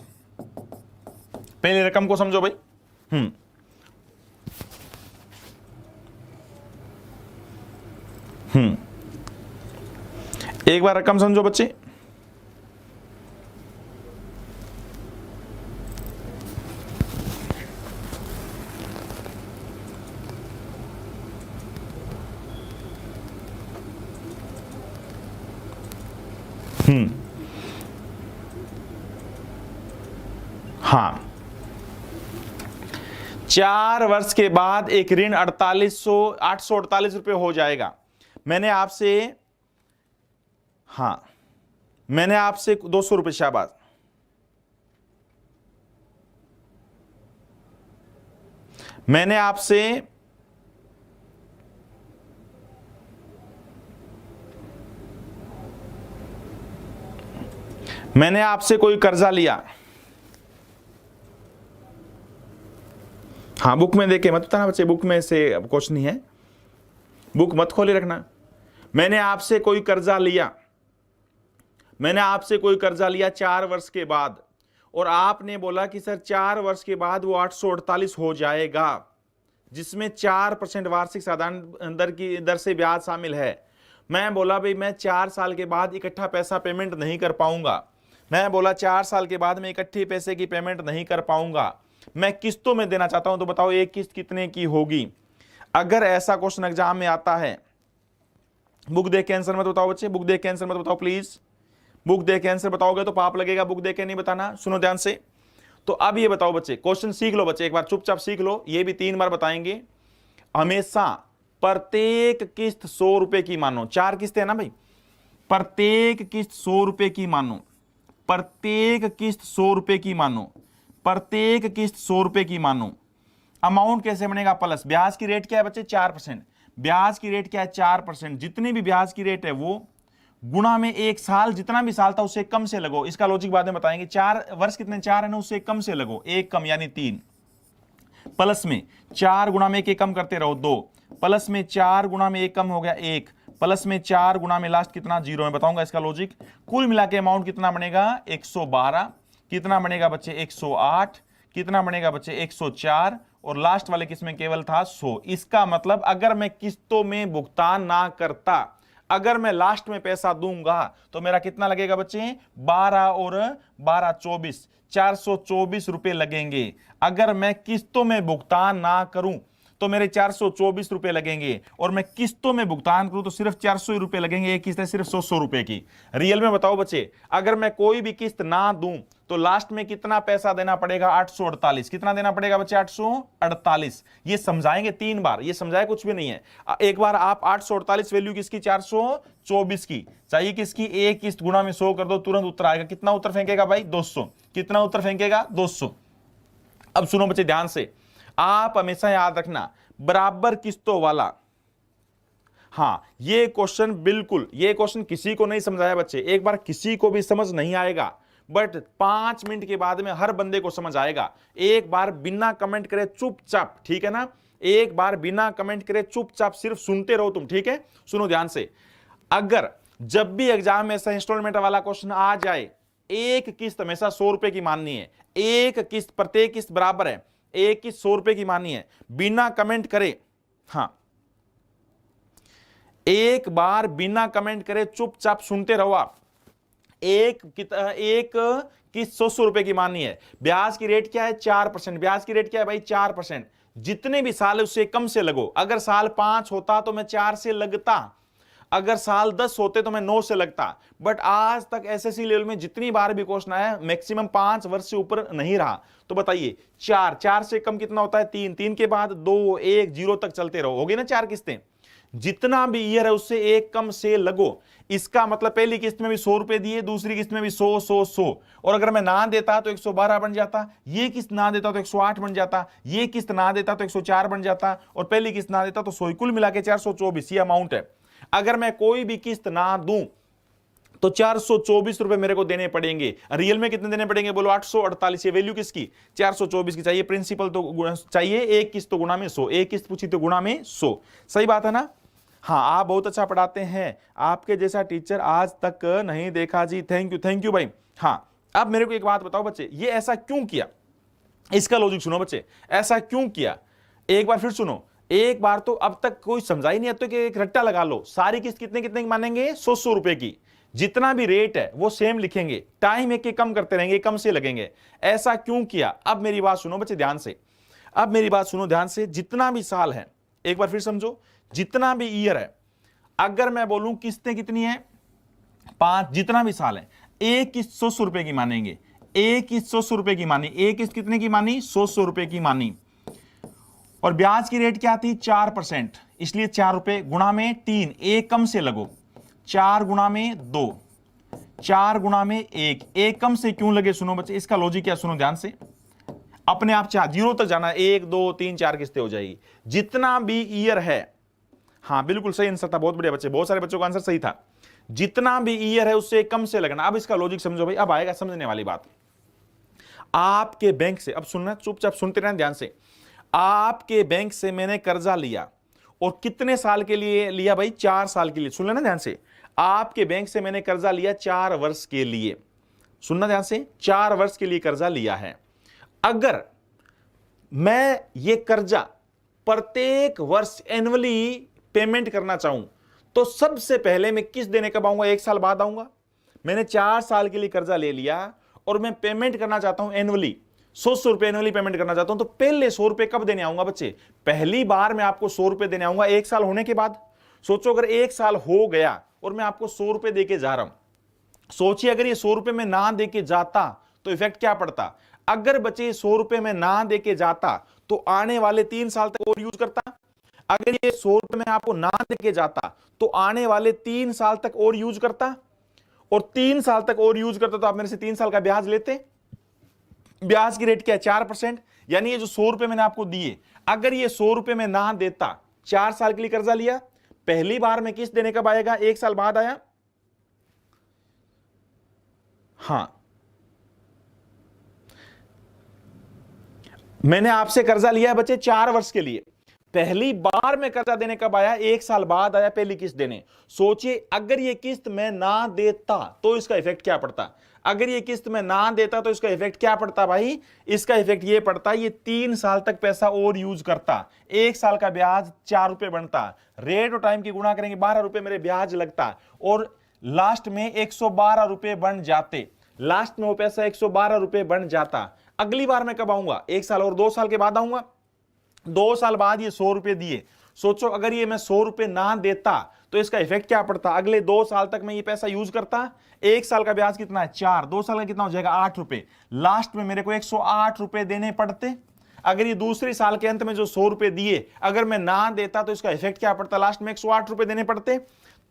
[SPEAKER 1] पहले रकम को समझो भाई। एक बार रकम समझो बच्चे। हाँ 4 वर्ष के बाद एक ऋण 848 रुपए हो जाएगा। मैंने आपसे 200 रुपए, शाबाश, मैंने आपसे कोई कर्जा लिया, हाँ बुक में देखे मत बताना बच्चे, बुक में से क्वेश्चन नहीं है, बुक मत खोले रखना। मैंने आपसे कोई कर्जा लिया, मैंने आपसे कोई कर्जा लिया 4 वर्ष के बाद, और आपने बोला कि सर 4 वर्ष के बाद वो 848 हो जाएगा, जिसमें 4% वार्षिक साधारण दर की दर से ब्याज शामिल है। मैं बोला भाई मैं 4 साल के बाद इकट्ठा पैसा पेमेंट नहीं कर पाऊंगा, मैं बोला 4 साल के बाद मैं इकट्ठी पैसे की पेमेंट नहीं कर पाऊंगा, मैं किस्तों में देना चाहता हूं, तो बताओ एक किस्त कितने की होगी। अगर ऐसा क्वेश्चन एग्जाम में आता है, बुक देख के आंसर मत बताओ बच्चे, बुक देख के आंसर मत बताओ प्लीज, बुक देख के आंसर बताओगे तो पाप लगेगा, बुक देख के नहीं बताना। सुनो ध्यान से। तो अब ये बताओ बच्चे, क्वेश्चन सीख लो बच्चे, एक बार चुपचाप सीख लो, ये भी 3 बार बताएंगे। हमेशा प्रत्येक किस्त 100 रुपए की मानो, 4 किस्तें है ना भाई, प्रत्येक किस्त 100 रुपए की मानो, प्रत्येक किस्त 100 रुपए की मानो, प्रत्येक किस्त 100 रुपए की मानो। अमाउंट कैसे बनेगा, प्लस ब्याज की रेट क्या है बच्चे 4%, ब्याज की रेट क्या है 4%, जितनी भी ब्याज की रेट है वो गुणा में 1 साल, जितना भी साल था उससे कम से लगो, इसका लॉजिक बाद में बताएंगे। 4 वर्ष कितने 4 है ना, उससे कम से लगो, 1 कम यानी 3, प्लस में 4 गुणा में 1 कम करते रहो 2, प्लस में 4 गुणा में 1 कम हो गया 1, प्लस में 4 गुणा में लास्ट कितना 0 है, बताऊंगा इसका लॉजिक। कुल मिला के अमाउंट कितना बनेगा 112, कितना बनेगा बच्चे 108, कितना बनेगा बच्चे 104, और लास्ट वाले किस्त में केवल था 100। इसका मतलब अगर मैं किस्तों में भुगतान ना करता, अगर मैं लास्ट में पैसा दूंगा तो मेरा कितना लगेगा बच्चे 12 और 12 24, 424 रुपए लगेंगे। अगर मैं किस्तों में भुगतान ना करूं तो मेरे 424 रुपए लगेंगे, और मैं किस्तों में भुगतान करूं तो सिर्फ 400 रुपए लगेंगे। एक किस्त है सिर्फ 100 रुपए की। रियल में बताओ बच्चे, अगर मैं कोई भी किस्त ना दूं तो लास्ट में कितना पैसा देना पड़ेगा 848, कितना देना पड़ेगा बच्चे 848। ये समझाएंगे 3 बार, ये समझाए कुछ भी नहीं है। एक बार आप 848 वैल्यू किसकी 424 की चाहिए, किसकी एक किस्त गुणा में 100 कर दो, तुरंत उत्तर आएगा। कितना उत्तर फेंकेगा भाई 200, कितना उत्तर फेंकेगा 200। अब सुनो बच्चे ध्यान से, आप हमेशा याद रखना बराबर किस्तों वाला, हाँ ये क्वेश्चन बिल्कुल, ये क्वेश्चन किसी को नहीं समझाया बच्चे, एक बार किसी को भी समझ नहीं आएगा, बट 5 मिनट के बाद में हर बंदे को समझ आएगा। एक बार बिना कमेंट करे चुपचाप, ठीक है ना, एक बार बिना कमेंट करे चुपचाप सिर्फ सुनते रहो तुम, ठीक है। सुनो ध्यान से, अगर जब भी एग्जाम में ऐसा इंस्टॉलमेंट वाला क्वेश्चन आ जाए, एक किस्त हमेशा 100 रुपए की माननी है, एक किस्त, प्रत्येक किस्त बराबर है, एक किस्त 100 रुपए की माननी है, बिना कमेंट करे, हाँ एक बार बिना कमेंट करे चुपचाप सुनते रहो आप। एक किस्त 100 रुपए की माननी है, ब्याज की रेट क्या है 4%, ब्याज की रेट क्या है भाई 4%, जितने भी साल है उससे कम से लगो। अगर साल 5 होता तो मैं 4 से लगता, अगर साल 10 होते तो मैं 9 से लगता, बट आज तक एसएससी लेवल में जितनी बार भी क्वेश्चन आया मैक्सिमम 5 वर्ष से ऊपर नहीं रहा। तो बताइए 4 से कम कितना होता है 3 के बाद 2 1 0 तक चलते रहो, होगी ना 4 किस्तें। जितना भी ईयर है उससे एक कम से लगो। इसका मतलब पहली किस्त में भी 100 रुपए दिए, दूसरी किस्त में भी 100, और अगर मैं ना देता तो 112 बन जाता, ये किस्त ना देता तो 108 बन जाता, ये किस्त ना देता तो 104 बन जाता, और पहली किस्त ना देता तो 100, कुल मिला के 424 ये अमाउंट है। अगर मैं कोई भी किस्त ना दूं तो 424 रुपए मेरे को देने पड़ेंगे। रियल में कितने देने पड़ेंगे बोलो 848, ये वैल्यू किसकी 424 की चाहिए। प्रिंसिपल तो चाहिए, एक किस्त तो गुणा में 100, एक किस्त पूछी तो गुणा में 100, सही बात है ना। हाँ आप बहुत अच्छा पढ़ाते हैं, आपके जैसा टीचर आज तक नहीं देखा जी, थैंक यू भाई। हाँ अब मेरे को एक बात बताओ बच्चे, ये ऐसा क्यों किया, इसका लॉजिक सुनो बच्चे, ऐसा क्यों किया एक बार फिर सुनो। एक बार तो अब तक कोई समझा ही नहीं, अब तो एक रट्टा लगा लो, सारी किस्त कितने कितने की मानेंगे 100 रुपए की, जितना भी रेट है वो सेम लिखेंगे, टाइम एक कम करते रहेंगे, कम से लगेंगे। ऐसा क्यों किया, अब मेरी बात सुनो बच्चे ध्यान से, अब मेरी बात सुनो ध्यान से। जितना भी साल है, एक बार फिर समझो, जितना भी ईयर है, अगर मैं बोलूं किस्तें कितनी है 5, जितना भी साल है, एक किस्त 100 रुपए की मानेंगे, एक किस्त 100 रुपए की मानी, एक किस्त कितने की मानी 100 रुपए की मानी, और ब्याज की रेट क्या थी 4%, इसलिए 4 रुपए गुणा में 3, एक कम से लगो, 4 गुणा में 2, 4 गुणा में 1, एक कम से क्यों लगे सुनो बच्चे, इसका लॉजिक क्या सुनो ध्यान से। अपने आप 0 तक जाना, 1 2 3 4 किस्तें हो जाएगी, जितना भी ईयर है। हाँ बिल्कुल सही आंसर था, बहुत बढ़िया बच्चे, बहुत सारे बच्चों का आंसर सही था। जितना भी ईयर है उससे कम से लगना। अब इसका लॉजिक समझो भाई, अब आएगा समझने वाली बात। आपके बैंक से, अब सुनना, चुपचाप सुनते रहना ध्यान से। आपके बैंक से मैंने कर्जा लिया, और कितने साल के लिए लिया भाई? 4 साल के लिए। सुन लेना ध्यान से, आपके बैंक से मैंने कर्जा लिया 4 वर्ष के लिए। सुनना ध्यान से, 4 वर्ष के लिए कर्जा लिया है। अगर मैं ये कर्जा प्रत्येक वर्ष एनुअली पेमेंट करना चाहूं, तो सबसे पहले मैं किस्त देने कब आऊंगा? 1 साल बाद आऊंगा। मैंने 4 साल के लिए कर्जा ले लिया और मैं पेमेंट करना चाहता हूं एनुअली, 100 रुपए एनुअली पेमेंट करना चाहता हूं, तो पहले 100 रुपए कब देने आऊंगा बच्चे? पहली बार मैं आपको 100 रुपए देने आऊंगा 1 साल होने के बाद। सोचो अगर 1 साल हो गया और मैं आपको 100 रुपए देके जा रहा हूं, सोचिए अगर ये 100 रुपए में ना देके जाता तो इफेक्ट क्या पड़ता? अगर बच्चे 100 रुपए में ना देके जाता तो आने वाले 3 साल तक और यूज करता। अगर ये 100 रुपए में आपको ना देके जाता तो आने वाले 3 साल तक और यूज करता, और 3 साल तक और यूज करता तो आप मेरे से 3 साल का ब्याज लेते। ब्याज की रेट क्या है? 4%। यानी ये जो 100 रुपए मैंने आपको दिए, अगर ये 100 रुपए में ना देता, 4 साल के लिए कर्जा लिया, पहली बार में किस्त देने कब आएगा? 1 साल बाद आया। हां, मैंने आपसे कर्जा लिया है बच्चे 4 वर्ष के लिए, पहली बार में कर्जा देने कब आया? 1 साल बाद आया पहली किस्त देने। सोचिए अगर ये किस्त मैं ना देता तो इसका इफेक्ट क्या पड़ता? अगर ये किस्त में ना देता तो इसका इफेक्ट क्या पड़ता भाई? इसका इफेक्ट ये पड़ता, ये 3 साल तक पैसा और यूज करता, 1 साल का ब्याज 4 रुपए बनता, रेट और टाइम की गुणा करेंगे 12 रुपए मेरे ब्याज लगता, और लास्ट में 112 रुपए बन जाते। लास्ट में वो पैसा 112 रुपए बन जाता। अगली बार मैं कब आऊंगा? 1 साल और 2 साल के बाद आऊंगा। 2 साल बाद ये 100 रुपए दिए। सोचो अगर ये मैं 100 रुपए ना देता तो इसका इफेक्ट क्या पड़ता? अगले 2 साल तक मैं ये पैसा यूज करता। 1 साल का ब्याज कितना है? 4, 2 साल का कितना हो जाएगा? 8 रुपए। लास्ट में मेरे को 108 रुपए देने पड़ते। अगर ये दूसरे साल के अंत में जो 100 रुपए दिए अगर मैं ना देता तो इसका इफेक्ट क्या पड़ता? लास्ट में 108 रुपए देने पड़ते।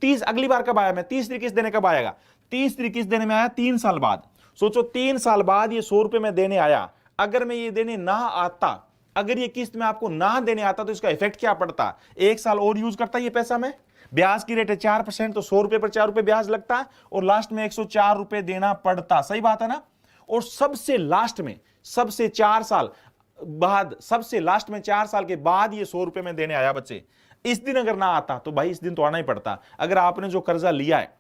[SPEAKER 1] 30 अगली बार कब आया? मैं तीसरी किस्त देने कब आएगा? तीसरी किस्त देने में आया 3 साल बाद। सोचो 3 साल बाद ये 100 रुपए में देने आया, अगर मैं ये देने ना आता, अगर ये किस्त में आपको ना देने आता तो इसका इफेक्ट क्या पड़ता? 1 साल और यूज करता ये पैसा मैं, ब्याज की रेट है 4%, तो 100 रुपए पर 4 रुपए ब्याज लगता, और लास्ट में 104 रुपए देना पड़ता। सही बात है ना? और सबसे लास्ट में, सबसे 4 साल बाद, सबसे लास्ट में 4 साल के बाद ये 100 रुपए में देने आया बच्चे। इस दिन अगर ना आता तो भाई इस दिन तो आना ही पड़ता। अगर आपने जो कर्जा लिया है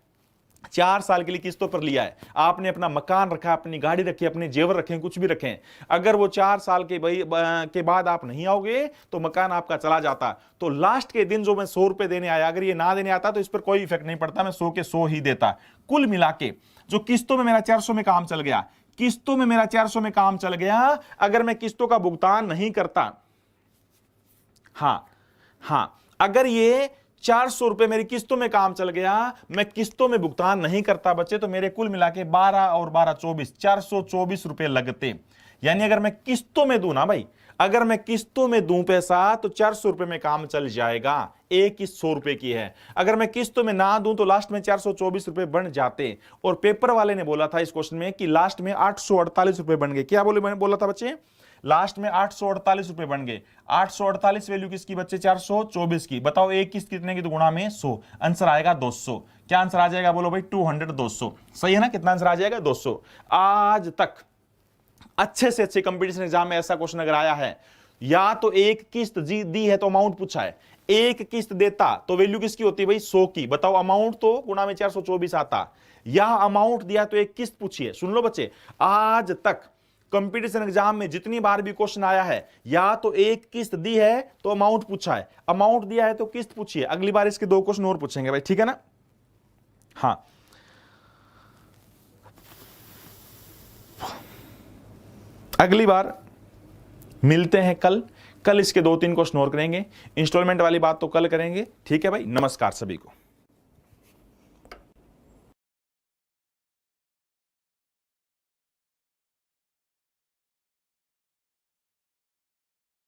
[SPEAKER 1] 4 साल के लिए किस्तों पर लिया है, आपने अपना मकान रखा, अपनी गाड़ी रखी, अपने जेवर रखे, कुछ भी रखें, अगर वो 4 साल के बाद आप नहीं आओगे तो मकान आपका चला जाता। तो लास्ट के दिन जो मैं 100 रुपए देने आया, अगर ये ना देने आता तो इस पर कोई इफेक्ट नहीं पड़ता, मैं 100 के 100 ही देता। कुल मिला के जो किस्तों में मेरा 400 में काम चल गया, किस्तों में मेरा 400 में काम चल गया, अगर मैं किस्तों का भुगतान नहीं करता, हां, अगर ये 400 रुपए मेरी किस्तों में काम चल गया, मैं किस्तों में भुगतान नहीं करता बच्चे, तो मेरे कुल मिला के 12 और 12 24, 424 रुपए लगते। यानी अगर मैं किस्तों में दूं ना भाई, अगर मैं किस्तों में दूं पैसा तो 400 रुपए में काम चल जाएगा। एक किस्त 100 रुपए की है, अगर मैं किस्तों में ना दूं तो लास्ट में 424 रुपए बन जाते। और पेपर वाले ने बोला था इस क्वेश्चन में कि लास्ट में 848 रुपए बन गए। क्या बोला था बच्चे? लास्ट में 848 रुपए बन गए। 848 वैल्यू किसकी बच्चे? 424 की। बताओ एक किस्त कितने की? तो गुणा में 100, आंसर आएगा 200। क्या आंसर आ जाएगा? बोलो भाई 200, 200। सही है ना? कितना आंसर आ जाएगा? 200। आज तक अच्छे से अच्छे कंपटीशन एग्जाम में ऐसा क्वेश्चन अगर आया है, या तो एक किस्त दी है तो अमाउंट पूछा है, एक किस्त देता तो वैल्यू किसकी होती है भाई? 100 की। बताओ अमाउंट तो गुणा में 424 आता, या अमाउंट दिया तो एक किस्त पूछिए। सुन लो बच्चे, आज तक कंपटीशन एग्जाम में जितनी बार भी क्वेश्चन आया है, या तो एक किस्त दी है तो अमाउंट पूछा है, अमाउंट दिया है तो किस्त पूछिए। अगली बार इसके 2 क्वेश्चन और पूछेंगे भाई, ठीक है ना? हां, अगली बार मिलते हैं कल इसके 2-3 क्वेश्चन और करेंगे। इंस्टॉलमेंट वाली बात तो कल करेंगे, ठीक है भाई? नमस्कार सभी को।